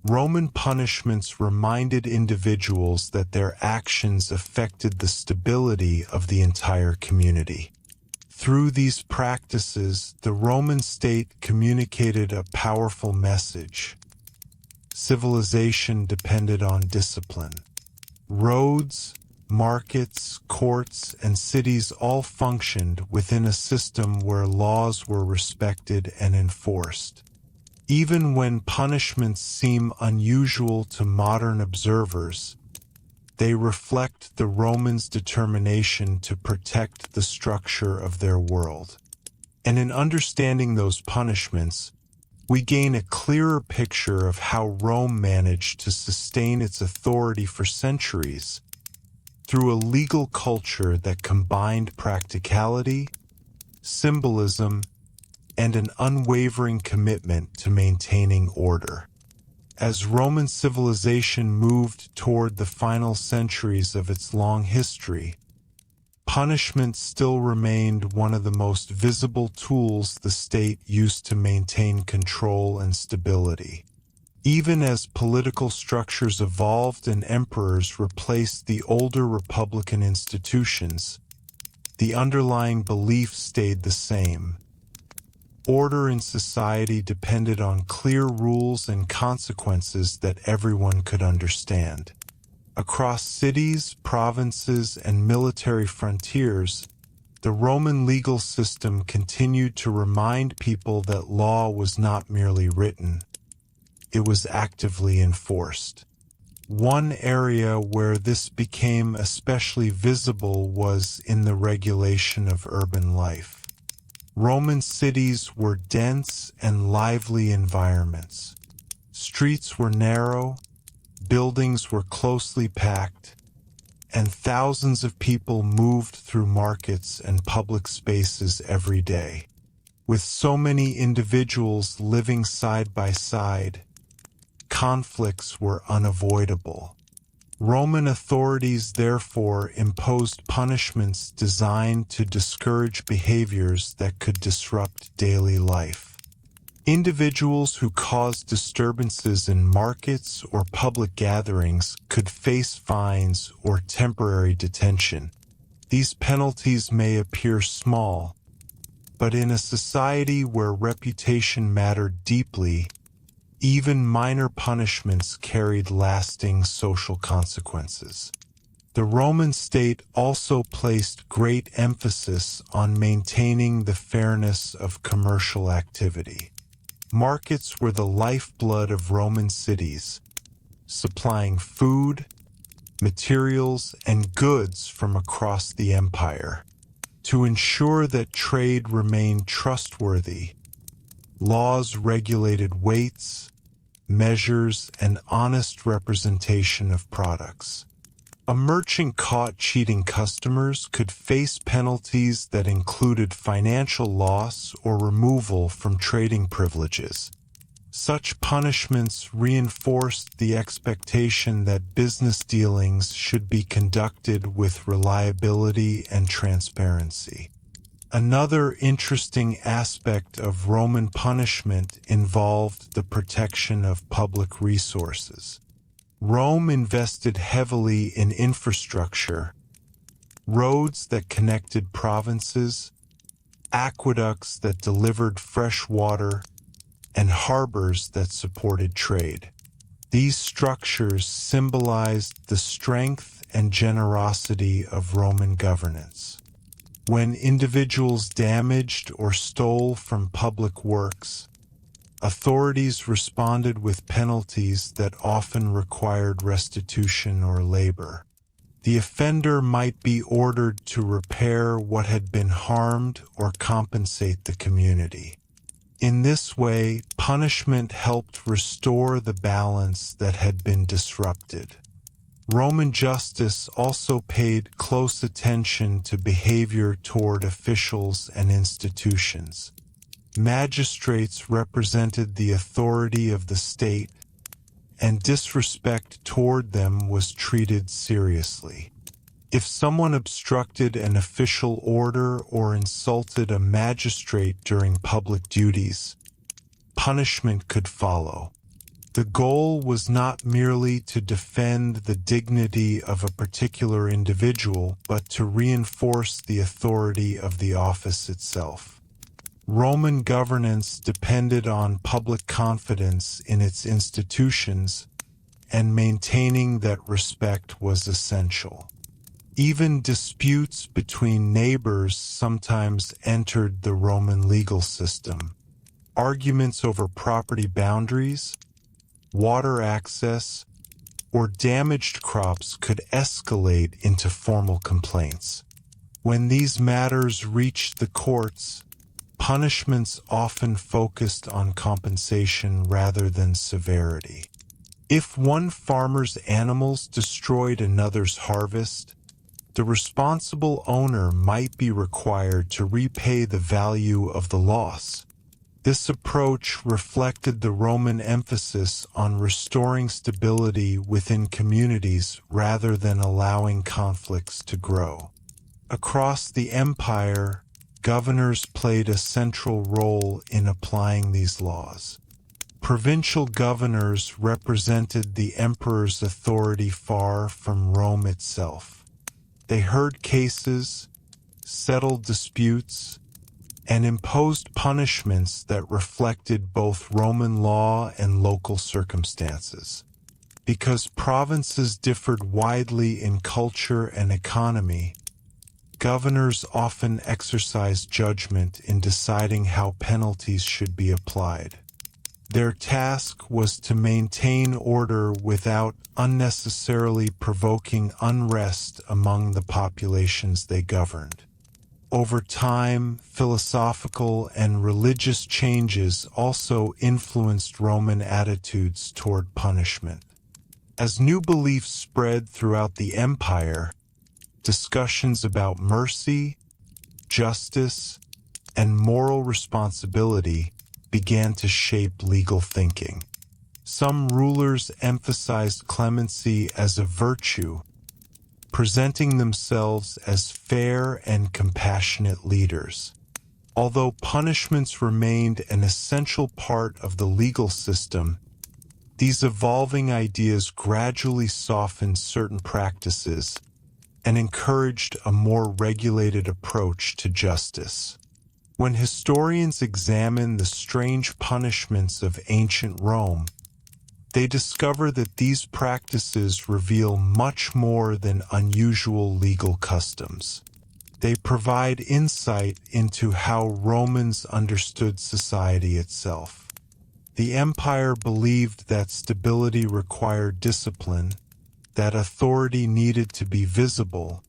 Roman punishments reminded individuals that their actions affected the stability of the entire community. Through these practices, the Roman state communicated a powerful message. Civilization depended on discipline. Roads, markets, courts, and cities all functioned within a system where laws were respected and enforced. Even when punishments seem unusual to modern observers, they reflect the Romans' determination to protect the structure of their world. And in understanding those punishments, we gain a clearer picture of how Rome managed to sustain its authority for centuries through a legal culture that combined practicality, symbolism, and an unwavering commitment to maintaining order. As Roman civilization moved toward the final centuries of its long history, punishment still remained one of the most visible tools the state used to maintain control and stability. Even as political structures evolved and emperors replaced the older republican institutions, the underlying belief stayed the same. Order in society depended on clear rules and consequences that everyone could understand. Across cities, provinces, and military frontiers, the Roman legal system continued to remind people that law was not merely written, it was actively enforced. One area where this became especially visible was in the regulation of urban life. Roman cities were dense and lively environments. Streets were narrow, buildings were closely packed, and thousands of people moved through markets and public spaces every day. With so many individuals living side by side, conflicts were unavoidable. Roman authorities therefore imposed punishments designed to discourage behaviors that could disrupt daily life. Individuals who caused disturbances in markets or public gatherings could face fines or temporary detention. These penalties may appear small, but in a society where reputation mattered deeply, even minor punishments carried lasting social consequences. The Roman state also placed great emphasis on maintaining the fairness of commercial activity. Markets were the lifeblood of Roman cities, supplying food, materials, and goods from across the empire. To ensure that trade remained trustworthy, laws regulated weights, measures, and honest representation of products. A merchant caught cheating customers could face penalties that included financial loss or removal from trading privileges. Such punishments reinforced the expectation that business dealings should be conducted with reliability and transparency. Another interesting aspect of Roman punishment involved the protection of public resources. Rome invested heavily in infrastructure, roads that connected provinces, aqueducts that delivered fresh water, and harbors that supported trade. These structures symbolized the strength and generosity of Roman governance. When individuals damaged or stole from public works, authorities responded with penalties that often required restitution or labor. The offender might be ordered to repair what had been harmed or compensate the community. In this way, punishment helped restore the balance that had been disrupted. Roman justice also paid close attention to behavior toward officials and institutions. Magistrates represented the authority of the state, and disrespect toward them was treated seriously. If someone obstructed an official order or insulted a magistrate during public duties, punishment could follow. The goal was not merely to defend the dignity of a particular individual, but to reinforce the authority of the office itself. Roman governance depended on public confidence in its institutions, and maintaining that respect was essential. Even disputes between neighbors sometimes entered the Roman legal system. Arguments over property boundaries, water access, or damaged crops could escalate into formal complaints. When these matters reached the courts, punishments often focused on compensation rather than severity. If one farmer's animals destroyed another's harvest, the responsible owner might be required to repay the value of the loss. This approach reflected the Roman emphasis on restoring stability within communities rather than allowing conflicts to grow. Across the empire, governors played a central role in applying these laws. Provincial governors represented the emperor's authority far from Rome itself. They heard cases, settled disputes, and imposed punishments that reflected both Roman law and local circumstances. Because provinces differed widely in culture and economy, governors often exercised judgment in deciding how penalties should be applied. Their task was to maintain order without unnecessarily provoking unrest among the populations they governed. Over time, philosophical and religious changes also influenced Roman attitudes toward punishment. As new beliefs spread throughout the empire, discussions about mercy, justice, and moral responsibility began to shape legal thinking. Some rulers emphasized clemency as a virtue, presenting themselves as fair and compassionate leaders. Although punishments remained an essential part of the legal system, these evolving ideas gradually softened certain practices and encouraged a more regulated approach to justice. When historians examine the strange punishments of ancient Rome, they discover that these practices reveal much more than unusual legal customs. They provide insight into how Romans understood society itself. The empire believed that stability required discipline, that authority needed to be visible,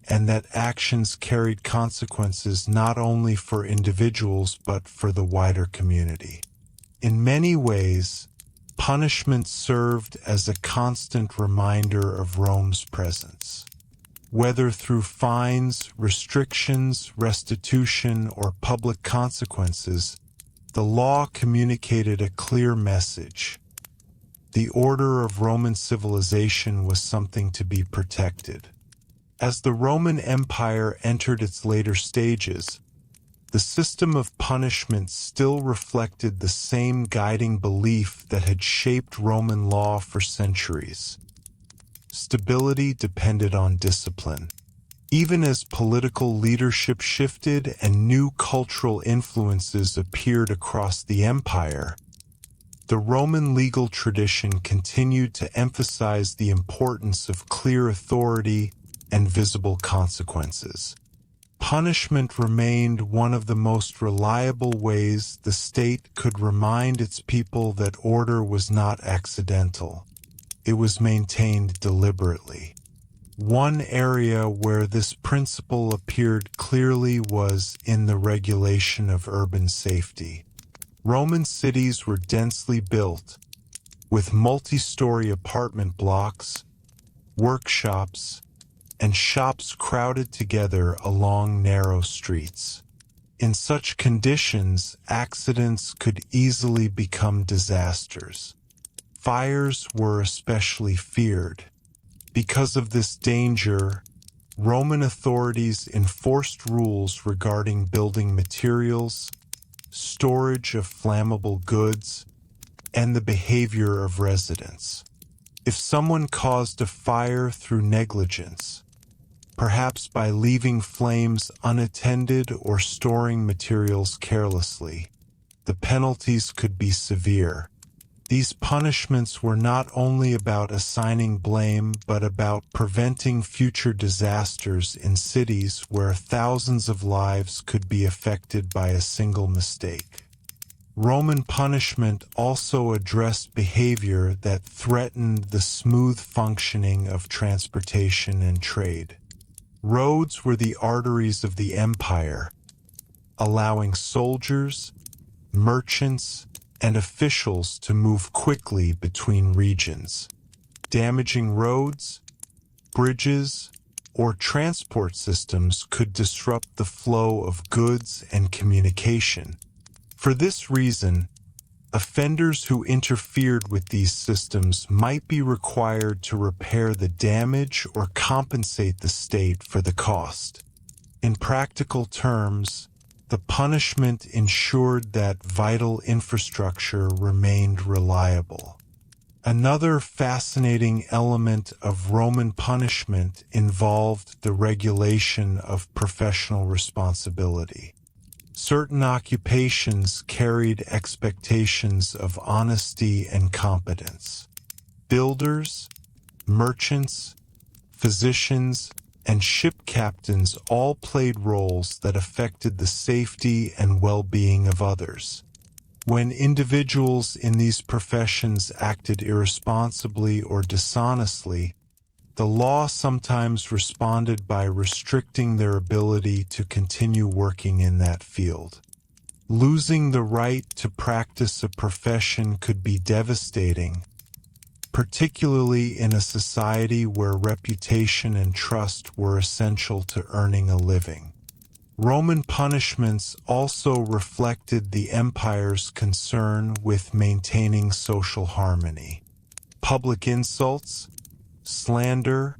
and that actions carried consequences not only for individuals but for the wider community. In many ways, punishment served as a constant reminder of Rome's presence. Whether through fines, restrictions, restitution, or public consequences, the law communicated a clear message. The order of Roman civilization was something to be protected. As the Roman Empire entered its later stages, the system of punishment still reflected the same guiding belief that had shaped Roman law for centuries. Stability depended on discipline. Even as political leadership shifted and new cultural influences appeared across the empire, the Roman legal tradition continued to emphasize the importance of clear authority and visible consequences. Punishment remained one of the most reliable ways the state could remind its people that order was not accidental. It was maintained deliberately. One area where this principle appeared clearly was in the regulation of urban safety. Roman cities were densely built, with multi-story apartment blocks, workshops, and shops crowded together along narrow streets. In such conditions, accidents could easily become disasters. Fires were especially feared. Because of this danger, Roman authorities enforced rules regarding building materials, storage of flammable goods, and the behavior of residents. If someone caused a fire through negligence, perhaps by leaving flames unattended or storing materials carelessly, the penalties could be severe. These punishments were not only about assigning blame but about preventing future disasters in cities where thousands of lives could be affected by a single mistake. Roman punishment also addressed behavior that threatened the smooth functioning of transportation and trade. Roads were the arteries of the empire, allowing soldiers, merchants, and officials to move quickly between regions. Damaging roads, bridges, or transport systems could disrupt the flow of goods and communication. For this reason, offenders who interfered with these systems might be required to repair the damage or compensate the state for the cost. In practical terms, the punishment ensured that vital infrastructure remained reliable. Another fascinating element of Roman punishment involved the regulation of professional responsibility. Certain occupations carried expectations of honesty and competence. Builders, merchants, physicians, and ship captains all played roles that affected the safety and well-being of others. When individuals in these professions acted irresponsibly or dishonestly, the law sometimes responded by restricting their ability to continue working in that field. Losing the right to practice a profession could be devastating, particularly in a society where reputation and trust were essential to earning a living. Roman punishments also reflected the empire's concern with maintaining social harmony. Public insults, slander,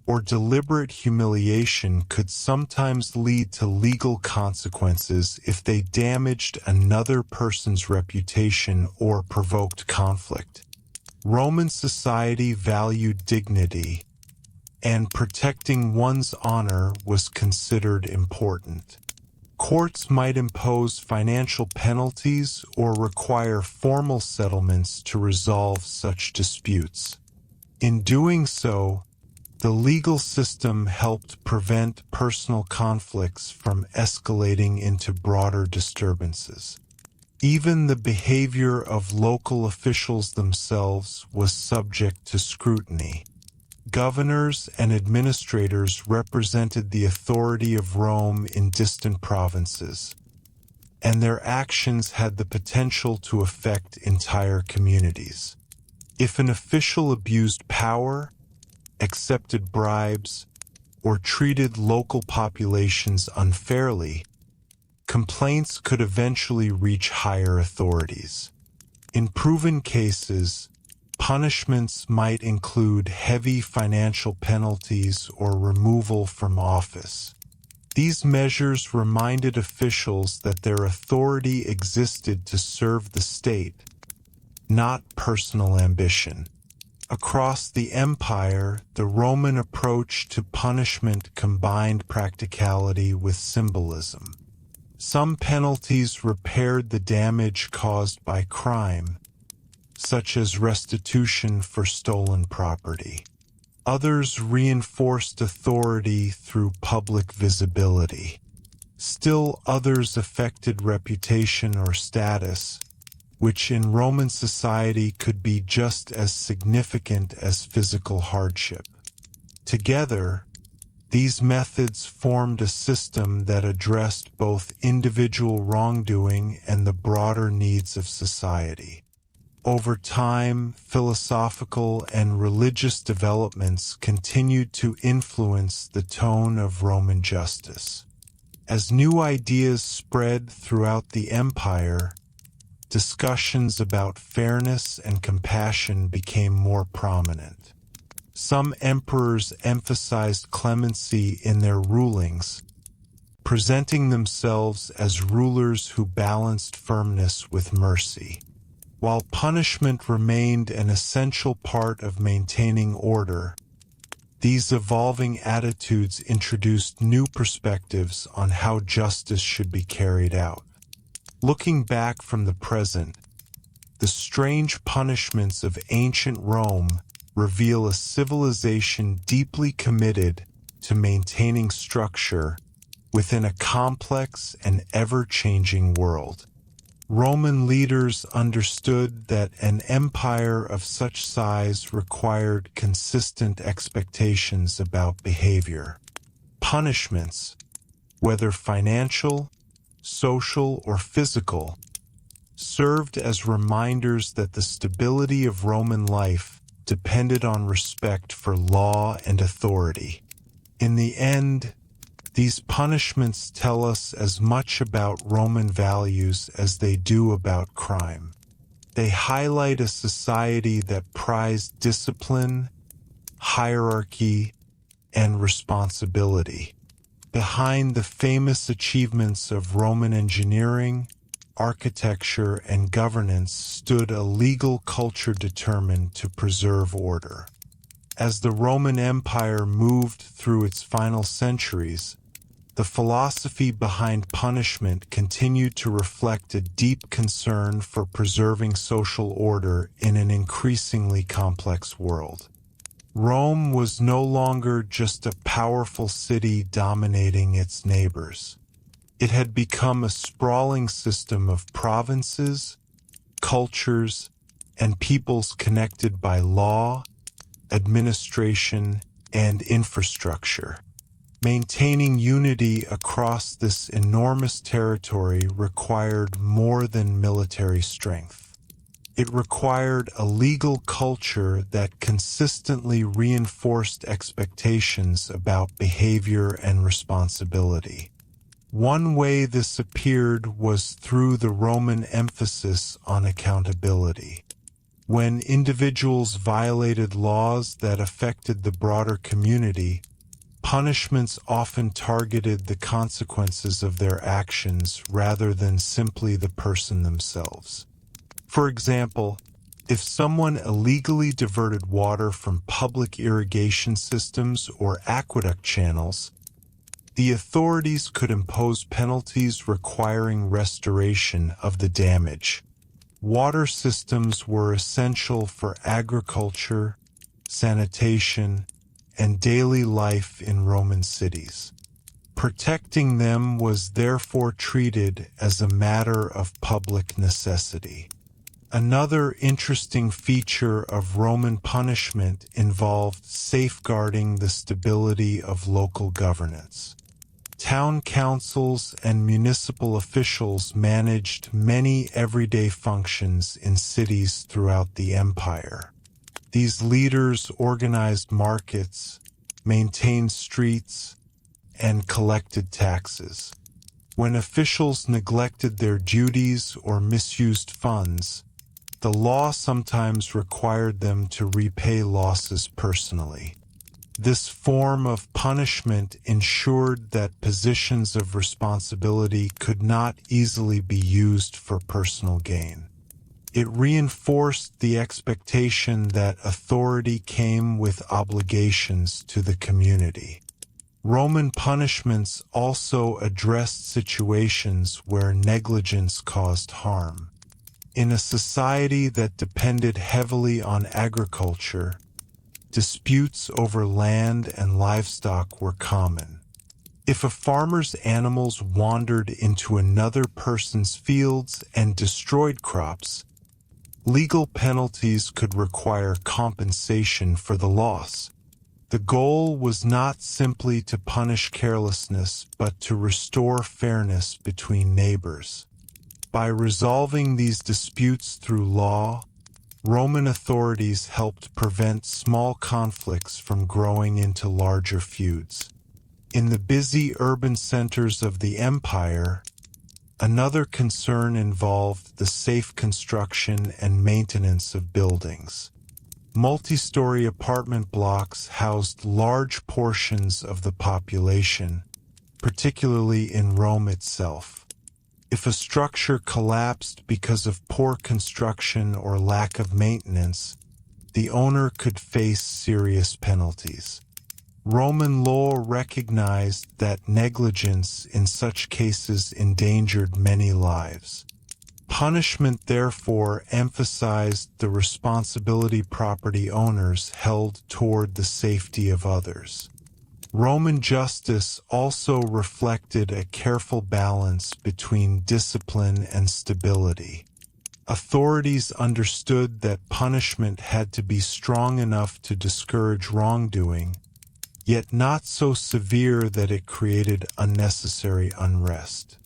or deliberate humiliation could sometimes lead to legal consequences if they damaged another person's reputation or provoked conflict. Roman society valued dignity, and protecting one's honor was considered important. Courts might impose financial penalties or require formal settlements to resolve such disputes. In doing so, the legal system helped prevent personal conflicts from escalating into broader disturbances. Even the behavior of local officials themselves was subject to scrutiny. Governors and administrators represented the authority of Rome in distant provinces, and their actions had the potential to affect entire communities. If an official abused power, accepted bribes, or treated local populations unfairly, complaints could eventually reach higher authorities. In proven cases, punishments might include heavy financial penalties or removal from office. These measures reminded officials that their authority existed to serve the state, not personal ambition. Across the empire, the Roman approach to punishment combined practicality with symbolism. Some penalties repaired the damage caused by crime, such as restitution for stolen property. Others reinforced authority through public visibility. Still others affected reputation or status, which in Roman society could be just as significant as physical hardship. Together, these methods formed a system that addressed both individual wrongdoing and the broader needs of society. Over time, philosophical and religious developments continued to influence the tone of Roman justice. As new ideas spread throughout the empire, discussions about fairness and compassion became more prominent. Some emperors emphasized clemency in their rulings, presenting themselves as rulers who balanced firmness with mercy. While punishment remained an essential part of maintaining order, these evolving attitudes introduced new perspectives on how justice should be carried out. Looking back from the present, the strange punishments of ancient Rome reveal a civilization deeply committed to maintaining structure within a complex and ever-changing world. Roman leaders understood that an empire of such size required consistent expectations about behavior. Punishments, whether financial, social, or physical, served as reminders that the stability of Roman life depended on respect for law and authority. In the end, these punishments tell us as much about Roman values as they do about crime. They highlight a society that prized discipline, hierarchy, and responsibility. Behind the famous achievements of Roman engineering, architecture, and governance stood a legal culture determined to preserve order. As the Roman Empire moved through its final centuries, the philosophy behind punishment continued to reflect a deep concern for preserving social order in an increasingly complex world. Rome was no longer just a powerful city dominating its neighbors. It had become a sprawling system of provinces, cultures, and peoples connected by law, administration, and infrastructure. Maintaining unity across this enormous territory required more than military strength. It required a legal culture that consistently reinforced expectations about behavior and responsibility. One way this appeared was through the Roman emphasis on accountability. When individuals violated laws that affected the broader community, punishments often targeted the consequences of their actions rather than simply the person themselves. For example, if someone illegally diverted water from public irrigation systems or aqueduct channels, the authorities could impose penalties requiring restoration of the damage. Water systems were essential for agriculture, sanitation, and daily life in Roman cities. Protecting them was therefore treated as a matter of public necessity. Another interesting feature of Roman punishment involved safeguarding the stability of local governance. Town councils and municipal officials managed many everyday functions in cities throughout the empire. These leaders organized markets, maintained streets, and collected taxes. When officials neglected their duties or misused funds, the law sometimes required them to repay losses personally. This form of punishment ensured that positions of responsibility could not easily be used for personal gain. It reinforced the expectation that authority came with obligations to the community. Roman punishments also addressed situations where negligence caused harm. In a society that depended heavily on agriculture, disputes over land and livestock were common. If a farmer's animals wandered into another person's fields and destroyed crops, legal penalties could require compensation for the loss. The goal was not simply to punish carelessness, but to restore fairness between neighbors. By resolving these disputes through law, Roman authorities helped prevent small conflicts from growing into larger feuds. In the busy urban centers of the empire, another concern involved the safe construction and maintenance of buildings. Multi-story apartment blocks housed large portions of the population, particularly in Rome itself. If a structure collapsed because of poor construction or lack of maintenance, the owner could face serious penalties. Roman law recognized that negligence in such cases endangered many lives. Punishment therefore emphasized the responsibility property owners held toward the safety of others. Roman justice also reflected a careful balance between discipline and stability. Authorities understood that punishment had to be strong enough to discourage wrongdoing, yet not so severe that it created unnecessary unrest.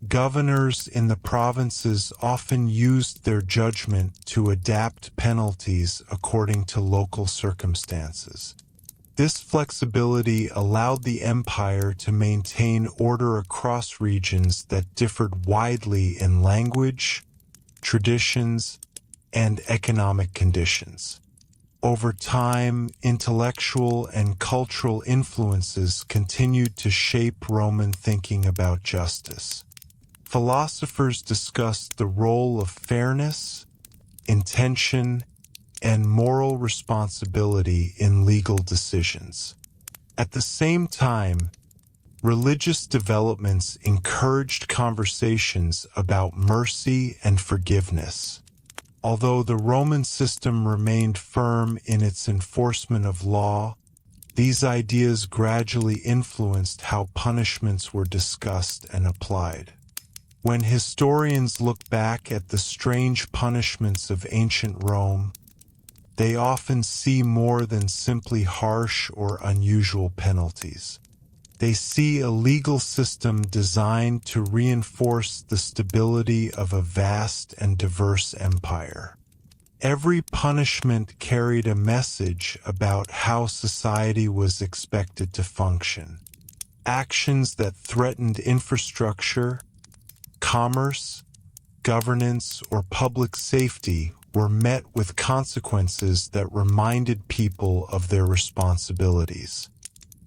Governors in the provinces often used their judgment to adapt penalties according to local circumstances. This flexibility allowed the empire to maintain order across regions that differed widely in language, traditions, and economic conditions. Over time, intellectual and cultural influences continued to shape Roman thinking about justice. Philosophers discussed the role of fairness, intention, and moral responsibility in legal decisions. At the same time, religious developments encouraged conversations about mercy and forgiveness. Although the Roman system remained firm in its enforcement of law, these ideas gradually influenced how punishments were discussed and applied. When historians look back at the strange punishments of ancient Rome, they often see more than simply harsh or unusual penalties. They see a legal system designed to reinforce the stability of a vast and diverse empire. Every punishment carried a message about how society was expected to function. Actions that threatened infrastructure, commerce, governance, or public safety were met with consequences that reminded people of their responsibilities.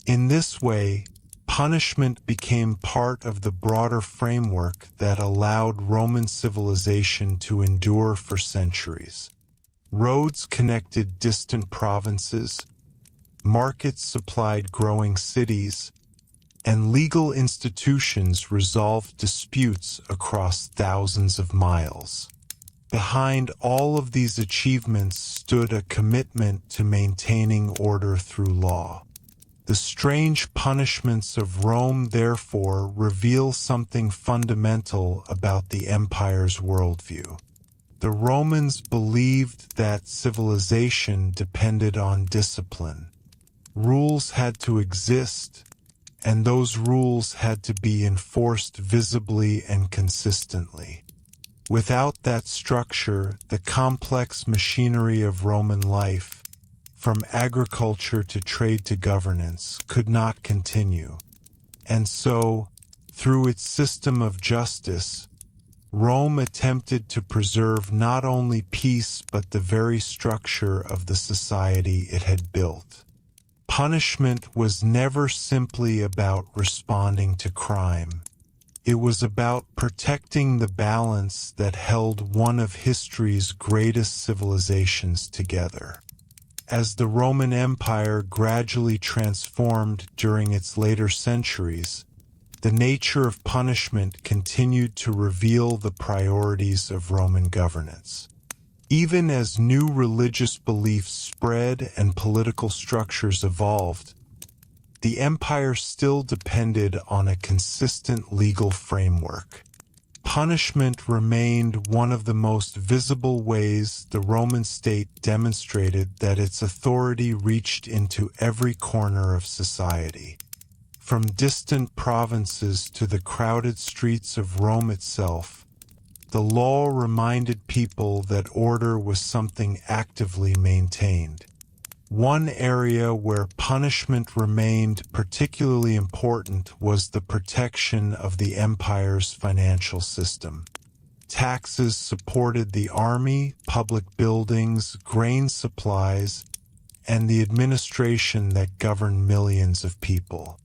In this way, punishment became part of the broader framework that allowed Roman civilization to endure for centuries. Roads connected distant provinces, markets supplied growing cities, and legal institutions resolved disputes across thousands of miles. Behind all of these achievements stood a commitment to maintaining order through law. The strange punishments of Rome therefore reveal something fundamental about the empire's worldview. The Romans believed that civilization depended on discipline. Rules had to exist, and those rules had to be enforced visibly and consistently. Without that structure, the complex machinery of Roman life, from agriculture to trade to governance, could not continue. And so, through its system of justice, Rome attempted to preserve not only peace but the very structure of the society it had built. Punishment was never simply about responding to crime. It was about protecting the balance that held one of history's greatest civilizations together. As the Roman Empire gradually transformed during its later centuries, the nature of punishment continued to reveal the priorities of Roman governance. Even as new religious beliefs spread and political structures evolved, the empire still depended on a consistent legal framework. Punishment remained one of the most visible ways the Roman state demonstrated that its authority reached into every corner of society. From distant provinces to the crowded streets of Rome itself, the law reminded people that order was something actively maintained. One area where punishment remained particularly important was the protection of the empire's financial system. Taxes supported the army, public buildings, grain supplies, and the administration that governed millions of people.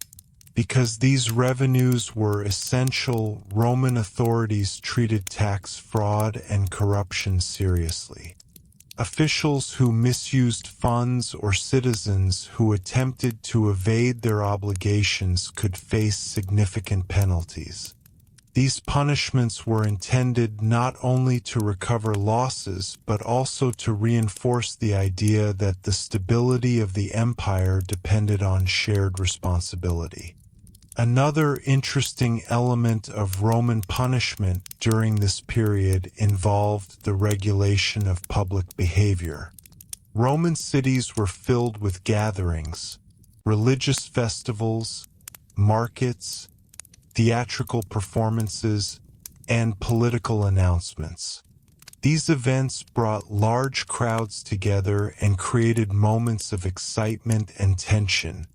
Because these revenues were essential, Roman authorities treated tax fraud and corruption seriously. Officials who misused funds or citizens who attempted to evade their obligations could face significant penalties. These punishments were intended not only to recover losses but also to reinforce the idea that the stability of the empire depended on shared responsibility. Another interesting element of Roman punishment during this period involved the regulation of public behavior. Roman cities were filled with gatherings, religious festivals, markets, theatrical performances, and political announcements. These events brought large crowds together and created moments of excitement and tension.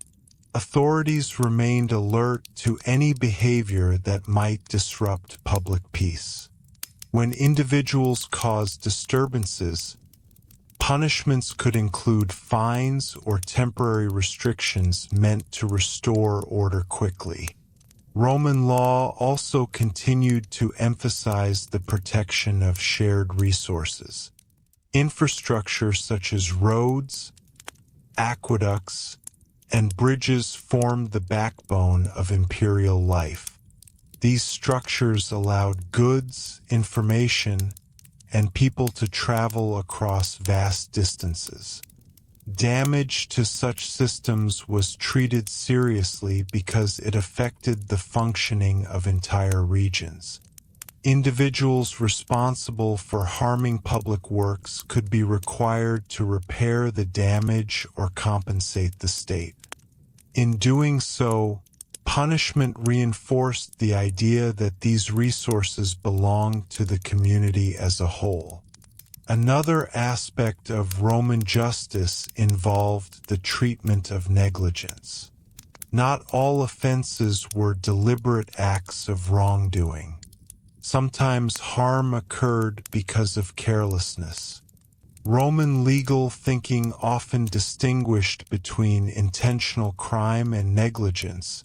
Authorities remained alert to any behavior that might disrupt public peace. When individuals caused disturbances, punishments could include fines or temporary restrictions meant to restore order quickly. Roman law also continued to emphasize the protection of shared resources. Infrastructure such as roads, aqueducts, and bridges formed the backbone of imperial life. These structures allowed goods, information, and people to travel across vast distances. Damage to such systems was treated seriously because it affected the functioning of entire regions. Individuals responsible for harming public works could be required to repair the damage or compensate the state. In doing so, punishment reinforced the idea that these resources belonged to the community as a whole. Another aspect of Roman justice involved the treatment of negligence. Not all offenses were deliberate acts of wrongdoing. Sometimes harm occurred because of carelessness. Roman legal thinking often distinguished between intentional crime and negligence,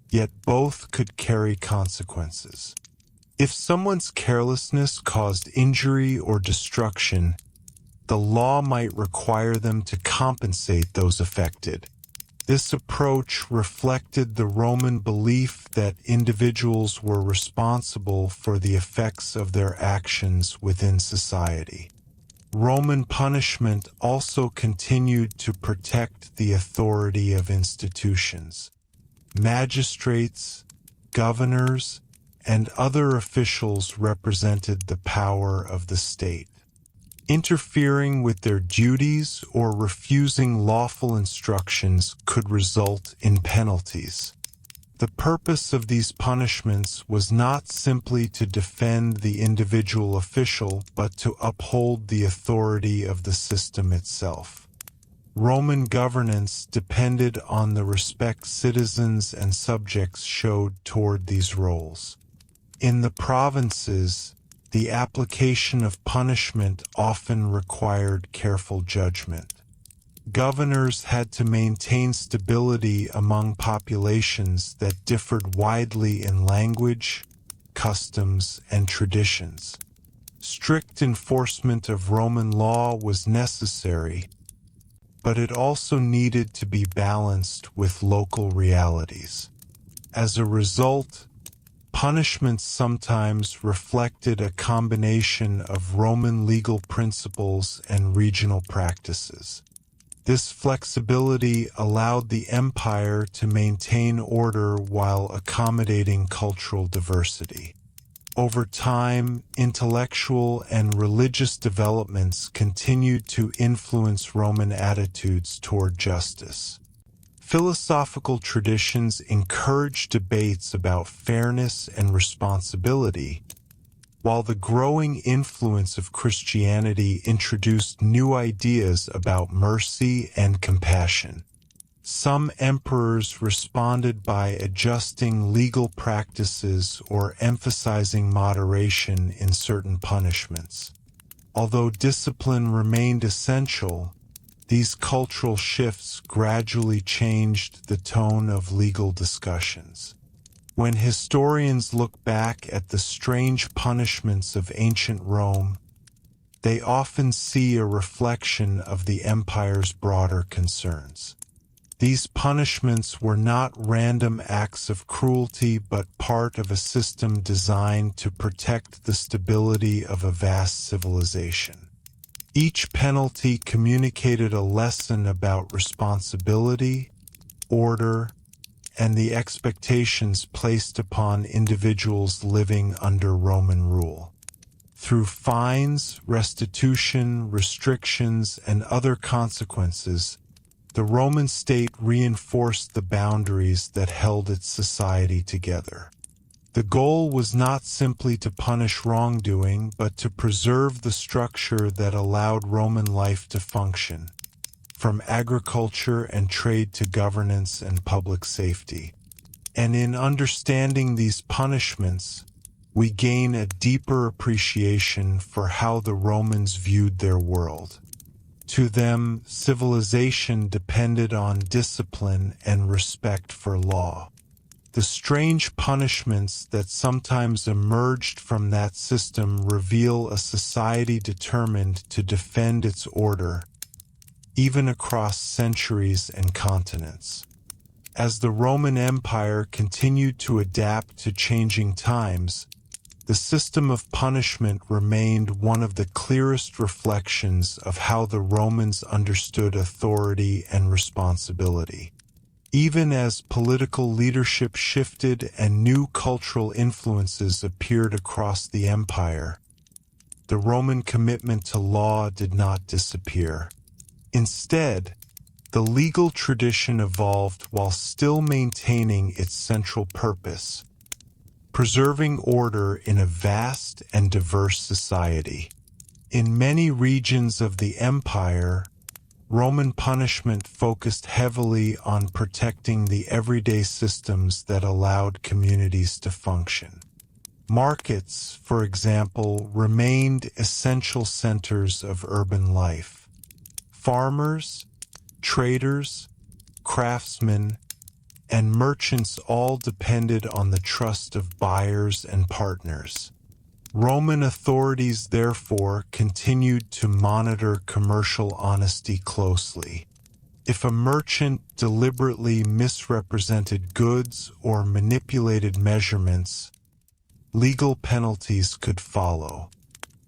yet both could carry consequences. If someone's carelessness caused injury or destruction, the law might require them to compensate those affected. This approach reflected the Roman belief that individuals were responsible for the effects of their actions within society. Roman punishment also continued to protect the authority of institutions. Magistrates, governors, and other officials represented the power of the state. Interfering with their duties or refusing lawful instructions could result in penalties. The purpose of these punishments was not simply to defend the individual official, but to uphold the authority of the system itself. Roman governance depended on the respect citizens and subjects showed toward these roles. In the provinces, the application of punishment often required careful judgment. Governors had to maintain stability among populations that differed widely in language, customs, and traditions. Strict enforcement of Roman law was necessary, but it also needed to be balanced with local realities. As a result, punishments sometimes reflected a combination of Roman legal principles and regional practices. This flexibility allowed the empire to maintain order while accommodating cultural diversity. Over time, intellectual and religious developments continued to influence Roman attitudes toward justice. Philosophical traditions encouraged debates about fairness and responsibility, while the growing influence of Christianity introduced new ideas about mercy and compassion. Some emperors responded by adjusting legal practices or emphasizing moderation in certain punishments. Although discipline remained essential, these cultural shifts gradually changed the tone of legal discussions. When historians look back at the strange punishments of ancient Rome, they often see a reflection of the empire's broader concerns. These punishments were not random acts of cruelty but part of a system designed to protect the stability of a vast civilization. Each penalty communicated a lesson about responsibility, order, and the expectations placed upon individuals living under Roman rule. Through fines, restitution, restrictions, and other consequences, the Roman state reinforced the boundaries that held its society together. The goal was not simply to punish wrongdoing, but to preserve the structure that allowed Roman life to function, from agriculture and trade to governance and public safety. And in understanding these punishments, we gain a deeper appreciation for how the Romans viewed their world. To them, civilization depended on discipline and respect for law. The strange punishments that sometimes emerged from that system reveal a society determined to defend its order, even across centuries and continents. As the Roman Empire continued to adapt to changing times, the system of punishment remained one of the clearest reflections of how the Romans understood authority and responsibility. Even as political leadership shifted and new cultural influences appeared across the empire, the Roman commitment to law did not disappear. Instead, the legal tradition evolved while still maintaining its central purpose, preserving order in a vast and diverse society. In many regions of the empire, Roman punishment focused heavily on protecting the everyday systems that allowed communities to function. Markets, for example, remained essential centers of urban life. Farmers, traders, craftsmen, and merchants all depended on the trust of buyers and partners. Roman authorities therefore continued to monitor commercial honesty closely. If a merchant deliberately misrepresented goods or manipulated measurements, legal penalties could follow.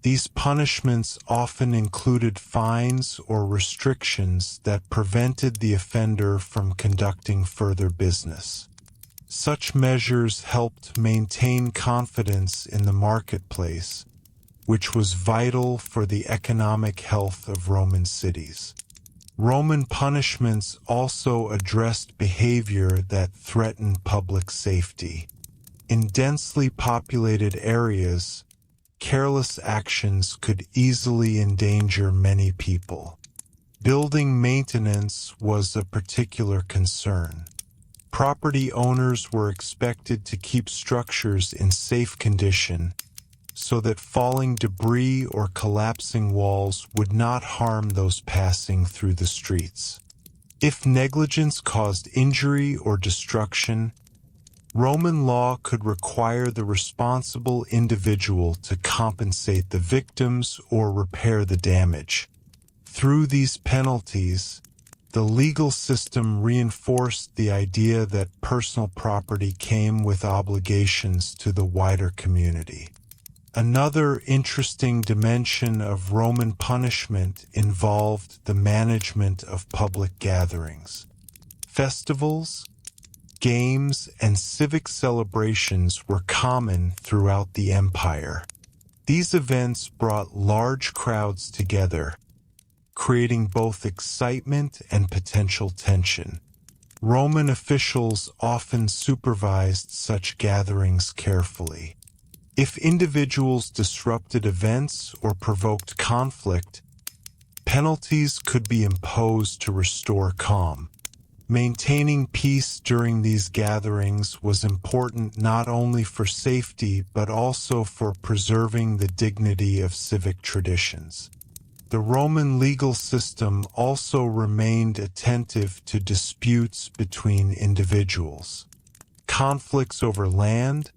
These punishments often included fines or restrictions that prevented the offender from conducting further business. Such measures helped maintain confidence in the marketplace, which was vital for the economic health of Roman cities. Roman punishments also addressed behavior that threatened public safety. In densely populated areas, careless actions could easily endanger many people. Building maintenance was a particular concern. Property owners were expected to keep structures in safe condition so that falling debris or collapsing walls would not harm those passing through the streets. If negligence caused injury or destruction, Roman law could require the responsible individual to compensate the victims or repair the damage. Through these penalties, the legal system reinforced the idea that personal property came with obligations to the wider community. Another interesting dimension of Roman punishment involved the management of public gatherings. Festivals, games, and civic celebrations were common throughout the empire. These events brought large crowds together, creating both excitement and potential tension. Roman officials often supervised such gatherings carefully. If individuals disrupted events or provoked conflict, penalties could be imposed to restore calm. Maintaining peace during these gatherings was important not only for safety but also for preserving the dignity of civic traditions. The Roman legal system also remained attentive to disputes between individuals. Conflicts over land,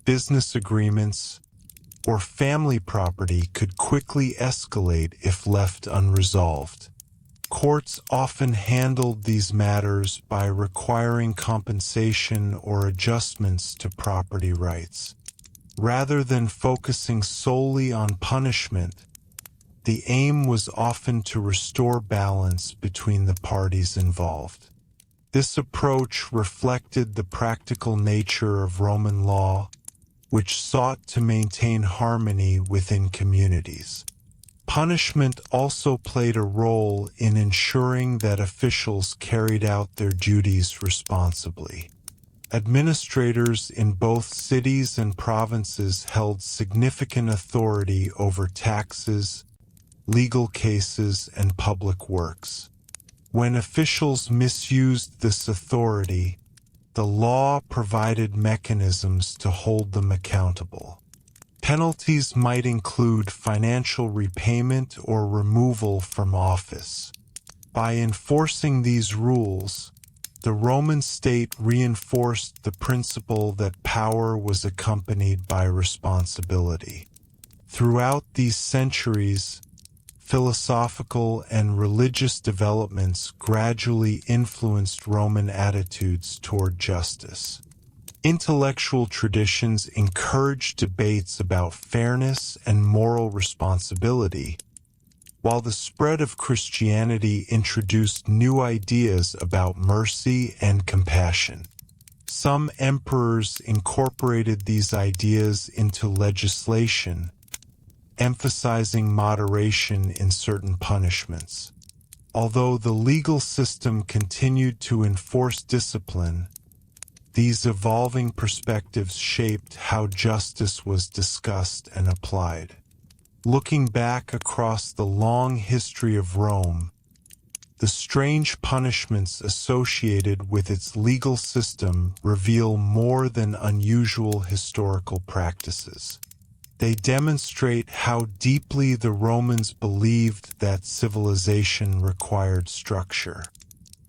business agreements, or family property could quickly escalate if left unresolved. Courts often handled these matters by requiring compensation or adjustments to property rights. Rather than focusing solely on punishment, the aim was often to restore balance between the parties involved. This approach reflected the practical nature of Roman law, which sought to maintain harmony within communities. Punishment also played a role in ensuring that officials carried out their duties responsibly. Administrators in both cities and provinces held significant authority over taxes, legal cases, and public works. When officials misused this authority, the law provided mechanisms to hold them accountable. Penalties might include financial repayment or removal from office. By enforcing these rules, the Roman state reinforced the principle that power was accompanied by responsibility. Throughout these centuries, philosophical and religious developments gradually influenced Roman attitudes toward justice. Intellectual traditions encouraged debates about fairness and moral responsibility, while the spread of Christianity introduced new ideas about mercy and compassion. Some emperors incorporated these ideas into legislation, emphasizing moderation in certain punishments. Although the legal system continued to enforce discipline, these evolving perspectives shaped how justice was discussed and applied. Looking back across the long history of Rome, the strange punishments associated with its legal system reveal more than unusual historical practices. They demonstrate how deeply the Romans believed that civilization required structure.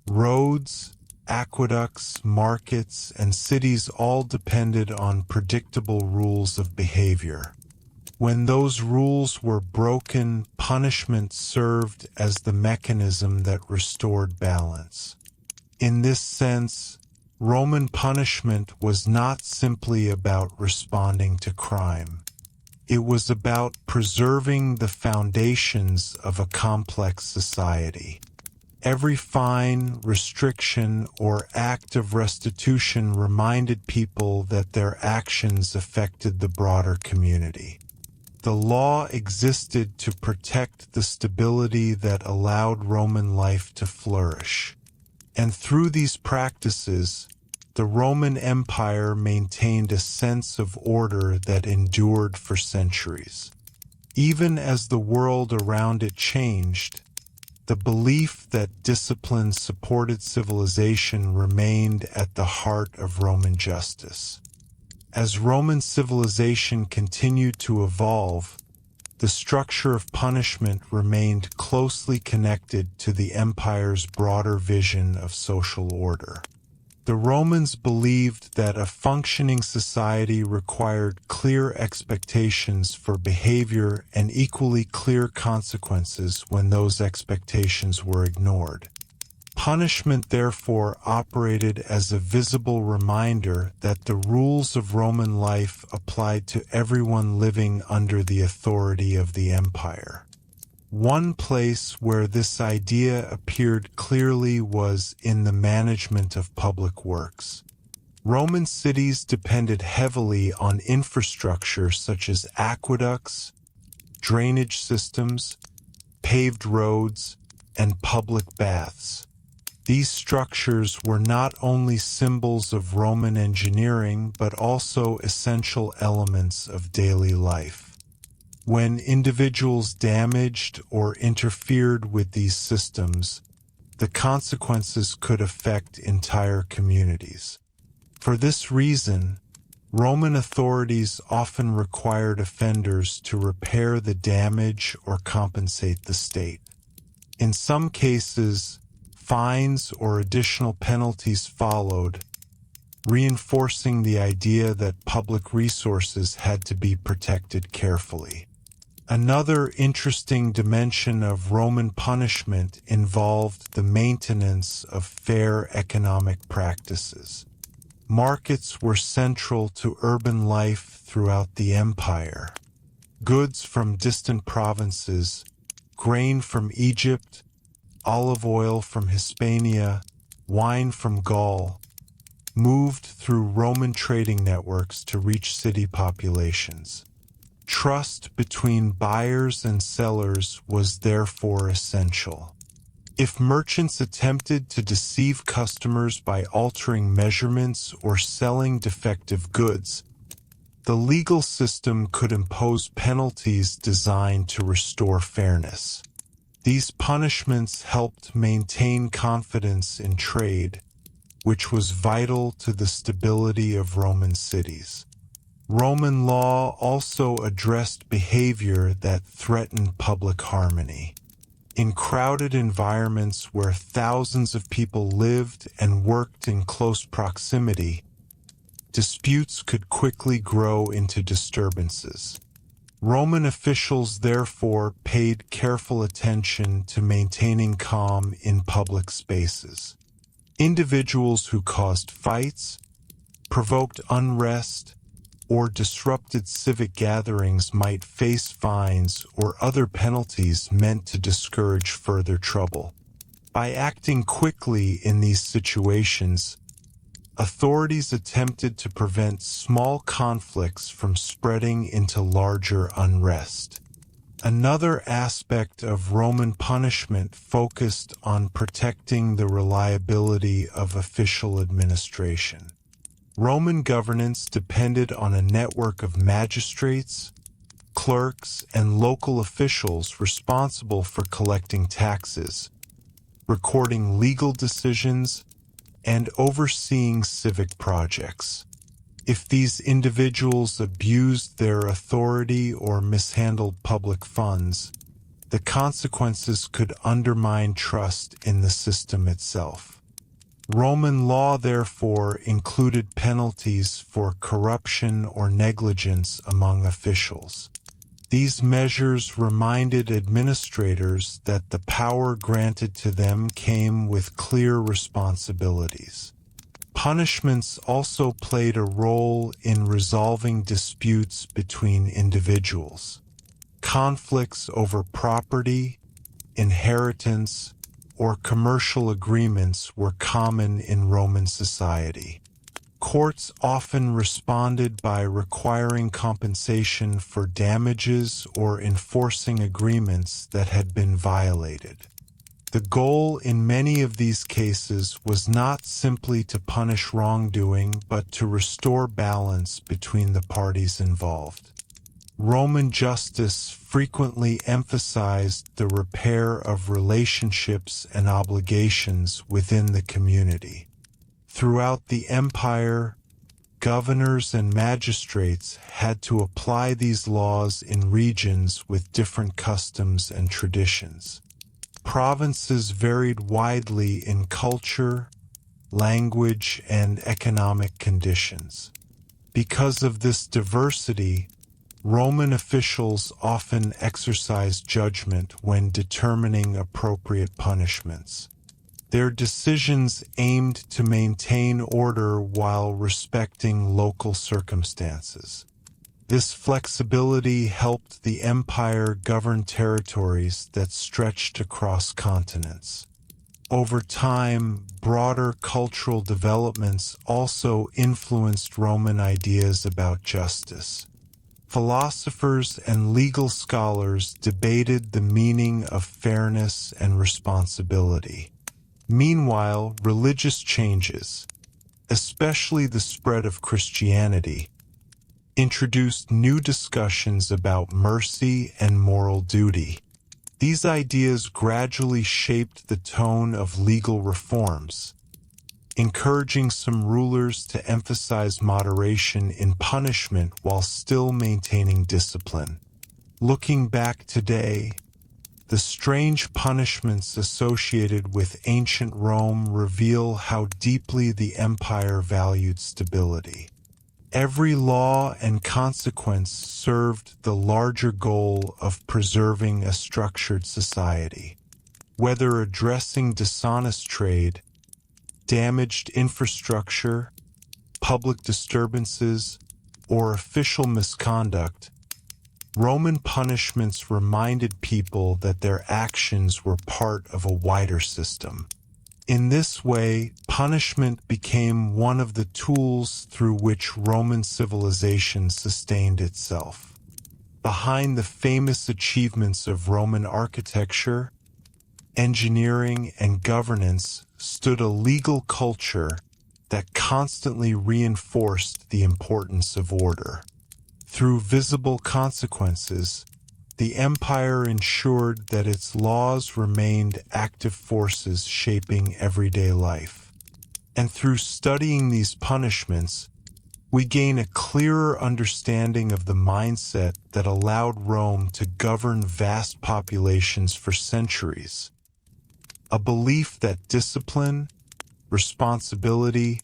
Roads, aqueducts, markets, and cities all depended on predictable rules of behavior. When those rules were broken, punishment served as the mechanism that restored balance. In this sense, Roman punishment was not simply about responding to crime. It was about preserving the foundations of a complex society. Every fine, restriction, or act of restitution reminded people that their actions affected the broader community. The law existed to protect the stability that allowed Roman life to flourish. And through these practices, the Roman Empire maintained a sense of order that endured for centuries. Even as the world around it changed, the belief that discipline supported civilization remained at the heart of Roman justice. As Roman civilization continued to evolve, the structure of punishment remained closely connected to the empire's broader vision of social order. The Romans believed that a functioning society required clear expectations for behavior and equally clear consequences when those expectations were ignored. Punishment therefore operated as a visible reminder that the rules of Roman life applied to everyone living under the authority of the empire. One place where this idea appeared clearly was in the management of public works. Roman cities depended heavily on infrastructure such as aqueducts, drainage systems, paved roads, and public baths. These structures were not only symbols of Roman engineering but also essential elements of daily life. When individuals damaged or interfered with these systems, the consequences could affect entire communities. For this reason, Roman authorities often required offenders to repair the damage or compensate the state. In some cases, fines or additional penalties followed, reinforcing the idea that public resources had to be protected carefully. Another interesting dimension of Roman punishment involved the maintenance of fair economic practices. Markets were central to urban life throughout the empire. Goods from distant provinces, grain from Egypt, olive oil from Hispania, wine from Gaul, moved through Roman trading networks to reach city populations. Trust between buyers and sellers was therefore essential. If merchants attempted to deceive customers by altering measurements or selling defective goods, the legal system could impose penalties designed to restore fairness. These punishments helped maintain confidence in trade, which was vital to the stability of Roman cities. Roman law also addressed behavior that threatened public harmony. In crowded environments where thousands of people lived and worked in close proximity, disputes could quickly grow into disturbances. Roman officials therefore paid careful attention to maintaining calm in public spaces. Individuals who caused fights, provoked unrest, or disrupted civic gatherings might face fines or other penalties meant to discourage further trouble. By acting quickly in these situations, authorities attempted to prevent small conflicts from spreading into larger unrest. Another aspect of Roman punishment focused on protecting the reliability of official administration. Roman governance depended on a network of magistrates, clerks, and local officials responsible for collecting taxes, recording legal decisions, and overseeing civic projects. If these individuals abused their authority or mishandled public funds, the consequences could undermine trust in the system itself. Roman law, therefore, included penalties for corruption or negligence among officials. These measures reminded administrators that the power granted to them came with clear responsibilities. Punishments also played a role in resolving disputes between individuals. Conflicts over property, inheritance, or commercial agreements were common in Roman society. Courts often responded by requiring compensation for damages or enforcing agreements that had been violated. The goal in many of these cases was not simply to punish wrongdoing, but to restore balance between the parties involved. Roman justice frequently emphasized the repair of relationships and obligations within the community. Throughout the empire, governors and magistrates had to apply these laws in regions with different customs and traditions. Provinces varied widely in culture, language, and economic conditions. Because of this diversity, Roman officials often exercised judgment when determining appropriate punishments. Their decisions aimed to maintain order while respecting local circumstances. This flexibility helped the empire govern territories that stretched across continents. Over time, broader cultural developments also influenced Roman ideas about justice. Philosophers and legal scholars debated the meaning of fairness and responsibility. Meanwhile, religious changes, especially the spread of Christianity, introduced new discussions about mercy and moral duty. These ideas gradually shaped the tone of legal reforms, encouraging some rulers to emphasize moderation in punishment while still maintaining discipline. Looking back today, the strange punishments associated with ancient Rome reveal how deeply the empire valued stability. Every law and consequence served the larger goal of preserving a structured society. Whether addressing dishonest trade, damaged infrastructure, public disturbances, or official misconduct, Roman punishments reminded people that their actions were part of a wider system. In this way, punishment became one of the tools through which Roman civilization sustained itself. Behind the famous achievements of Roman architecture, engineering, and governance stood a legal culture that constantly reinforced the importance of order. Through visible consequences, the empire ensured that its laws remained active forces shaping everyday life. And through studying these punishments, we gain a clearer understanding of the mindset that allowed Rome to govern vast populations for centuries. A belief that discipline, responsibility,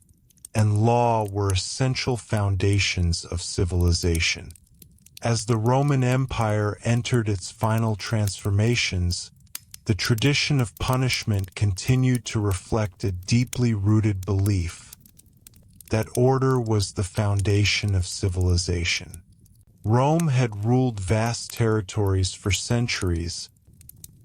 and law were essential foundations of civilization. As the Roman Empire entered its final transformations, the tradition of punishment continued to reflect a deeply rooted belief that order was the foundation of civilization. Rome had ruled vast territories for centuries,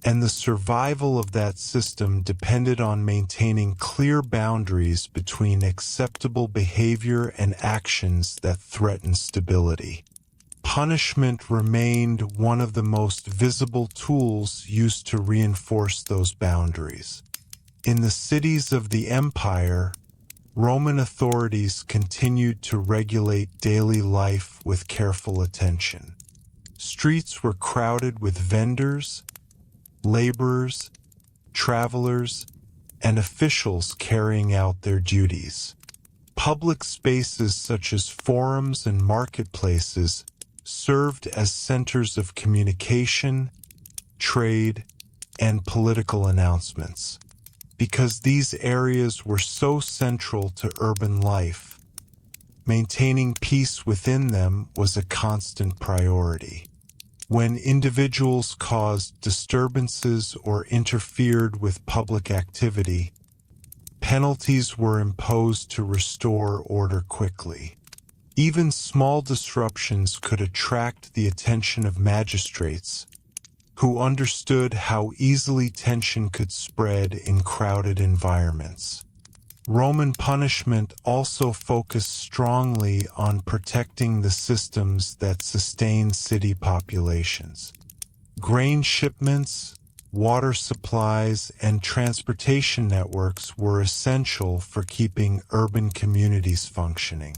and the survival of that system depended on maintaining clear boundaries between acceptable behavior and actions that threatened stability. Punishment remained one of the most visible tools used to reinforce those boundaries. In the cities of the empire, Roman authorities continued to regulate daily life with careful attention. Streets were crowded with vendors, laborers, travelers, and officials carrying out their duties. Public spaces such as forums and marketplaces served as centers of communication, trade, and political announcements. Because these areas were so central to urban life, maintaining peace within them was a constant priority. When individuals caused disturbances or interfered with public activity, penalties were imposed to restore order quickly. Even small disruptions could attract the attention of magistrates, who understood how easily tension could spread in crowded environments. Roman punishment also focused strongly on protecting the systems that sustained city populations. Grain shipments, water supplies, and transportation networks were essential for keeping urban communities functioning.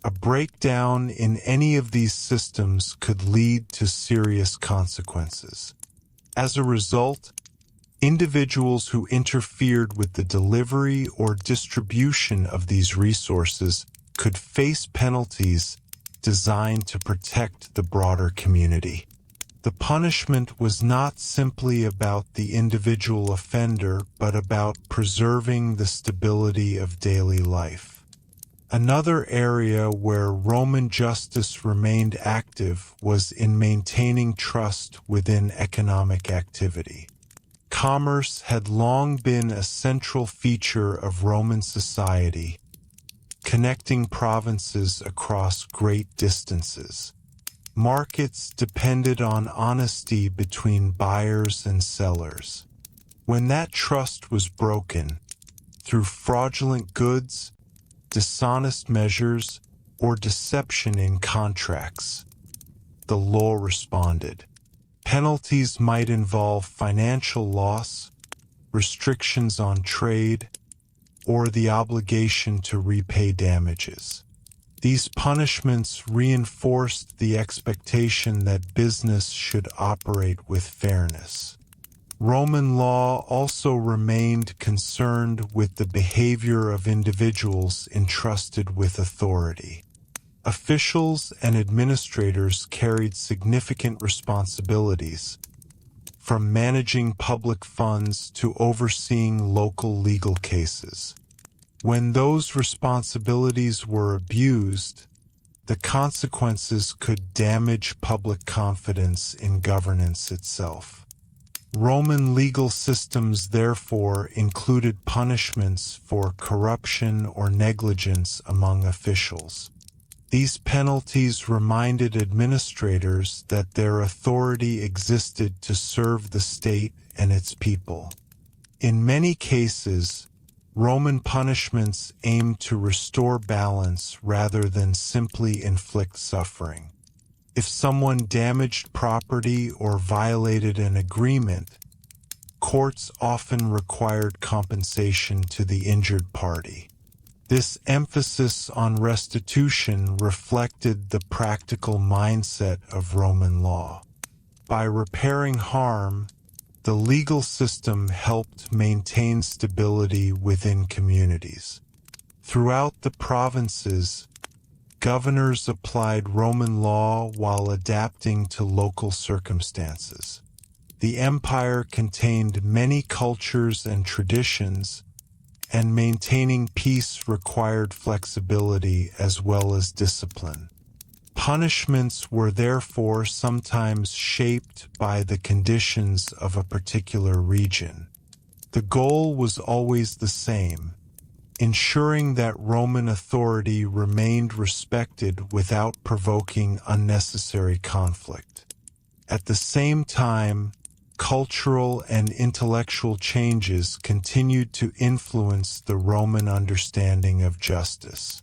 A breakdown in any of these systems could lead to serious consequences. As a result, individuals who interfered with the delivery or distribution of these resources could face penalties designed to protect the broader community. The punishment was not simply about the individual offender, but about preserving the stability of daily life. Another area where Roman justice remained active was in maintaining trust within economic activity. Commerce had long been a central feature of Roman society, connecting provinces across great distances. Markets depended on honesty between buyers and sellers. When that trust was broken, through fraudulent goods, dishonest measures, or deception in contracts, the law responded. Penalties might involve financial loss, restrictions on trade, or the obligation to repay damages. These punishments reinforced the expectation that business should operate with fairness. Roman law also remained concerned with the behavior of individuals entrusted with authority. Officials and administrators carried significant responsibilities, from managing public funds to overseeing local legal cases. When those responsibilities were abused, the consequences could damage public confidence in governance itself. Roman legal systems therefore included punishments for corruption or negligence among officials. These penalties reminded administrators that their authority existed to serve the state and its people. In many cases, Roman punishments aimed to restore balance rather than simply inflict suffering. If someone damaged property or violated an agreement, courts often required compensation to the injured party. This emphasis on restitution reflected the practical mindset of Roman law. By repairing harm, the legal system helped maintain stability within communities. Throughout the provinces, governors applied Roman law while adapting to local circumstances. The empire contained many cultures and traditions, and maintaining peace required flexibility as well as discipline. Punishments were therefore sometimes shaped by the conditions of a particular region. The goal was always the same: ensuring that Roman authority remained respected without provoking unnecessary conflict. At the same time, cultural and intellectual changes continued to influence the Roman understanding of justice.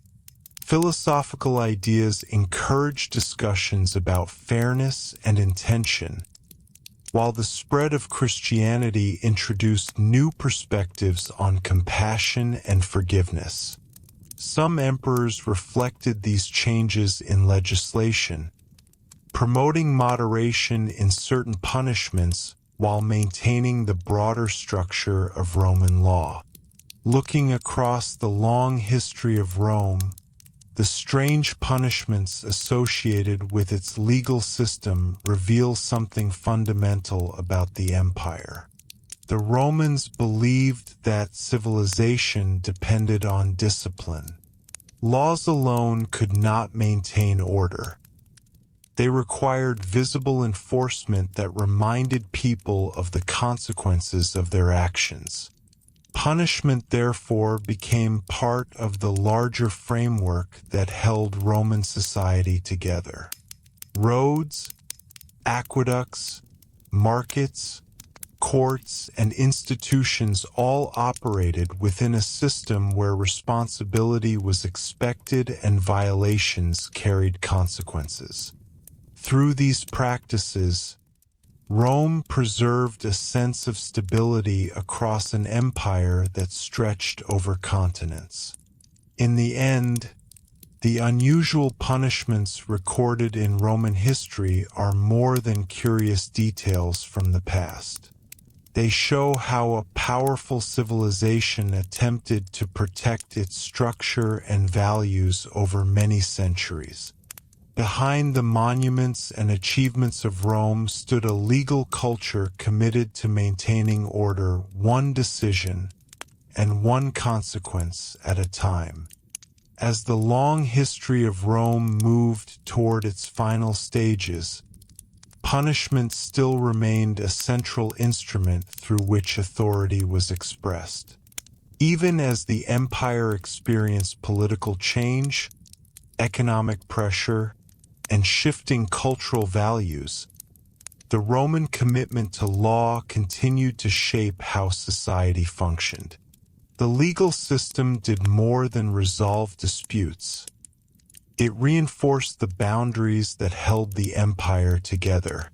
Philosophical ideas encouraged discussions about fairness and intention, while the spread of Christianity introduced new perspectives on compassion and forgiveness. Some emperors reflected these changes in legislation, promoting moderation in certain punishments while maintaining the broader structure of Roman law. Looking across the long history of Rome, the strange punishments associated with its legal system reveal something fundamental about the empire. The Romans believed that civilization depended on discipline. Laws alone could not maintain order. They required visible enforcement that reminded people of the consequences of their actions. Punishment, therefore, became part of the larger framework that held Roman society together. Roads, aqueducts, markets, courts, and institutions all operated within a system where responsibility was expected and violations carried consequences. Through these practices, Rome preserved a sense of stability across an empire that stretched over continents. In the end, the unusual punishments recorded in Roman history are more than curious details from the past. They show how a powerful civilization attempted to protect its structure and values over many centuries. Behind the monuments and achievements of Rome stood a legal culture committed to maintaining order, one decision and one consequence at a time. As the long history of Rome moved toward its final stages, punishment still remained a central instrument through which authority was expressed. Even as the empire experienced political change, economic pressure, and shifting cultural values, the Roman commitment to law continued to shape how society functioned. The legal system did more than resolve disputes. It reinforced the boundaries that held the empire together.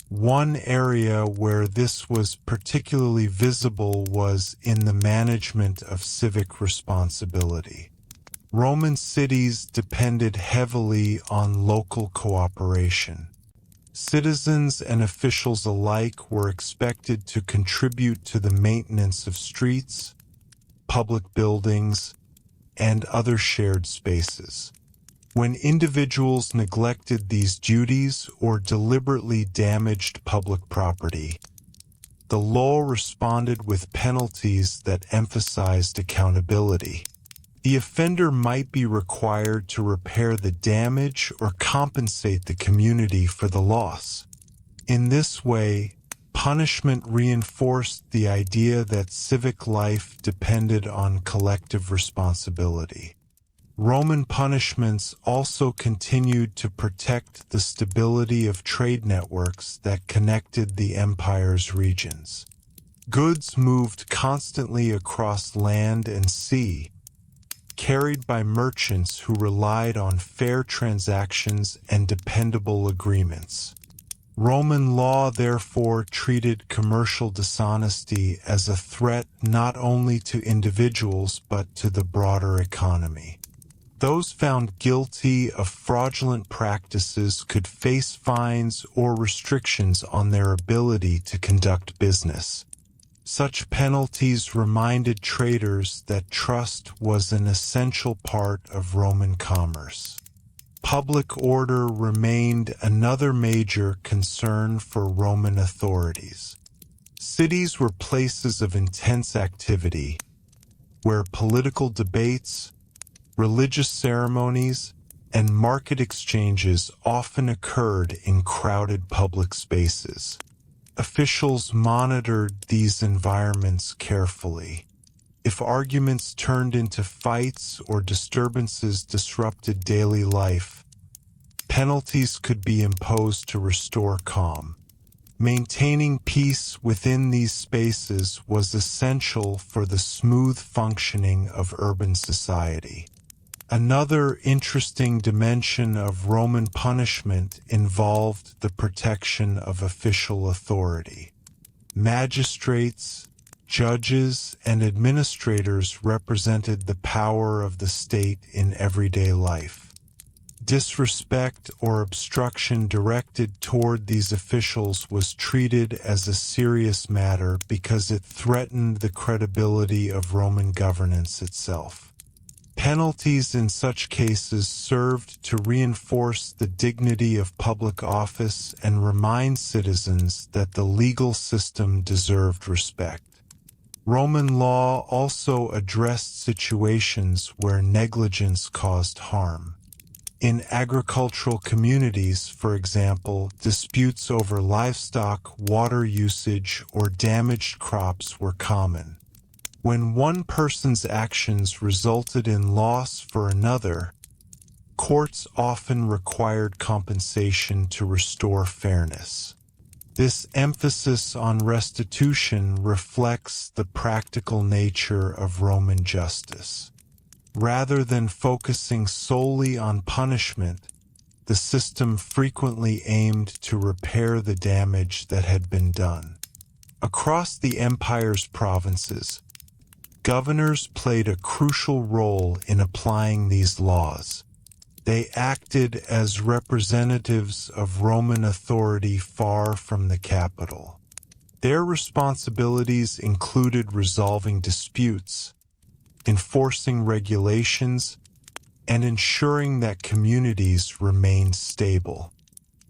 One area where this was particularly visible was in the management of civic responsibility. Roman cities depended heavily on local cooperation. Citizens and officials alike were expected to contribute to the maintenance of streets, public buildings, and other shared spaces. When individuals neglected these duties or deliberately damaged public property, the law responded with penalties that emphasized accountability. The offender might be required to repair the damage or compensate the community for the loss. In this way, punishment reinforced the idea that civic life depended on collective responsibility. Roman punishments also continued to protect the stability of trade networks that connected the empire's regions. Goods moved constantly across land and sea, carried by merchants who relied on fair transactions and dependable agreements. Roman law therefore treated commercial dishonesty as a threat not only to individuals but to the broader economy. Those found guilty of fraudulent practices could face fines or restrictions on their ability to conduct business. Such penalties reminded traders that trust was an essential part of Roman commerce. Public order remained another major concern for Roman authorities. Cities were places of intense activity, where political debates, religious ceremonies, and market exchanges often occurred in crowded public spaces. Officials monitored these environments carefully. If arguments turned into fights or disturbances disrupted daily life, penalties could be imposed to restore calm. Maintaining peace within these spaces was essential for the smooth functioning of urban society. Another interesting dimension of Roman punishment involved the protection of official authority. Magistrates, judges, and administrators represented the power of the state in everyday life. Disrespect or obstruction directed toward these officials was treated as a serious matter because it threatened the credibility of Roman governance itself. Penalties in such cases served to reinforce the dignity of public office and remind citizens that the legal system deserved respect. Roman law also addressed situations where negligence caused harm. In agricultural communities, for example, disputes over livestock, water usage, or damaged crops were common. When one person's actions resulted in loss for another, courts often required compensation to restore fairness. This emphasis on restitution reflects the practical nature of Roman justice. Rather than focusing solely on punishment, the system frequently aimed to repair the damage that had been done. Across the empire's provinces, governors played a crucial role in applying these laws. They acted as representatives of Roman authority far from the capital. Their responsibilities included resolving disputes, enforcing regulations, and ensuring that communities remained stable.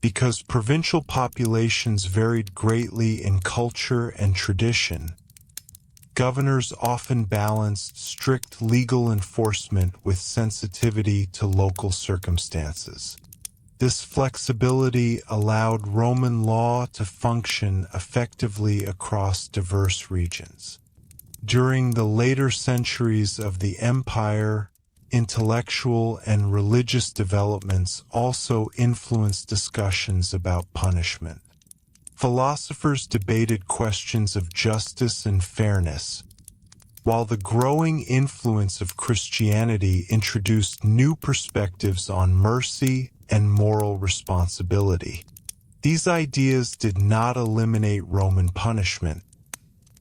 Because provincial populations varied greatly in culture and tradition, governors often balanced strict legal enforcement with sensitivity to local circumstances. This flexibility allowed Roman law to function effectively across diverse regions. During the later centuries of the empire, intellectual and religious developments also influenced discussions about punishment. Philosophers debated questions of justice and fairness, while the growing influence of Christianity introduced new perspectives on mercy and moral responsibility. These ideas did not eliminate Roman punishment,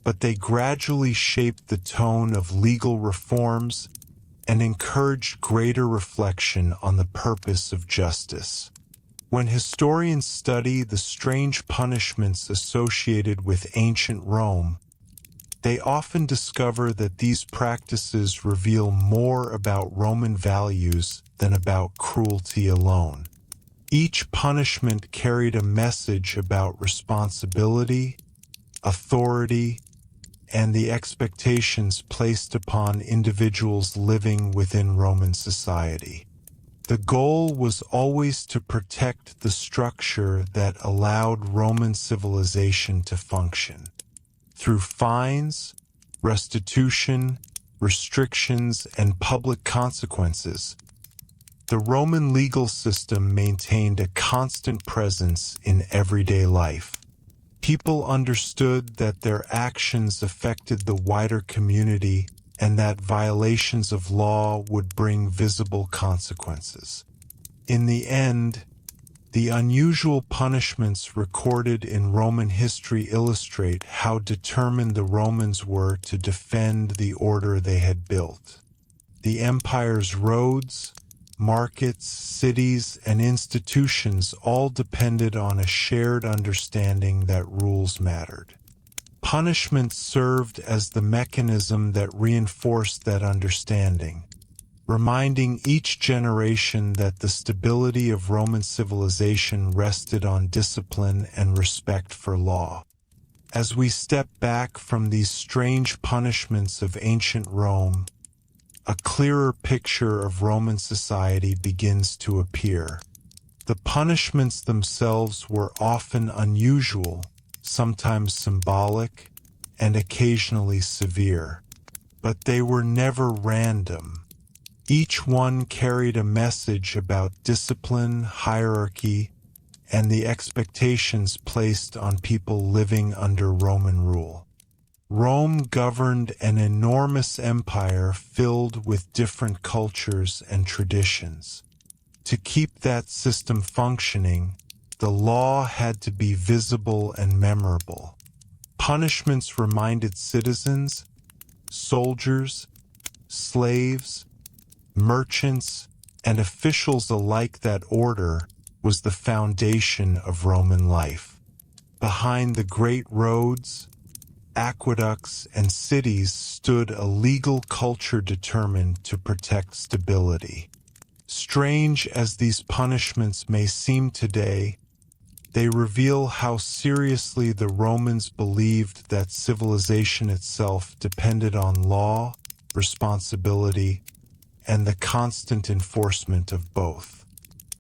but they gradually shaped the tone of legal reforms and encouraged greater reflection on the purpose of justice. When historians study the strange punishments associated with ancient Rome, they often discover that these practices reveal more about Roman values than about cruelty alone. Each punishment carried a message about responsibility, authority, and the expectations placed upon individuals living within Roman society. The goal was always to protect the structure that allowed Roman civilization to function. Through fines, restitution, restrictions, and public consequences, the Roman legal system maintained a constant presence in everyday life. People understood that their actions affected the wider community and that violations of law would bring visible consequences. In the end, the unusual punishments recorded in Roman history illustrate how determined the Romans were to defend the order they had built. The empire's roads, markets, cities, and institutions all depended on a shared understanding that rules mattered. Punishment served as the mechanism that reinforced that understanding, reminding each generation that the stability of Roman civilization rested on discipline and respect for law. As we step back from these strange punishments of ancient Rome, a clearer picture of Roman society begins to appear. The punishments themselves were often unusual, sometimes symbolic, and occasionally severe. But they were never random. Each one carried a message about discipline, hierarchy, and the expectations placed on people living under Roman rule. Rome governed an enormous empire filled with different cultures and traditions. To keep that system functioning, the law had to be visible and memorable. Punishments reminded citizens, soldiers, slaves, merchants, and officials alike that order was the foundation of Roman life. Behind the great roads, aqueducts, and cities stood a legal culture determined to protect stability. Strange as these punishments may seem today, they reveal how seriously the Romans believed that civilization itself depended on law, responsibility, and the constant enforcement of both.